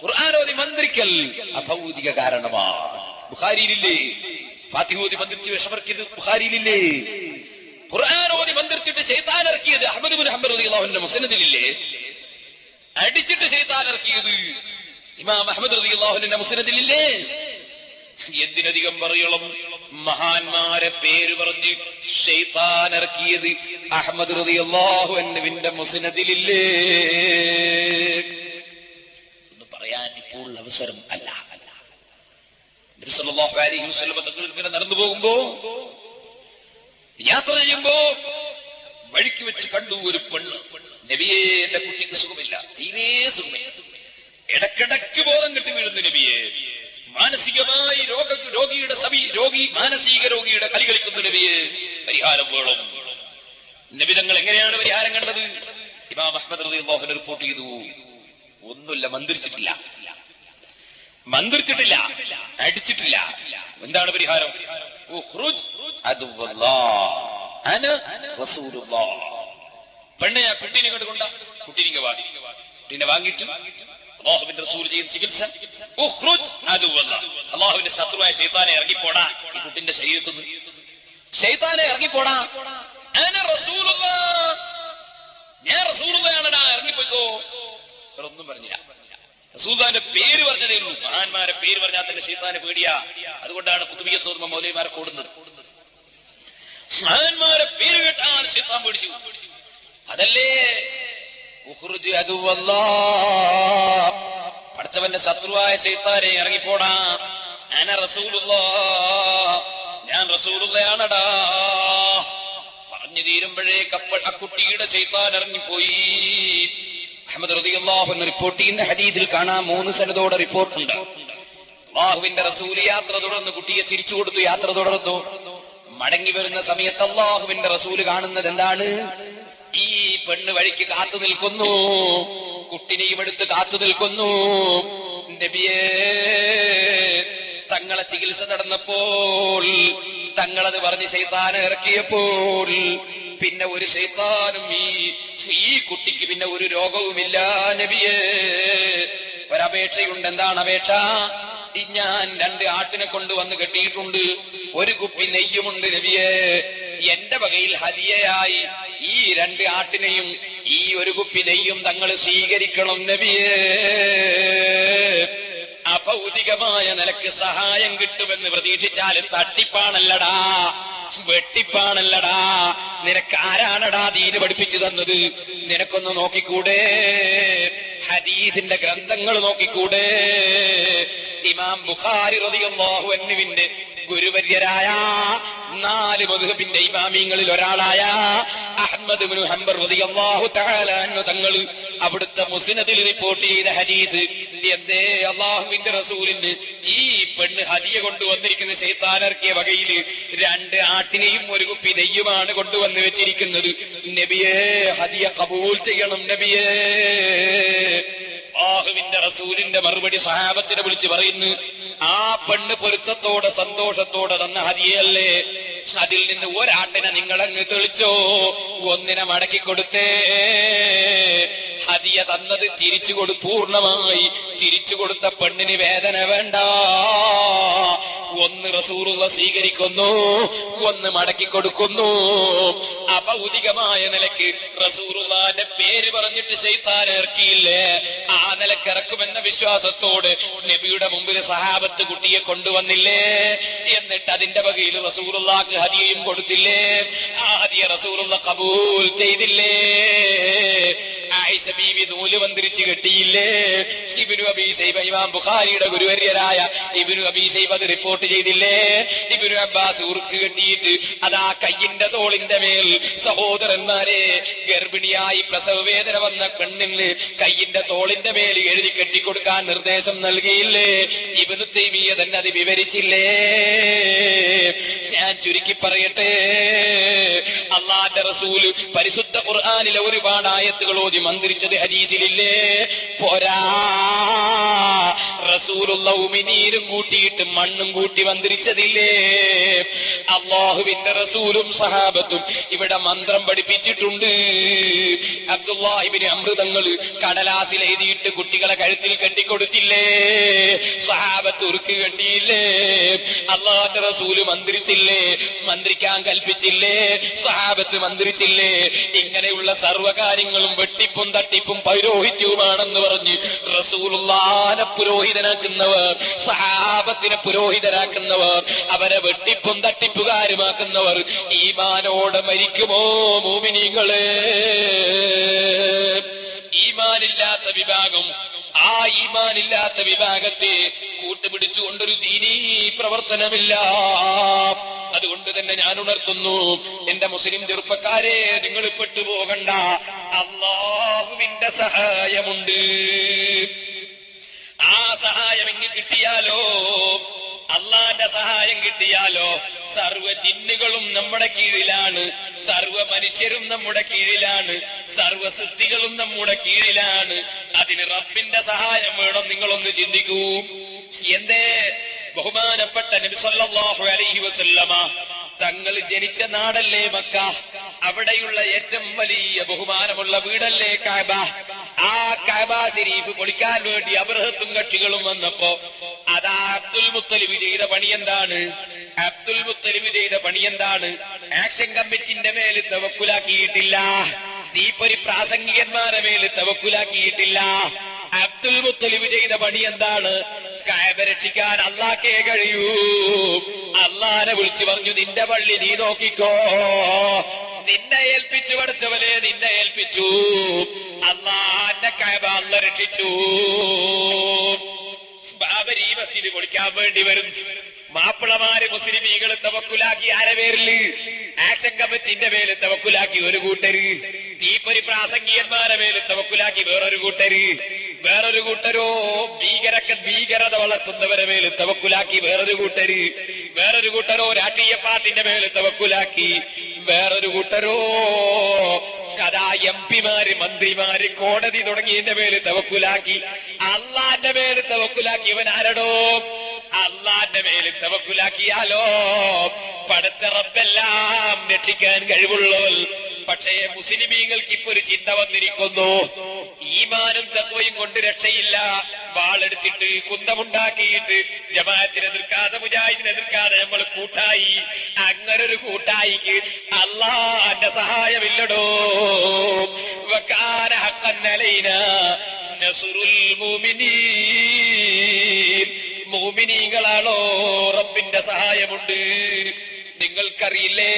ഖുർആനോദി മന്ത്രിക്കൽ അഭൗതിക കാരണമാണ്. ബുഖാരിയിലില്ലേ? ഫാത്തിഹോദി മന്ത്രിച്ച് വിഷമർക്കിയത് ബുഖാരിയിലില്ലേ? ഖുർആനോദി മന്ത്രിച്ചിട്ട് ശൈത്താൻ ഇറക്കിയത് അഹ്മദ് ഇബ്നു ഹംബൽ റളിയല്ലാഹു അൻഹു മുസ്നദിലില്ലേ? അടിച്ചിട്ട് ശൈത്താൻ ഇറക്കിയത് ഇമാം അഹ്മദ് റളിയല്ലാഹു അൻഹു മുസ്നദിലില്ലേ? എന്തിനധികം പറയണം, മഹാന്മാരെ പേര് പറഞ്ഞ് ശൈത്താൻ ഇറക്കിയത് അഹ്മദ് റളിയല്ലാഹു അൻഹുവിന്റെ മുസ്നദിലില്ലേ? എന്ന് പറയാൻ ഇപ്പോൾ അവസരം അല്ല. നബി സല്ലല്ലാഹു അലൈഹി വസല്ലം തങ്ങൾ നടന്നു പോകുമ്പോ, യാത്ര ചെയ്യുമ്പോ വഴിക്ക് വെച്ച് കണ്ടു ഒരു പെണ്ണ്. നബിയെ, എന്റെ കുട്ടിക്ക് സുഖമില്ല, തീരെ സുഖമില്ല, ഇടക്കിടക്ക് ബോധം കെട്ടി വീഴുന്നു. നബിയെ, മാനസികമായി മാനസിക രോഗിയുടെ കളി കളിക്കുന്നു. നബിയെ, പരിഹാരം വേണം. നബി തങ്ങൾ എങ്ങനെയാണ് പരിഹാരം കണ്ടത്? ഇമാം അഹ്മദ് റളിയല്ലാഹു അൻഹു റിപ്പോർട്ട് ചെയ്തു, ഒന്നുമില്ല, മന്ത്രിച്ചിട്ടില്ല, അടിച്ചിട്ടില്ല. എന്താണ് പരിഹാരം? പെണ്ണെ, ആ കുട്ടീനെ കൊണ്ട് കൊണ്ട, കുട്ടീനെ വാങ്ങിയിട്ട് അല്ലാഹുവിന്റെ റസൂൽ ചെയ്ത ചികിത്സ, അല്ലാഹുവിന്റെ ശത്രുവായ ശൈത്താനെ ഇറങ്ങിപ്പോടാ, ഈ കുട്ടിന്റെ ശരീരത്തിൽ നിന്ന് ശൈത്താനെ ഇറങ്ങിപ്പോടാ. ഞാൻ റസൂലുള്ളാഹിയാണടാ, ഇറങ്ങിപ്പോയിക്കോ. ഒന്നും പറഞ്ഞില്ല. റസൂലുള്ളാഹിന്റെ പേര് പറഞ്ഞതേ ഉള്ളൂ. മഹാന്മാരെ പേര് പറഞ്ഞാൽ തന്നെ ശൈത്താനെ പേടിയാ. അതുകൊണ്ടാണ് ഖുതുബിയ്യത്ത് ഓതുമ്പോൾ മൗലവിമാരെ കൂടുന്നത്. മഹാന്മാരെ പേര് കേട്ടാൽ ശൈത്താൻ പേടിച്ചു. അതല്ലേ പടച്ചവന്റെ ശത്രുവായ ശൈത്താനെ ഇറങ്ങിപ്പോടാ, അന റസൂലുള്ളാഹ്, ഞാൻ റസൂലുള്ളാഹിയാണടാ. പറഞ്ഞു തീരുമ്പോഴേക്ക് ആ കുട്ടിയുടെ ശൈത്താൻ ഇറങ്ങിപ്പോയി. അഹ്മദ് റളിയല്ലാഹു അൻഹു റിപ്പോർട്ട് ചെയ്യുന്ന ഹദീസിൽ കാണാം 3 സനദോടെ റിപ്പോർട്ടുണ്ട്. അല്ലാഹുവിന്റെ റസൂല് യാത്ര തുടർന്ന് കുട്ടിയെ തിരിച്ചു കൊടുത്തു. യാത്ര തുടർന്നു. മടങ്ങി വരുന്ന സമയത്ത് അല്ലാഹുവിന്റെ റസൂല് കാണുന്നത് എന്താണ്? ഈ പെണ്ണ് വഴിക്ക് കാത്തു നിൽക്കുന്നു, കുട്ടിനെയും എടുത്ത് കാത്തു നിൽക്കുന്നു. നബിയേ, തങ്ങളെ ചികിത്സ നടന്നപ്പോൾ, തങ്ങളത് പറഞ്ഞ് ശൈത്താനെ ഇറക്കിയപ്പോൾ പിന്നെ ഒരു ശൈത്താനും ഈ കുട്ടിക്ക് പിന്നെ ഒരു രോഗവുമില്ല. നബിയേ, ഒരപേക്ഷയുണ്ട്. എന്താണ് അപേക്ഷ? ഞാൻ 2 ആട്ടിനെ കൊണ്ടുവന്ന് കെട്ടിയിട്ടുണ്ട്, ഒരു കുപ്പി നെയ്യുമുണ്ട്. നബിയേ, എന്റെ വകയിൽ ഹദിയയായി ഈ 2 ആട്ടിനെയും ഈ ഒരു കുപ്പി നെയ്യും തങ്ങൾ സ്വീകരിക്കണം. നബിയേ, അഭൗതികമായ നിലക്ക് സഹായം കിട്ടുമെന്ന് പ്രതീക്ഷിച്ചാലും തട്ടിപ്പാണല്ലടാ, വെട്ടിപ്പാണല്ലടാ. നിനക്ക് ആരാണടാ ദീന് പഠിപ്പിച്ചു തന്നത്? നിനക്കൊന്ന് നോക്കിക്കൂടെ? ഹദീസിന്റെ ഗ്രന്ഥങ്ങൾ നോക്കിക്കൂടെ? ഇമാം ബുഖാരി റളിയല്ലാഹു അൻഹുവിന്റെ ഗുരുവര്യരായ 4 മദ്ഹബിന്റെ ഇമാമിങ്ങളിൽ ഒരാളായ അഹ്മദ് ഇബ്നു ഹംബൽ റളിയല്ലാഹു തആല അൻഹു തങ്ങൾ അവിടുത്തെ മുസ്നദിൽ റിപ്പോർട്ട് ചെയ്ത ഹദീസ്, എന്തേ അല്ലാഹുവിന്റെ റസൂലിന് ഈ പെണ്ണ് ഹദിയ കൊണ്ടുവന്നിരിക്കുന്ന ശൈത്താൻ ഇറക്കിയ വകയിൽ 2 ആട്ടിനെയും ഒരു കുപ്പി നെയ്യുമാണ് കൊണ്ടുവന്ന് വെച്ചിരിക്കുന്നത്. നബിയേ, ഹദിയ ഖബൂൽ ചെയ്യണം. നബിയേ. അല്ലാഹുവിന്റെ റസൂലിന്റെ മറുപടി സഹാബത്തിനെ വിളിച്ച് പറയുന്നു, ആ പെണ്ണ് പൊരുത്തത്തോടെ സന്തോഷത്തോടെ തന്ന ഹദിയല്ലേ, അതിൽ നിന്ന് ഒരാട്ടിനെ നിങ്ങളങ്ങ് തെളിച്ചോ, ഒന്നിനെ മടക്കി കൊടുത്തേ. ഹദിയ തന്നത് തിരിച്ചു പൂർണ്ണമായി തിരിച്ചു കൊടുത്ത പെണ്ണിന് വേദന വേണ്ട. ഒന്ന് റസൂലുള്ള സ്വീകരിക്കുന്നു, ഒന്ന് മടക്കി കൊടുക്കുന്നു. അഭൗതികമായ നിലയ്ക്ക് റസൂലുള്ളാന്റെ പേര് പറഞ്ഞിട്ട് ശൈത്താൻ ഇറക്കിയില്ലേ, ആ നിലക്ക് ഇറക്കുമെന്ന വിശ്വാസത്തോട് നബിയുടെ മുമ്പിൽ സഹാബത്ത് കുട്ടിയെ കൊണ്ടുവന്നില്ലേ, എന്നിട്ട് അതിന്റെ വകയിൽ റസൂലുള്ളാക്ക് ഹദിയയും കൊടുത്തില്ലേ, ആ ഹദിയ റസൂലുള്ള ഖബൂൽ ചെയ്തില്ലേ. ആയിഷ ബീവി നൂല് വന്തിരിച്ച് കെട്ടിയില്ലേ. ഇബ്നു അബീ ശൈബ, ഇമാം ബുഖാരിയുടെ ഗുരുവര്യരായ ഇബ്നു അബീ ശൈബ അത് റിപ്പോർട്ട് ചെയ്തില്ലേ. ഇബ്നു അബ്ബാസ് ഉറുക്ക് കെട്ടിയിട്ട് അതാ കയ്യിന്റെ തോളിന്റെ മേൽ, സഹോദരന്മാരെ, ഗർഭിണിയായി പ്രസവവേദന വന്ന പെണ്ണിന് കയ്യിന്റെ തോളിന്റെ മേൽ എഴുതി കെട്ടിക്കൊടുക്കാൻ നിർദ്ദേശം നൽകിയില്ലേ. ഇബ്നു തൈമിയ്യ തന്നെ അത് വിവരിച്ചില്ലേ. ഞാൻ ചുരുക്കി പറയട്ടെ, അല്ലാഹുവിന്റെ റസൂൽ പരിശുദ്ധ ഖുർആനിലെ ഒരുപാട് ആയത്തുകൾ ഓതി മന്ത്രിച്ചത് ഹദീസിലില്ലേ. പോരാ, റസൂലുള്ള ഉമിനീരും കൂട്ടിയിട്ട് മണ്ണും കൂട്ടി മന്ത്രിച്ചതില്ലേ. അല്ലാഹുവിന്റെ റസൂലും സഹാബത്തും ഇവിടെ മന്ത്രം പഠിപ്പിച്ചിട്ടുണ്ട്. അബ്ദുല്ലാഹ് ഇബ്നു അംർ തങ്ങൾ കടലാസിൽ എഴുതിയിട്ട് കുട്ടികളെ കഴുത്തിൽ കെട്ടിക്കൊടുത്തില്ലേ. സഹാബത്ത് ഉറുക്ക് കെട്ടിയില്ലേ. അല്ലാഹുവിന്റെ റസൂല് മന്ത്രിച്ചില്ലേ, മന്ത്രിക്കാൻ കൽപ്പിച്ചില്ലേ, സഹാബത്ത് മന്ത്രിച്ചില്ലേ. ഇങ്ങനെയുള്ള സർവകാര്യങ്ങളും വെട്ടിപ്പും തട്ടിപ്പും പൗരോഹിത്യവുമാണെന്ന് പറഞ്ഞ് റസൂലുള്ളാഹിനെ പുരോഹിതനാക്കുന്നവർ, സഹാബത്തിനെ പുരോഹിതരാക്കുന്നവർ, അവരെ വെട്ടിപ്പും തട്ടിപ്പുകാരുമാക്കുന്നവർ ഈമാനോടെ മരിക്കുമോ മോമിനീങ്ങളെ? ഈമാനില്ലാത്ത വിഭാഗം, ആ ഈമാനില്ലാത്ത വിഭാഗത്തെ കൂട്ടുപിടിച്ചുകൊണ്ടൊരു ദീനീ പ്രവർത്തനമില്ല. അതുകൊണ്ട് തന്നെ ഞാൻ ഉണർത്തുന്നു, എന്റെ മുസ്ലിം ചെറുപ്പക്കാരെ, നിങ്ങൾ പെട്ടുപോകണ്ട. അല്ലാഹുവിന്റെ സഹായമുണ്ട്. ആ സഹായം എങ്ങ് കിട്ടിയാലോ, അള്ളാന്റെ സഹായം കിട്ടിയാലോ, സർവ്വ ജിന്നുകളും നമ്മുടെ കീഴിലാണ്, സർവ്വ മനുഷ്യരും നമ്മുടെ കീഴിലാണ്, സർവ്വ സൃഷ്ടികളും നമ്മുടെ കീഴിലാണ്. അതിന് റബ്ബിന്റെ സഹായം വേണം. നിങ്ങളൊന്ന് ചിന്തിക്കൂ. എന്തേ? ബഹുമാനപ്പെട്ട നബി സല്ലല്ലാഹു അലൈഹി വസല്ലമ തങ്ങൾ ജനിച്ച നാടല്ലേ മക്ക, അവിടെയുള്ള ഏറ്റവും വലിയ ബഹുമാനമുള്ള വീടല്ലേ കഅബ. ആ കഅബ ശരീഫ് പൊളിക്കാൻ വേണ്ടി അബ്രഹത്തും കക്ഷികളും വന്നപ്പോ അതാ അബ്ദുൽ മുത്തലിബ് ചെയ്ത പണി എന്താണ്? അബ്ദുൽ മുത്തലിബ് ചെയ്ത പണി എന്താണ്? ആക്ഷൻ കമ്മിറ്റിന്റെ മേൽ തവക്കുലാക്കിയിട്ടില്ല, തീപ്പൊരി പ്രാസംഗികന്മാരെ മേൽ തവക്കുലാക്കിയിട്ടില്ല. അബ്ദുൽ മുത്തലിബ് ചെയ്ത പണി എന്താണ്? കഅബ രക്ഷിക്കാൻ അല്ലാഹ്ക്കേ കഴിയൂ. അല്ലാഹനെ വിളിച്ചു പറഞ്ഞു, നിന്റെ പള്ളി നീ നോക്കിക്കോ, നിന്നെ ഏൽപ്പിച്ചു പഠിച്ചവനെ, നിന്നെ ഏൽപ്പിച്ചു. അല്ലാഹന്റെ കഅബ അല്ലാഹ് രക്ഷിച്ചു. ബാബരി മസ്ജിദ് പൊളിക്കാൻ വേണ്ടി വരും. മാപ്പിളമാര് മുസ്ലിമീകൾ തവക്കുലാക്കി ആരെ പേരില്? ആക്ഷൻ കമ്മിറ്റിന്റെ പേരിൽ തവക്കുലാക്കി ഒരു കൂട്ടര്, തീപ്പൊരി പ്രാസംഗികന്മാരെ പേരിൽ തവക്കുലാക്കി വേറൊരു കൂട്ടര്, വേറൊരു കൂട്ടരോ ഭീകരത വളർത്തുന്നവരെ മേൽ തവക്കുലാക്കി വേറൊരു കൂട്ടര്, വേറൊരു കൂട്ടരോ രാഷ്ട്രീയ പാർട്ടിന്റെ മേൽ തവക്കുലാക്കി, വേറൊരു കൂട്ടരോ കഥാ എംപിമാര്, മന്ത്രിമാര്, കോടതി തുടങ്ങിയതിന്റെ മേൽ തവക്കുലാക്കി. അള്ളാന്റെ മേൽ തവക്കുലാക്കി ഇവൻ ആരടോ? അള്ളാന്റെ മേൽ തവക്കുലാക്കിയാലോ പടച്ച റബ്ബെല്ലാം രക്ഷിക്കാൻ കഴിവുള്ളവർ. പക്ഷേ മുസ്ലിമീങ്ങൾക്ക് ഇപ്പൊ ഒരു ചിന്ത വന്നിരിക്കുന്നു, ഈമാനും തഖ്വയും കൊണ്ട് രക്ഷയില്ല. വാളെടുത്തിട്ട് കുന്തമുണ്ടാക്കിയിട്ട് ജമാഅത്തിനെ എതിർക്കാതെ മുജാഹിദിനെ എതിർക്കാതെ നമ്മൾ കൂട്ടായി. അങ്ങനൊരു കൂട്ടായിക്ക് അള്ളാന്റെ സഹായമില്ലടോ. വകാന ഹഖൻ അലൈനാ നസ്റുൽ മുഅ്മിനീൻ. മുഅ്മിനീങ്ങളാണോ റബ്ബിന്റെ സഹായമുണ്ട്. നിങ്ങൾക്കറിയില്ലേ,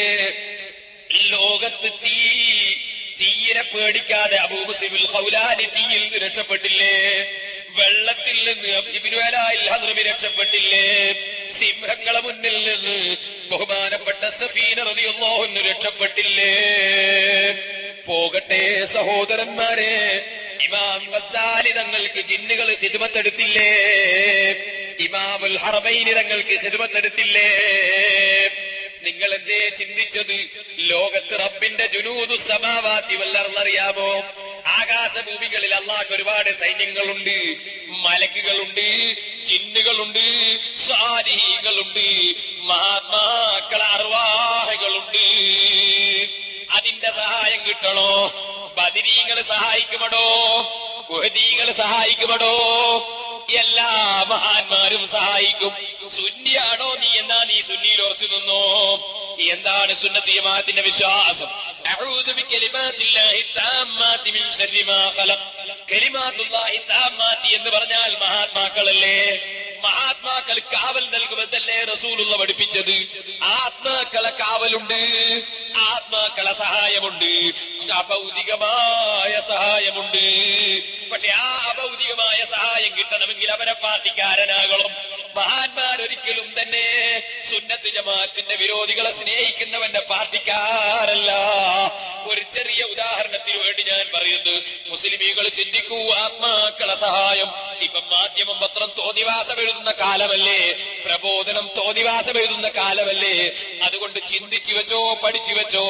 ലോകത്ത് തീരെ പേടിക്കാതെ അബൂ മുസ്ലിമുൽ ഖൗലാനി തീയിൽ നിന്ന് രക്ഷപ്പെട്ടില്ലേ? വെള്ളത്തിൽ നിന്ന് ഇബ്നു അലാഇൽ ഹദ്റമി രക്ഷപ്പെട്ടില്ലേ? സിംഹങ്ങളെ മുന്നിൽ നിന്ന് ബഹുമാനപ്പെട്ട സഫീന റളിയല്ലാഹു അൻഹു രക്ഷപ്പെട്ടില്ലേ? പോകട്ടെ സഹോദരന്മാരെ, ഇമാം ഗസാലി തങ്ങൾക്ക് ജിന്നുകൾ ഖിദ്മത്തെടുത്തില്ലേ? ഇമാമുൽ ഹറമൈനി തങ്ങൾക്ക് ഖിദ്മത്തെടുത്തില്ലേ? നിങ്ങൾ എന്തേ ചിന്തിച്ചത്? ലോകത്ത് റബ്ബിന്റെ ജുനൂദു സമാവാതി വൽ അർള് അറിയാമോ? ആകാശഭൂമികളിൽ അല്ലാഹുവിന് ഒരുപാട് സൈന്യങ്ങളുണ്ട്, മലക്കുകളുണ്ട്, ജിന്നുകളുണ്ട്, സാലിഹീകളുണ്ട്, മഹാത്മാക്കള അർവാഹകളുണ്ട്. അതിന്റെ സഹായം കിട്ടണോ? ബദരീകൾ സഹായിക്കുമടോ, ഉഹദീകൾ സഹായിക്കുമടോ, എല്ലാ മഹാന്മാരും സഹായിക്കും. സുന്നിയാണോ നീ? എന്നാ നീ സുന്നിയിൽ ഉറച്ചു നിന്നോ. എന്താണ് സുന്നത്ത് ജമാഅത്തിന്റെ വിശ്വാസം? അഊദു ബികലിമാത്തില്ലാഹി തആമ്മാതി മിൻ ശർരി മാ ഖലഖ്. കലിമാത്തുല്ലാഹി തആമ്മാതി എന്ന് പറഞ്ഞാൽ മഹാത്മാക്കളല്ലേ? മഹാത്മാക്കൾ കാവൽ നൽകുമെന്നല്ലേ റസൂലുള്ള പഠിപ്പിച്ചത്? ആത്മാക്കളെ കാവലുണ്ട്, ആത്മാക്കളെ സഹായമുണ്ട്, അഭൗതികമായ സഹായമുണ്ട്. പക്ഷെ ആ അഭൗതികമായ സഹായം കിട്ടണമെങ്കിൽ അവരെ പാർട്ടിക്കാരനാകണം. മഹാന്മാരൊരിക്കലും തന്നെ സുന്നത്ത് ജമാഅത്തിന്റെ വിരോധികളെ സ്നേഹിക്കുന്നവന്റെ പാർട്ടിക്കാരല്ല. ഒരു ചെറിയ ഉദാഹരണത്തിന് വേണ്ടി ഞാൻ പറയുന്നു. മുസ്ലിമീകൾ ചിന്തിക്കൂ, ആത്മാക്കളെ സഹായം. ഇപ്പം മാധ്യമം പത്രം തോന്നിവാസം എഴുതുന്ന കാലമല്ലേ, പ്രബോധനം തോന്നിവാസം എഴുതുന്ന കാലമല്ലേ. അതുകൊണ്ട് ചിന്തിച്ചു വെച്ചോ, പഠിച്ചു വെച്ചോ.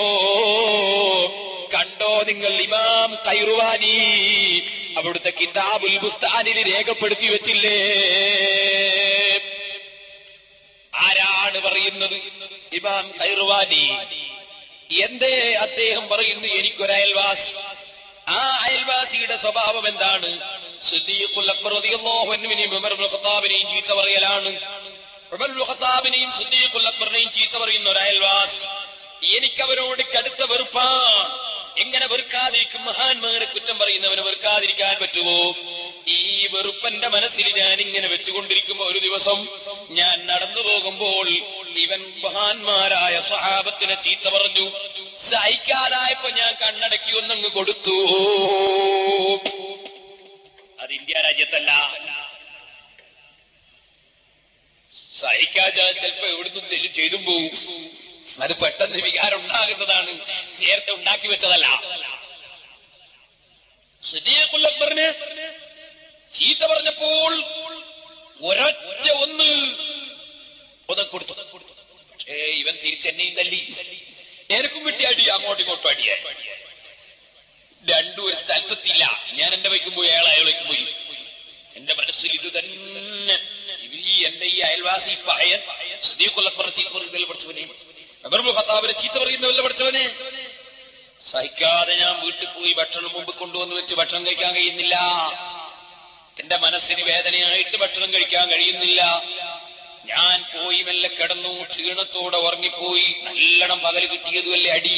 കണ്ടോ നിങ്ങൾ, ഇമാം ഖൈറുവാനി അവിടുത്തെ കിതാബുൽ ബുസ്താനിൽ രേഖപ്പെടുത്തി വെച്ചില്ലേ? ആരാണ് പറയുന്നത്? ഇമാം ഖൈറുവാനി. എന്തേ അദ്ദേഹം പറയുന്നു? എനിക്കൊരു അയൽവാസി. ആ അയൽവാസിയുടെ സ്വഭാവം എന്താണ്? സിദ്ദീഖുൽ അക്ബർ റളിയല്ലാഹു അൻഹുവിനെയും ഉമർ ഇബ്നുൽ ഖത്താബിനെയും ചീത്ത പറയലാണ്. ഉമർ ഇബ്നുൽ ഖത്താബിനെയും സിദ്ദീഖുൽ അക്ബറിനെയും ചീത്ത പറയുന്ന ഒരു അയൽവാസി. എനിക്കവരോട് കടുത്ത വെറുപ്പാണ്. എങ്ങനെ വെറുക്കാതിരിക്കും? മഹാന്മാരെ കുറ്റം പറയുന്നവനെ വെറുക്കാതിരിക്കാൻ പറ്റുമോ? ഈ വെറുപ്പന്റെ മനസ്സിൽ ഞാൻ ഇങ്ങനെ വെച്ചുകൊണ്ടിരിക്കുമ്പോ ഒരു ദിവസം ഞാൻ നടന്നു പോകുമ്പോൾ ഇവൻ മഹാന്മാരായ സ്വഹാബത്തിനെ ചീത്ത പറഞ്ഞു. സഹിക്കാതായപ്പോ ഞാൻ കണ്ണടക്കി ഒന്നങ്ങ് കൊടുത്തു. അത് ഇന്ത്യ രാജ്യത്തല്ല. സഹിക്കാതെ ചിലപ്പോ എവിടുന്നും ചെയ്തും പോവും. അത് പെട്ടെന്ന് വികാരം ഉണ്ടാകുന്നതാണ്, നേരത്തെ ഉണ്ടാക്കി വെച്ചതല്ല. സിദ്ദീഖുൽ അക്ബറിനെ ചീത്ത പറഞ്ഞപ്പോൾ ഒരൊറ്റ ഒന്ന് കൊടുത്തു. പക്ഷേ ഇവൻ തിരിച്ചെന്നെയും തല്ലി, എനിക്കും കിട്ടിയ അടി, അങ്ങോട്ടും ഇങ്ങോട്ടും അടിയായി. രണ്ടും ഒരു സ്ഥലത്തെത്തില്ല. ഞാൻ എന്റെ വയ്ക്കും പോയി, അയാൾ വയ്ക്കും പോയി. എന്റെ മനസ്സിൽ ഇത് തന്നെ. എന്റെ ഈ അയൽവാസി പഹയൻ സിദ്ദീഖുൽ അക്ബറിനെ ചീത്ത പറയുന്നതിൽ പഠിച്ചവനെ, ഉമർ ഇബ്നുൽ ഖത്താബിനെ ചീത്ത പറയുന്നവല്ല പഠിച്ചവനെ. സഹിക്കാതെ ഞാൻ വീട്ടിൽ പോയി ഭക്ഷണം മുമ്പ് കൊണ്ടുവന്ന് വെച്ച് ഭക്ഷണം കഴിക്കാൻ കഴിയുന്നില്ല. എന്റെ മനസ്സിന് വേദനയായിട്ട് ഭക്ഷണം കഴിക്കാൻ കഴിയുന്നില്ല. ഞാൻ പോയി മെല്ലെ കിടന്നു, ക്ഷീണത്തോടെ ഉറങ്ങിപ്പോയി. നല്ലോണം പകല് കിട്ടിയതുമല്ലേ അടി.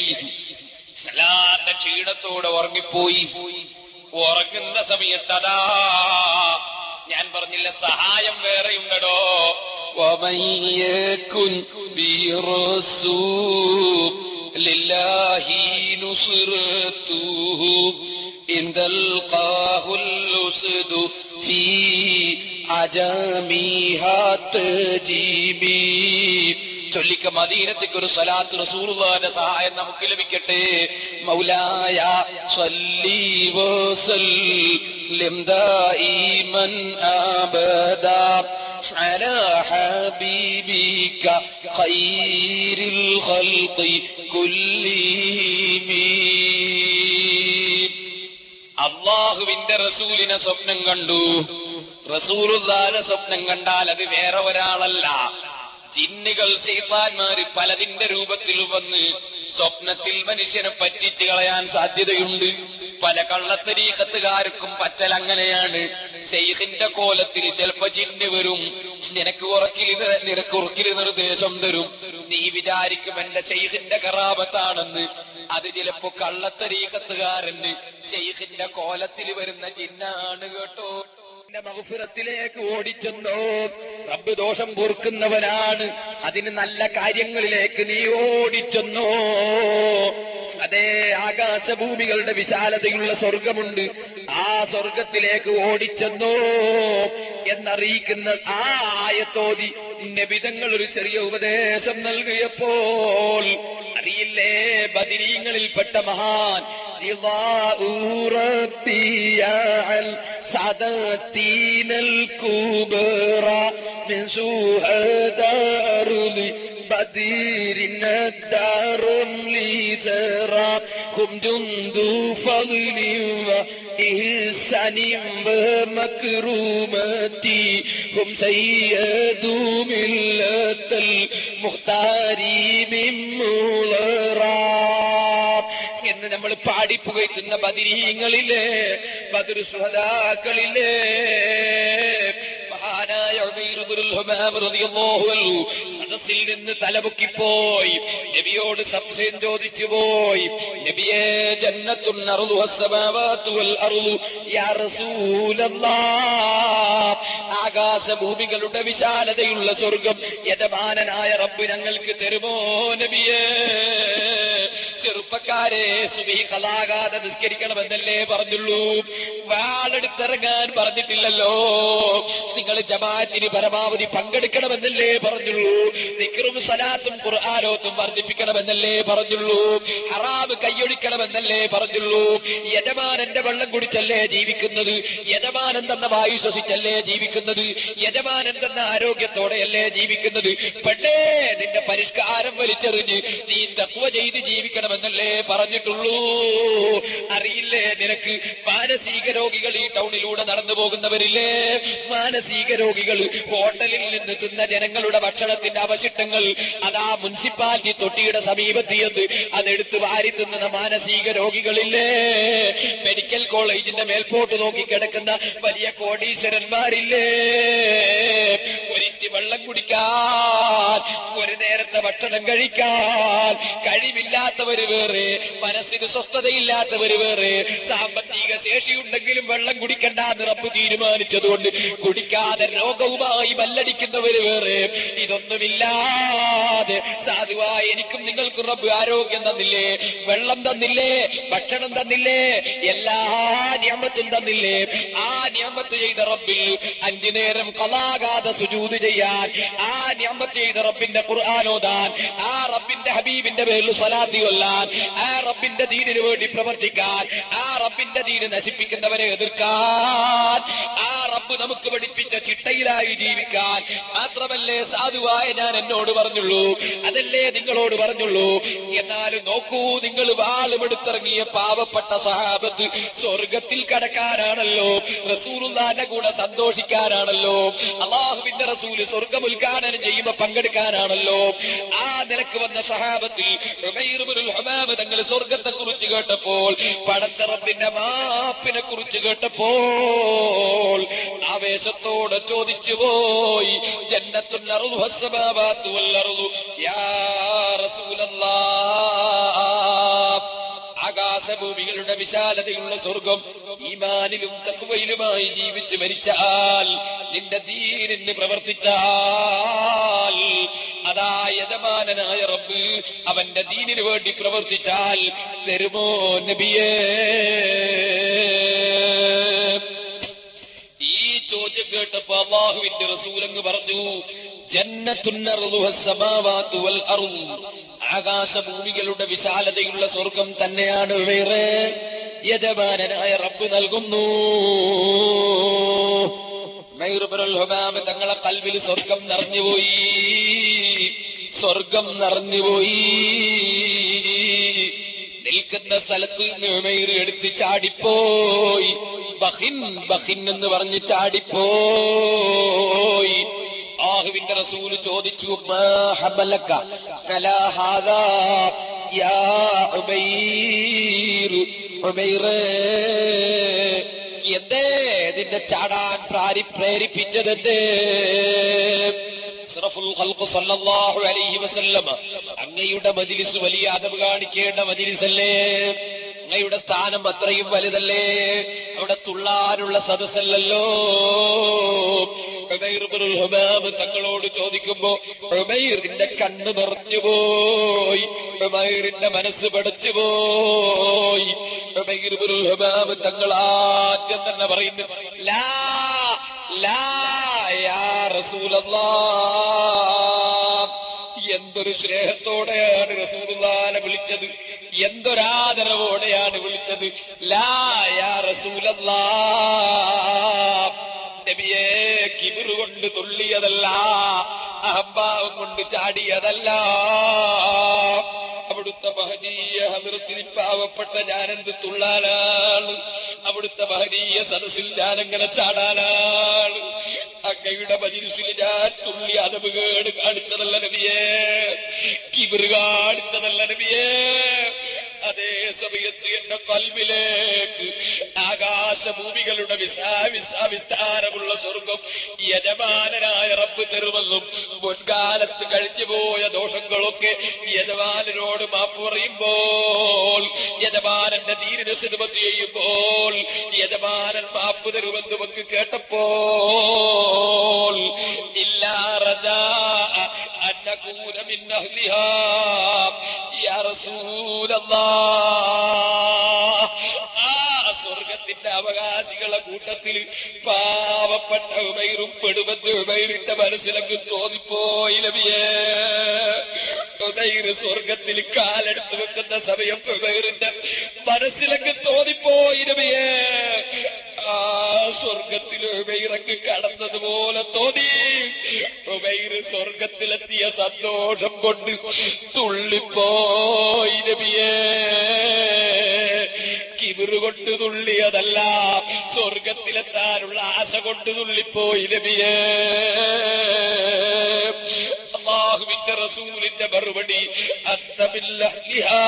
വല്ലാത്ത ക്ഷീണത്തോടെ ഉറങ്ങിപ്പോയി. ഉറങ്ങുന്ന സമയത്ത് അതാ ഞാൻ പറഞ്ഞില്ല, സഹായം വേറെയുണ്ടോ. إن تلقاه الأسد في عجمها تجيبي. ചൊല്ലിക്ക മദീനത്തേക്ക് ഒരു സ്വലാത്ത് റസൂലുള്ളാഹിന്റെ സഹായം നമുക്ക് ലഭിക്കട്ടെ. മൗലായ സ്വല്ലി വസല്ലിം ദായിമൻ അബദാ അലാ ഹബീബിക ഖൈറിൽ ഖൽഖി കുല്ലിഹിം. അല്ലാഹുവിന്റെ റസൂലിനെ സ്വപ്നം കണ്ടു. റസൂലുള്ളാഹിനെ സ്വപ്നം കണ്ടാൽ അത് വേറെ ഒരാളല്ല, ജിന്നുകൾ ശൈത്താന്മാര് പലതിന്റെ രൂപത്തിൽ വന്ന് സ്വപ്നത്തിൽ മനുഷ്യനെ പറ്റിച്ചു കളയാൻ സാധ്യതയുണ്ട്. പല കള്ളത്തരീഖത്തുകാർക്കും പറ്റൽ അങ്ങനെയാണ്. ശൈഖിന്റെ കോലത്തിൽ ചിലപ്പോ ജിന്ന് വരും, നിനക്ക് ഉറക്കിൽ നിർദ്ദേശം തരും. നീ വിചാരിക്കും എന്റെ ശൈഖിന്റെ കറാബത്താണെന്ന്. അത് ചിലപ്പോ കള്ളത്തരീഖത്തുകാരന് ശൈഖിന്റെ കോലത്തിൽ വരുന്ന ജിന്നാണ് കേട്ടോ. മഗ്ഫിറത്തിലേക്ക് ഓടിച്ചെന്നോ, റബ്ബ് ദോഷം പൊറുക്കുന്നവനാണ്, അതിന് നല്ല കാര്യങ്ങളിലേക്ക് നീ ഓടിച്ചെന്നോ. അതേ ആകാശഭൂമികളുടെ വിശാലതയുള്ള സ്വർഗമുണ്ട്, ആ സ്വർഗത്തിലേക്ക് ഓടിച്ചെന്നോ എന്നറിയിക്കുന്ന ആ ആയത്തോതി നബിതങ്ങൾ ഒരു ചെറിയ ഉപദേശം നൽകിയപ്പോൾ അറിയില്ലേ, ബദരീങ്ങളിൽപ്പെട്ട മഹാൻ സദത്തീനൽ കുബറ മിൻ സുഹദാറുലി ബദീരിൻ ദാറും ലിസറാ ഹും ജുന്ദു ഫളിൻ വ ഇഹ്സാനിൻ വ മക്റൂമതി ഹും സയ്യിദു മില്ലത്തൽ മുഖ്താരി മിൻ മുളറാ എന്ന് നമ്മൾ പാടിപ്പുകയറ്റുന്ന ബദരീങ്ങളിലെ ബദർ ശുഹദാക്കളിലെ മഹാനായ ഉമൈർ ഇബ്നുൽ ഹുമാം റളിയല്ലാഹു അൻഹു സദസ്സിൽ നിന്ന് തലപൊക്കിപ്പോയി നബിയോട് സംശയം ചോദിച്ചു പോയി. നബിയേ, ജന്നത്തുൻ അർളു അസ്സമാവാതു വൽ അർളു യാ റസൂലല്ലാഹ്, ആകാശഭൂമികളുടെ വിശാലതയുള്ള സ്വർഗം യജമാനനായ റബ്ബ് ഞങ്ങൾക്ക് തരുമോ നബിയേ? ചെറുപ്പക്കാരെ, സുബഹി ഖളാകാതെ നിസ്കരിക്കണമെന്നല്ലേ പറഞ്ഞുള്ളൂ, വാളെടുത്തിറങ്ങാൻ പറഞ്ഞിട്ടില്ലല്ലോ. നിങ്ങൾ ജമാഅത്തിന് പരമാവധി പങ്കെടുക്കണമെന്നല്ലേ പറഞ്ഞുള്ളൂ. ദിക്റും സലാത്തും ഖുർആനോത്തും വർദ്ധിപ്പിക്കണമെന്നല്ലേ പറഞ്ഞുള്ളൂ. ഹറാം കൈയൊഴിക്കണമെന്നല്ലേ പറഞ്ഞുള്ളൂ. യജമാനന്റെ വെള്ളം കുടിച്ചല്ലേ ജീവിക്കുന്നത്, യജമാനൻ തന്ന വായു ശ്വസിച്ചല്ലേ ജീവിക്കുന്നത്, യജമാനൻ തന്ന ആരോഗ്യത്തോടെയല്ലേ ജീവിക്കുന്നത്. പെണ്ണേ, നിന്റെ പരിഷ്കാരം വലിച്ചെറിഞ്ഞ് നീ തഖ്വ ചെയ്ത് ജീവിക്കണമെന്നല്ലേ പറഞ്ഞിട്ടുള്ളൂ. അറിയില്ലേ നിനക്ക്, മാനസിക രോഗികൾ ഈ ടൗണിലൂടെ നടന്നു പോകുന്നവരില്ലേ, മാനസിക രോഗികൾ ഹോട്ടലിൽ നിന്ന് തിന്ന ജനങ്ങളുടെ ഭക്ഷണത്തിന്റെ അവശിഷ്ടങ്ങൾ അതാ മുനിസിപ്പാലിറ്റി തൊട്ടിയുടെ സമീപത്ത് ചെന്ന് അതെടുത്ത് വാരി തിന്നുന്ന മാനസിക രോഗികളില്ലേ, മെഡിക്കൽ കോളേജിന്റെ മേൽപോട്ട് നോക്കി കിടക്കുന്ന വലിയ കോടീശ്വരന്മാരില്ലേ, ഒരിറ്റി വെള്ളം കുടിക്കാൻ, ഒരു നേരത്തെ ഭക്ഷണം കഴിക്കാൻ കഴിവില്ലാത്തവര് വേറെ, മനസ്സിന് സ്വസ്ഥതയില്ലാത്തവര് വേറെ, സാമ്പത്തിക ശേഷിയുണ്ടെങ്കിലും വെള്ളം കുടിക്കണ്ടെന്ന് റബ്ബ് തീരുമാനിച്ചതുകൊണ്ട് കുടിക്കാതെ രോഗവുമായി മല്ലടിക്കുന്നവര് വേറെ. ഇതൊന്നുമില്ലാതെ സാധുവായ എനിക്കും നിങ്ങൾക്കും റബ്ബ് ആരോഗ്യം തന്നില്ലേ, വെള്ളം തന്നില്ലേ, ഭക്ഷണം തന്നില്ലേ, എല്ലാ നിഅമത്തും തന്നില്ലേ. ആ നിഅമത്ത് ചെയ്ത റബ്ബിൽ 5 നേരം ഖളാകാതെ സുജൂദ് ചെയ്യാൻ, ആ നിഅമത്ത് ചെയ്ത റബ്ബിന്റെ ഖുർആൻ ഓതാൻ, ആ റബ്ബിന്റെ ഹബീബിന്റെ പേരിൽ സ്വലാത്ത് ചൊല്ലാൻ, ആ റബ്ബിന്റെ ദീനിനു വേണ്ടി പ്രവർത്തിക്കാൻ, ആ റബ്ബിന്റെ ദീന് നശിപ്പിക്കുന്നവരെ എതിർക്കാൻ, ആ റബ്ബ് നമുക്ക് പഠിപ്പിച്ച ചിട്ടയിലായി ജീവിക്കാൻ മാത്രമല്ലേ സാധുവായ ഞാൻ എന്നോട് പറഞ്ഞുള്ളൂ, അതല്ലേ നിങ്ങളോട് പറഞ്ഞുള്ളൂ. എന്നാലും നോക്കൂ, നിങ്ങൾ വാളുമെടുത്തിറങ്ങിയ പാവപ്പെട്ട സഹാബത്ത് സ്വർഗത്തിൽ കടക്കാനാണല്ലോ, റസൂലുള്ളാഹിന്റെ കൂടെ സന്തോഷിക്കാനാണല്ലോ, അല്ലാഹുവിന്റെ റസൂല് സ്വർഗ്ഗം ഉദ്ഘാടനം ചെയ്യുമ്പോ പങ്കെടുക്കാനാണല്ലോ. ആ നിലക്ക് വന്ന സഹാബത്തിൽ ഉമൈർ ഇബ്നുൽ ഹുമാം തങ്ങൾ സ്വർഗത്തെ കുറിച്ച് കേട്ടപ്പോൾ, പടച്ച റബ്ബിന്റെ മാപ്പിനെ കുറിച്ച് കേട്ടപ്പോൾ ആവേശത്തോടെ ചോദിച്ചു പോയി, ജന്നത്തുൽ അർളു ഹസ്സമാവാതു വൽ അർളു യാ റസൂലല്ലാഹ്, ആകാശഭൂമികളുടെ വിശാലതയുള്ള സ്വർഗം ഈമാനിലും തഖ്വയിലുമായി ജീവിച്ച് മരിച്ചാൽ, നിന്റെ ദീനിന് പ്രവർത്തിച്ചാൽ, അതാ യജമാനനായ റബ്ബ് അവന്റെ ദീനിനു വേണ്ടി പ്രവർത്തിച്ചാൽ തരുമോ നബിയേ? ചോദ്യം കേട്ടപ്പോ അല്ലാഹുവിന്റെ റസൂൽ അങ്ങ് പറഞ്ഞു, ജന്നത്തുൻ അർളുഹ സമാവാതു വൽ അർള്, ആകാശഭൂമികളുടെ വിശാലതയുള്ള സ്വർഗം തന്നെയാണ് വേറെ യജമാനനായ റബ്ബ് നൽകുന്നു. തങ്ങളെ കൽവിൽ സ്വർഗം നിറഞ്ഞുപോയി, സ്വർഗം നിറഞ്ഞുപോയി. നിൽക്കുന്ന സ്ഥലത്ത് ഉമൈർ എടുത്ത് ചാടിപ്പോയി. ബഹിൻ ബഹിൻ എന്ന് പറഞ്ഞ് ചാടിപ്പോയി. അല്ലാഹുവിന്റെ റസൂല് ചോദിച്ചു, മാ ഹബലക അലാ ഹാദാ യാ ഉമൈർ, ഉമൈറേ എന്തേ നിന്നെ ചാടാൻ പ്രേരിപ്പിച്ചതെന്തേ? അഷ്റഫുൽ ഖൽഖ് സല്ലല്ലാഹു അലൈഹി വസല്ലം അങ്ങയുടെ മജ്ലിസ് വലിയ അദബ് കാണിക്കേണ്ട മജ്ലിസല്ലേ, അങ്ങയുടെ സ്ഥാനം അത്രയും വലുതല്ലേ, അവിടെ തുള്ളാനുള്ള സദസ്സല്ലല്ലോ. ഉമൈർ ഇബ്നുൽ ഹുമാം തങ്ങളോട് ചോദിക്കുമ്പോ ഉമൈറിന്റെ കണ്ണ് നിറഞ്ഞുപോയി, ഉമൈറിന്റെ മനസ്സ് പടച്ചുപോയി. ഉമൈർ ഇബ്നുൽ ഹുമാം തങ്ങൾ ആദ്യം തന്നെ പറയുന്നു, ലാ ലാ യാ റസൂലല്ലാഹ്. എന്തൊരു സ്നേഹത്തോടെയാണ് റസൂലുള്ളാഹിനെ വിളിച്ചത്, എന്തൊരാദരവോടെയാണ് വിളിച്ചത്. ലാ യാ റസൂലല്ലാഹ്. നബിയെ കിബിറ് കൊണ്ട് തുള്ളിയതല്ല, അഹംഭാവം കൊണ്ട് ചാടിയതല്ല. അവിടുത്തെ മഹനീയ ഹദ്റത്തിൽ പാവപ്പെട്ട ഞാനെന്ത് തുള്ളാനാണ്, അവിടുത്തെ മഹനീയ സദസ്സിൽ ഞാനെങ്ങനെ ചാടാനാണ്. അങ്ങയുടെ മജ്ലിസിൽ ഞാൻ തുള്ളി അദബ് കേട് കാണിച്ചതല്ല നബിയേ, കിബിറ് കാണിച്ചതല്ല നബിയേ. അതേ സമയത്ത് എന്റെ കൽബിലേക്ക് ആകാശഭൂമികളുടെ വിസ്താരമുള്ള സ്വർഗം യജമാനനായ റബ്ബ് തരുമെന്നും മുൻകാലത്ത് കഴിഞ്ഞുപോയ ദോഷങ്ങളൊക്കെ യജമാനനോട് മാപ്പ് പറയുമ്പോൾ, യജമാനന്റെ ദീനിനെ ഖിദ്മത്ത് ചെയ്യുമ്പോൾ യജമാനൻ മാപ്പ് തരുമെന്നും ഒക്കെ കേട്ടപ്പോൾ ഇല്ലാ റജാ അൻ നകൂന മിൻ അഹ്ലിഹാ യാ റസൂലല്ലാഹ്. ആ സ്വർഗത്തിന്റെ അവകാശികളെ കൂട്ടത്തിൽ പാവപ്പെട്ട ഉമൈറും പെടുമെന്ന് ഉമൈറിന്റെ മനസ്സിലങ്ങ് തോന്നിപ്പോയി നബിയേ. ഉമൈർ സ്വർഗത്തിൽ കാലെടുത്ത് വെക്കുന്ന സമയം ഉമൈറിന്റെ മനസ്സിലങ്ങ് തോന്നിപ്പോയി നബിയേ. ആ സ്വർഗത്തിൽ ഉമൈറങ്ങ് കടന്നതുപോലെ തോന്നി. ഉമൈർ സ്വർഗത്തിലെത്തിയ സന്തോഷം കൊണ്ട് തുള്ളിപ്പോയി നബിയേ. കിബിറ് കൊണ്ട് തുള്ളിയതല്ല, സ്വർഗത്തിലെത്താനുള്ള ആശ കൊണ്ട് തുള്ളിപ്പോയി നബിയേ. അല്ലാഹുവിന്റെ റസൂലിന്റെ മറുപടി, അന്ത ബില്ലഹ്ലിഹാ,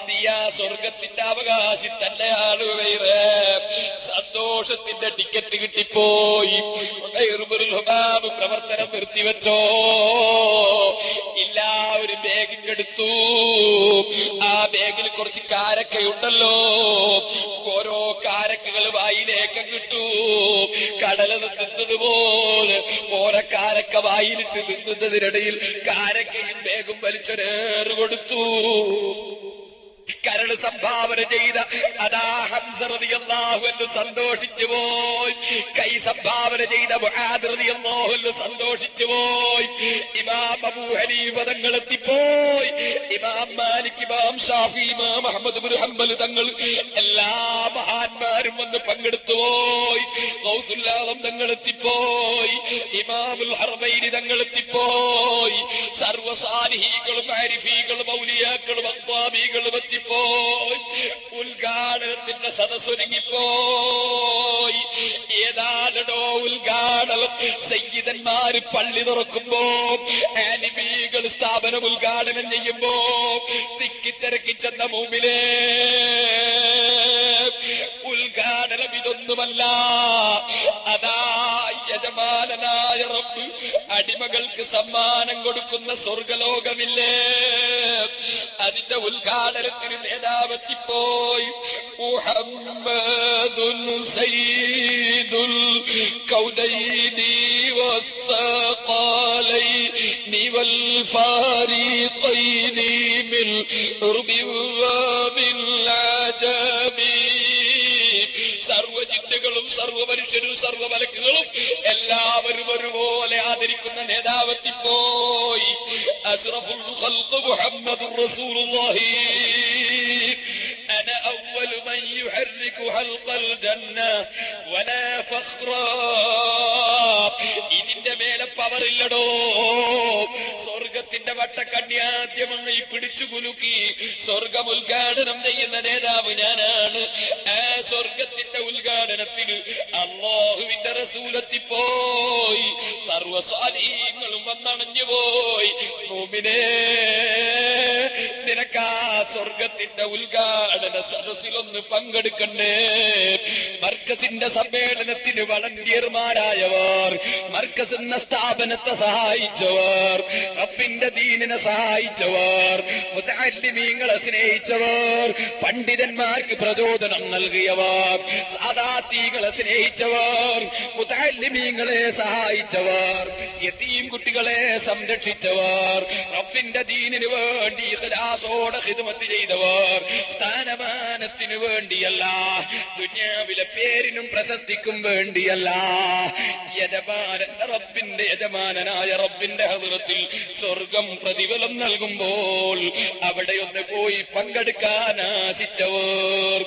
നീ ആ സ്വർഗത്തിന്റെ അവകാശി തന്നെയാണ് ഉമൈറേ. സന്തോഷത്തിന്റെ ടിക്കറ്റ് കിട്ടിപ്പോയി. ഉമൈർ ഇബ്നുൽ ഹുമാം പ്രവർത്തനം നിർത്തിവെച്ചോ? എല്ലാവരും ബാഗിങ് എടുത്തു. ആ ബാഗിൽ കുറച്ച് കാരക്കയുണ്ടല്ലോ, ഓരോ കാരക്കകൾ വായിലേക്ക് കിട്ടു. കടല തിന്നുന്നതുപോലെ ഓരോ കാരക്ക വായിലിട്ട് തിന്നുന്നതിനിടയിൽ കാരക്കയും ബാഗും വലിച്ചൊരേറ് കൊടുത്തു. കരട് സംഭാവന ചെയ്ത അതാ ഹംസ റളിയല്ലാഹു അൻഹു സന്തോഷിച്ചു പോയി. കൈ സംഭാവന ചെയ്ത മുആദ് റളിയല്ലാഹു അൻഹു സന്തോഷിച്ചു പോയി. ഇമാം അബൂ ഹനീഫ തങ്ങൾ എത്തിപ്പോയി. ഇമാം മാലിക്, ഇമാം ഷാഫി, ഇമാം അഹ്മദ് ഇബ്നു ഹംബൽ തങ്ങൾ, എല്ലാ മഹാന്മാരും വന്ന് പങ്കെടുത്തു പോയി. ഗൗസുൽ ആലം തങ്ങൾ എത്തിപ്പോയി. ഇമാമുൽ ഹറമൈനി തങ്ങൾ എത്തിപ്പോയി. സർവ്വ സാലിഹീകളും ആരിഫീകളും ഔലിയാക്കളും അഖ്വാബികളും എത്തിപ്പോയി. ഉദ്ഘാടനത്തിന്റെ സദസ്സൊരുങ്ങിപ്പോയി. ഏതാണോ ഉദ്ഘാടനം? സയ്യിദന്മാര് പള്ളി തുറക്കുമ്പോ, ആലിമീകൾ സ്ഥാപനം ഉദ്ഘാടനം ചെയ്യുമ്പോ തിക്കിത്തിരക്കി ചെന്ന മുമ്പിലേ ഉദ്ഘാടനം ഇതൊന്നുമല്ല. അതാ യജമാനനായ റബ്ബ് അടിമകൾക്ക് സമ്മാനം കൊടുക്കുന്ന സ്വർഗലോകമില്ലേ, അതിന്റെ ഉദ്ഘാടനത്തിന് നേതാവെത്തിപ്പോയി. മുഹമ്മദുൻ സയ്യിദുൽ കൗനൈനി വസ്സഖലൈനി വൽ ഫാരിഖൈനി മിൻ ഉർബി വമിൻ അജമി. സർവ്വ ജിന്നുകളും ജനങ്ങളും സർവ്വ മനുഷ്യരും സർവ്വ മലക്കുകളും എല്ലാവരും ഒരുപോലെ ആദരിക്കുന്ന നേതാവെത്തിപ്പോയി. അഷ്റഫുൽ ഖൽഖ് മുഹമ്മദുർ റസൂലുള്ളാഹി أنا أول من يحرك حلق الجنة ولا فخرا. ഇതിന്റെ മേലെ പവറില്ലടോ. സ്വർഗത്തിന്റെ വട്ടക്കണ്ണി ആദ്യമായി പിടിച്ചു കുലുക്കി സ്വർഗം ഉദ്ഘാടനം ചെയ്യുന്ന നേതാവ് ഞാനാണ്. ആ സ്വർഗത്തിന്റെ ഉദ്ഘാടനത്തിന് അല്ലാഹുവിന്റെ റസൂലെത്തിപ്പോയി. സർവ്വ സ്വാലിഹീങ്ങളും വന്നണഞ്ഞു പോയി. മുഅ്മിനേ, നിനക്കാ സ്വർഗത്തിന്റെ ഉദ്ഘാടന സദസ്സിലൊന്ന് പങ്കെടുക്കണ്ടേ? മർക്കസിന്റെ സമ്മേളനത്തിന് വളണ്ടിയർമാരായവർ, മർക്കസ് എന്ന സ്ഥാപനത്തെ സഹായിച്ചവർ, റബ്ബിന്റെ ദീനിനെ സഹായിച്ചവർ, മുതഅല്ലിമീങ്ങളെ സ്നേഹിച്ചവർ, പണ്ഡിതന്മാർക്ക് പ്രചോദനം നൽകിയവർ, സാദാത്തീകളെ സ്നേഹിച്ചവർ, മുതഅല്ലിമീങ്ങളെ സഹായിച്ചവർ, യതീം കുട്ടികളെ സംരക്ഷിച്ചവർ, റബ്ബിന്റെ ദീനിന് വേണ്ടി ഇഖ്ലാസോടെ ഖിദ്മത്ത് ചെയ്തവർ, സ്ഥാനമാനത്തിനു വേണ്ടിയല്ല, ദുനിയാവിലെ പേരിനും പ്രശസ്തിക്കും വേണ്ടിയല്ല, റബ്ബിന്റെ യജമാനനായ റബ്ബിന്റെ ഹദ്റത്തിൽ സ്വർഗം പ്രതിഫലം നൽകുമ്പോൾ അവിടെ ഒന്ന് പോയി പങ്കെടുക്കാൻ ആശിച്ചവർ.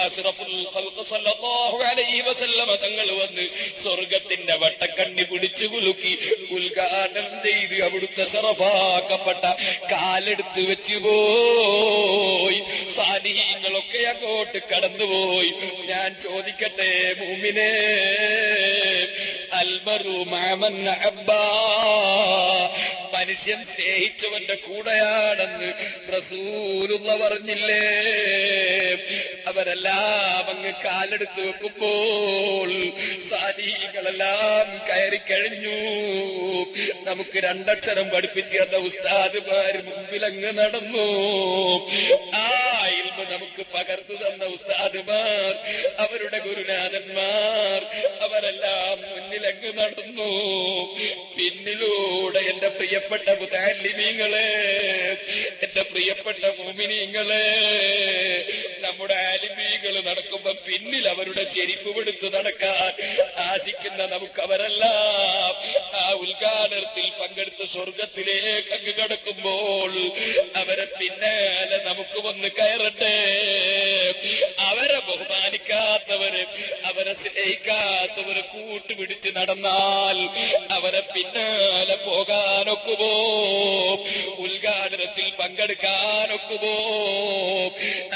അഷ്റഫുൽ ഖൽഖ് സല്ലല്ലാഹു അലൈഹി വസല്ലമ തങ്ങൾ വന്ന് സ്വർഗത്തിന്റെ വട്ടക്കണ്ണി പിടിച്ചു കുലുക്കി ഉദ്ഘാടനം ചെയ്ത് അവിടുത്തെ ശറഫാക്കപ്പെട്ട കാലെടുത്ത് വെച്ചു പോയി. സാലിഹീങ്ങളൊക്കെ അങ്ങോട്ട് കടന്നുപോയി. ഞാൻ ചോദിക്കട്ടെ മുഅ്മിനേ, അൽമറു മഅമൻ അഹബ്ബാ, മനുഷ്യൻ സ്നേഹിച്ചവന്റെ കൂടെയാണെന്ന് റസൂലുള്ള പറഞ്ഞില്ലേ? അവരെല്ലാം അങ്ങ് കാലെടുത്ത് വെക്കുമ്പോൾ സാലിഹീങ്ങളെല്ലാം കയറിക്കഴിഞ്ഞു. നമുക്ക് രണ്ടക്ഷരം പഠിപ്പിച്ചു തന്ന ഉസ്താദുമാർ മുമ്പിലങ്ങ് നടന്നു. ആ ഇൽമ നമുക്ക് പകർന്നു തന്ന ഉസ്താദുമാർ, അവരുടെ ഗുരുനാഥന്മാർ, അവരെല്ലാം മുന്നിലങ്ങ് നടന്നു. പിന്നിലൂടെ എന്റെ പ്രിയപ്പെട്ട മുതഅല്ലിമീങ്ങളെ, എന്റെ പ്രിയപ്പെട്ട മുഅ്മിനീങ്ങളെ, നമ്മുടെ ആലിമീങ്ങൾ നടക്കുമ്പോ പിന്നിൽ അവരുടെ ചെരിപ്പ് പിടിച്ചു നടക്കാൻ ആശിക്കുന്ന നമുക്ക് അവരെല്ലാം ആ ഉദ്ഘാടനത്തിൽ പങ്കെടുത്ത് സ്വർഗത്തിലേക്ക് അങ്ങ് കടക്കുമ്പോൾ അവരെ പിന്നാലെ നമുക്ക് വന്ന് കയറട്ടെ. അവരെ ബഹുമാനിക്കാത്തവര്, അവരെ സ്നേഹിക്കാത്തവര് കൂട്ടുപിടിച്ച് നടന്നാൽ അവരെ പിന്നാലെ പോകാനൊക്കുമോ? ഉദ്ഘാടനത്തിൽ പങ്കെടുക്കാനൊക്കുമോ?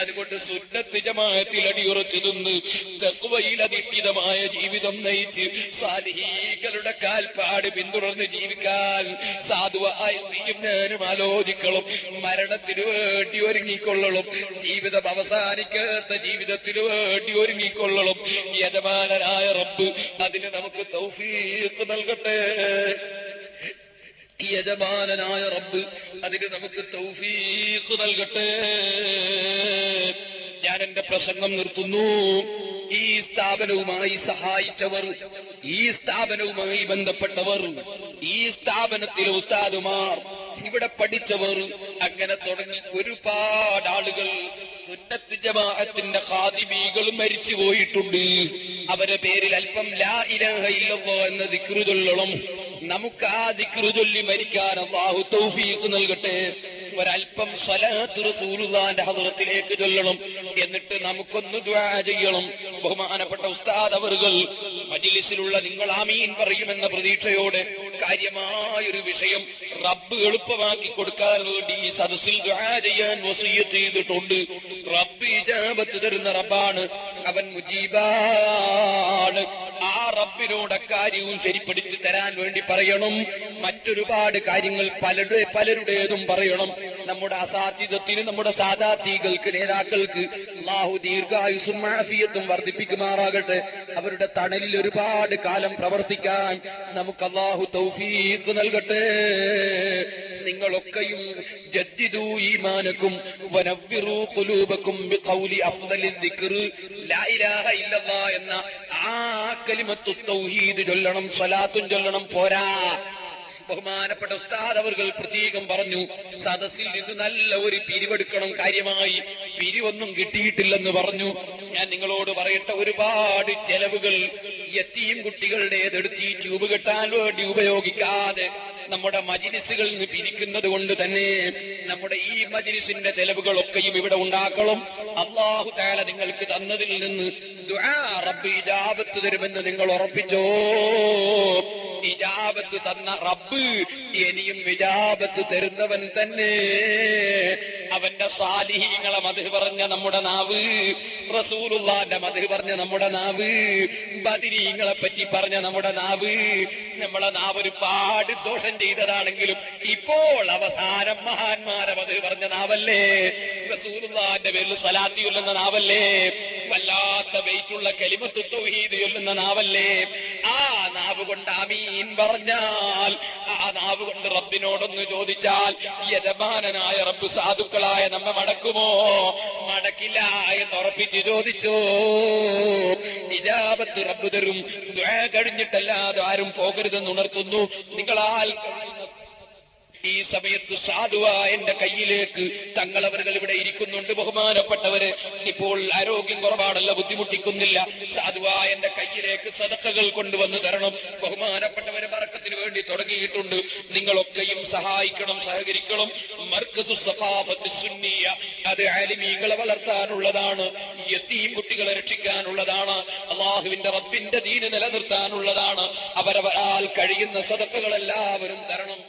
അതുകൊണ്ട് സുന്നത്ത് ജമാഅത്തിൽ അടിയുറച്ചു നിന്ന് തഖ്വയിൽ അധിഷ്ഠിതമായ ജീവിതം നയിച്ച് സാലിഹീങ്ങളുടെ കാൽപ്പാട് പിന്തുടർന്ന് ജീവിക്കാൻ സാധുവായ നീയും ഞാനും ആലോചിക്കണം. മരണത്തിനു വേണ്ടി ഒരുങ്ങിക്കൊള്ളണം. ജീവിതം അവസാനിക്കാത്ത ജീവിതത്തിനു വേണ്ടി ഒരുങ്ങിക്കൊള്ളണം. യജമാനനായ റബ്ബ് അതിന് നമുക്ക് തൗഫീഖ് നൽകട്ടെ. യജമാനനായ റബ്ബ് അതിന് നമുക്ക് തൗഫീഖ് നൽകട്ടെ. ഞാൻ എന്റെ പ്രസംഗം നിർത്തുന്നു. ഈ സ്ഥാപനവുമായി സഹായിച്ചവർ, ഈ സ്ഥാപനവുമായി ബന്ധപ്പെട്ടവർ, ഈ സ്ഥാപനത്തിലെ ഉസ്താദുമാർ, ഇവിടെ പഠിച്ചവർ, അങ്ങനെ തുടങ്ങി ഒരുപാട് ആളുകൾ സുന്നത്ത് ജമാഅത്തിന്റെ ഖാദിമീകൾ മരിച്ചു പോയിട്ടുണ്ട്. അവരുടെ പേരിൽ അല്പം ലാ ഇലാഹ ഇല്ലല്ലാഹ് എന്ന ദിക്റ് ചൊല്ലണം. നമുക്ക് ആ ദിക്റ് ചൊല്ലി മരിക്കാൻ അല്ലാഹു തൗഫീഖ് നൽകട്ടെ. ഒരൽപ്പം സ്വലാത്ത് റസൂലുള്ളാഹിന്റെ ഹദ്റത്തിലേക്ക് ചൊല്ലണം. എന്നിട്ട് നമുക്കൊന്ന് ദുആ ചെയ്യണം. ബഹുമാനപ്പെട്ട ഉസ്താദ് അവറുകൾ മജ്ലിസിലുള്ള നിങ്ങൾ ആമീൻ പറയുമെന്ന പ്രതീക്ഷയോടെ കാര്യമായൊരു വിഷയം റബ്ബ് എളുപ്പമാക്കി കൊടുക്കാൻ വേണ്ടി ഈ സദസ്സിൽ ദുആ ചെയ്യാൻ വസിയ്യത്ത് ചെയ്തിട്ടുണ്ട്. റബ്ബ് ഇജാബത്ത് തരുന്ന റബ്ബാണ്, അവൻ മുജീബാണ്. ആ റബ്ബിനോട് കാര്യവും ശരിപ്പെടുത്തി തരാൻ വേണ്ടി പറയണം. മറ്റൊരുപാട് കാര്യങ്ങൾ പലരുടേതും പറയണം. നമ്മുടെ അസാധ്യതത്തിന്, നമ്മുടെ സാദാത്തികൾക്ക്, നേതാക്കൾക്ക് അല്ലാഹു ദീർഘായുസ്സും ആഫിയത്തും വർദ്ധിപ്പിക്കുമാറാകട്ടെ. അവരുടെ തണലിൽ ഒരുപാട് കാലം പ്രവർത്തിക്കാൻ നമുക്ക് അല്ലാഹു തൗഫീഖ് നൽകട്ടെ. നിങ്ങളൊക്കെയും ജദ്ദിദൂ ഈമാനക്കും വനവ്വിറൂ ഖുലൂബക്കും ബിഖൗലി അഫ്ദലിൽ ദിക്ർ ലാ ഇലാഹ ഇല്ലല്ലാഹ് എന്ന ആ കലിമത്തു തൗഹീദ് ചൊല്ലണം. സ്വലാത്തും ചൊല്ലണം. പോരാ, ബഹുമാനപ്പെട്ട ഉസ്താദ് അവർകൾ പ്രത്യേകം പറഞ്ഞു, സദസ്സിൽ നിന്ന് നല്ല ഒരു പിരിവെടുക്കണം, കാര്യമായി പിരിവൊന്നും കിട്ടിയിട്ടില്ലെന്ന് പറഞ്ഞു. ഞാൻ നിങ്ങളോട് പറയട്ടെ, ഒരുപാട് ചെലവുകൾ യതീം കുട്ടികളുടേതെടുത്ത് ഈ ട്യൂബ് കെട്ടാൻ വേണ്ടി ഉപയോഗിക്കാതെ നമ്മുടെ മജ്‌ലിസുകളിൽ നിന്ന് പിരിക്കുന്നത് കൊണ്ട് തന്നെ നമ്മുടെ ഈ മജ്‌ലിസിന്റെ ചെലവുകളൊക്കെയും ഇവിടെ ഉണ്ടാക്കണം. അല്ലാഹു തആല നിങ്ങൾക്ക് തന്നതിൽ നിന്ന് ദുആ റബ്ബ് ഇജാബത്ത് തരുമെന്ന് നിങ്ങൾ ഉറപ്പിച്ചോ. ഇജാബത്ത് തന്ന റബ്ബ് ഇനിയും ഇജാബത്ത് തരുന്നവൻ തന്നെ. അവന്റെ സാലിഹീങ്ങളെ മദ്ഹ് പറഞ്ഞ നമ്മുടെ നാവ്, റസൂലുള്ളാഹിന്റെ മദ്ഹ് പറഞ്ഞ നമ്മുടെ നാവ്, ബദരീങ്ങളെ പറ്റി പറഞ്ഞ നമ്മുടെ നാവ്, നമ്മളെ നാവ് ഒരുപാട് ദോഷം ചെയ്തതാണെങ്കിലും ഇപ്പോൾ അവസാനം മഹാന്മാരെ മദ്ഹ് പറഞ്ഞ നാവല്ലേ, റസൂലുള്ളാഹിന്റെ പേരിൽ സലാത്ത് ചൊല്ലുന്ന നാവല്ലേ, വല്ലാത്ത വെയിറ്റുള്ള കലിമത്തു തൗഹീദ് ചൊല്ലുന്ന നാവല്ലേ. ആ നാവ് കൊണ്ട് ആമീൻ പറഞ്ഞാൽ, ആ നാവ് കൊണ്ട് റബ്ബിനോടൊന്ന് ചോദിച്ചാൽ യജമാനനായ റബ്ബ് സാധുക്കളായ നമ്മെ മടക്കുമോ? മടക്കില്ല എന്ന് ഉറപ്പിച്ച് ചോദിച്ചോ. ഇജാബത്ത് റബ്ബ് തരും. ദുആ കഴിഞ്ഞിട്ടല്ലാതെ ആരും പോകരുതെന്ന് ഉണർത്തുന്നു. നിങ്ങളാൽ ഈ സമയത്ത് സാധുവായ എന്റെ കയ്യിലേക്ക് തങ്ങളവர்கள் ഇവിടെ ഇരിക്കുന്നുണ്ട്. ബഹുമാനപ്പെട്ടവര്, ഇപ്പോൾ ആരോഗ്യം കുറവാണല്ല, ബുദ്ധിമുട്ടിക്കുന്നില്ല. സാധുവായ എന്റെ കയ്യിലേക്ക് സദഖകൾ കൊണ്ടുവന്ന് തരണം. ബഹുമാനപ്പെട്ടവര് ബറക്കത്തിന് വേണ്ടി തുടങ്ങിയിട്ടുണ്ട്. നിങ്ങളൊക്കെയും സഹായിക്കണം, സഹകരിക്കണം. മർക്കസു സഖാഫത്ത് സുന്നിയ, അത് ആലിമീങ്ങളെ വളർത്താനുള്ളതാണ്, യതീം കുട്ടികളെ രക്ഷിക്കാനുള്ളതാണ്, അല്ലാഹുവിന്റെ റബ്ബിന്റെ ദീന് നിലനിർത്താനുള്ളതാണ്. അവരവരാൽ കഴിയുന്ന സദഖകൾ എല്ലാവരും തരണം.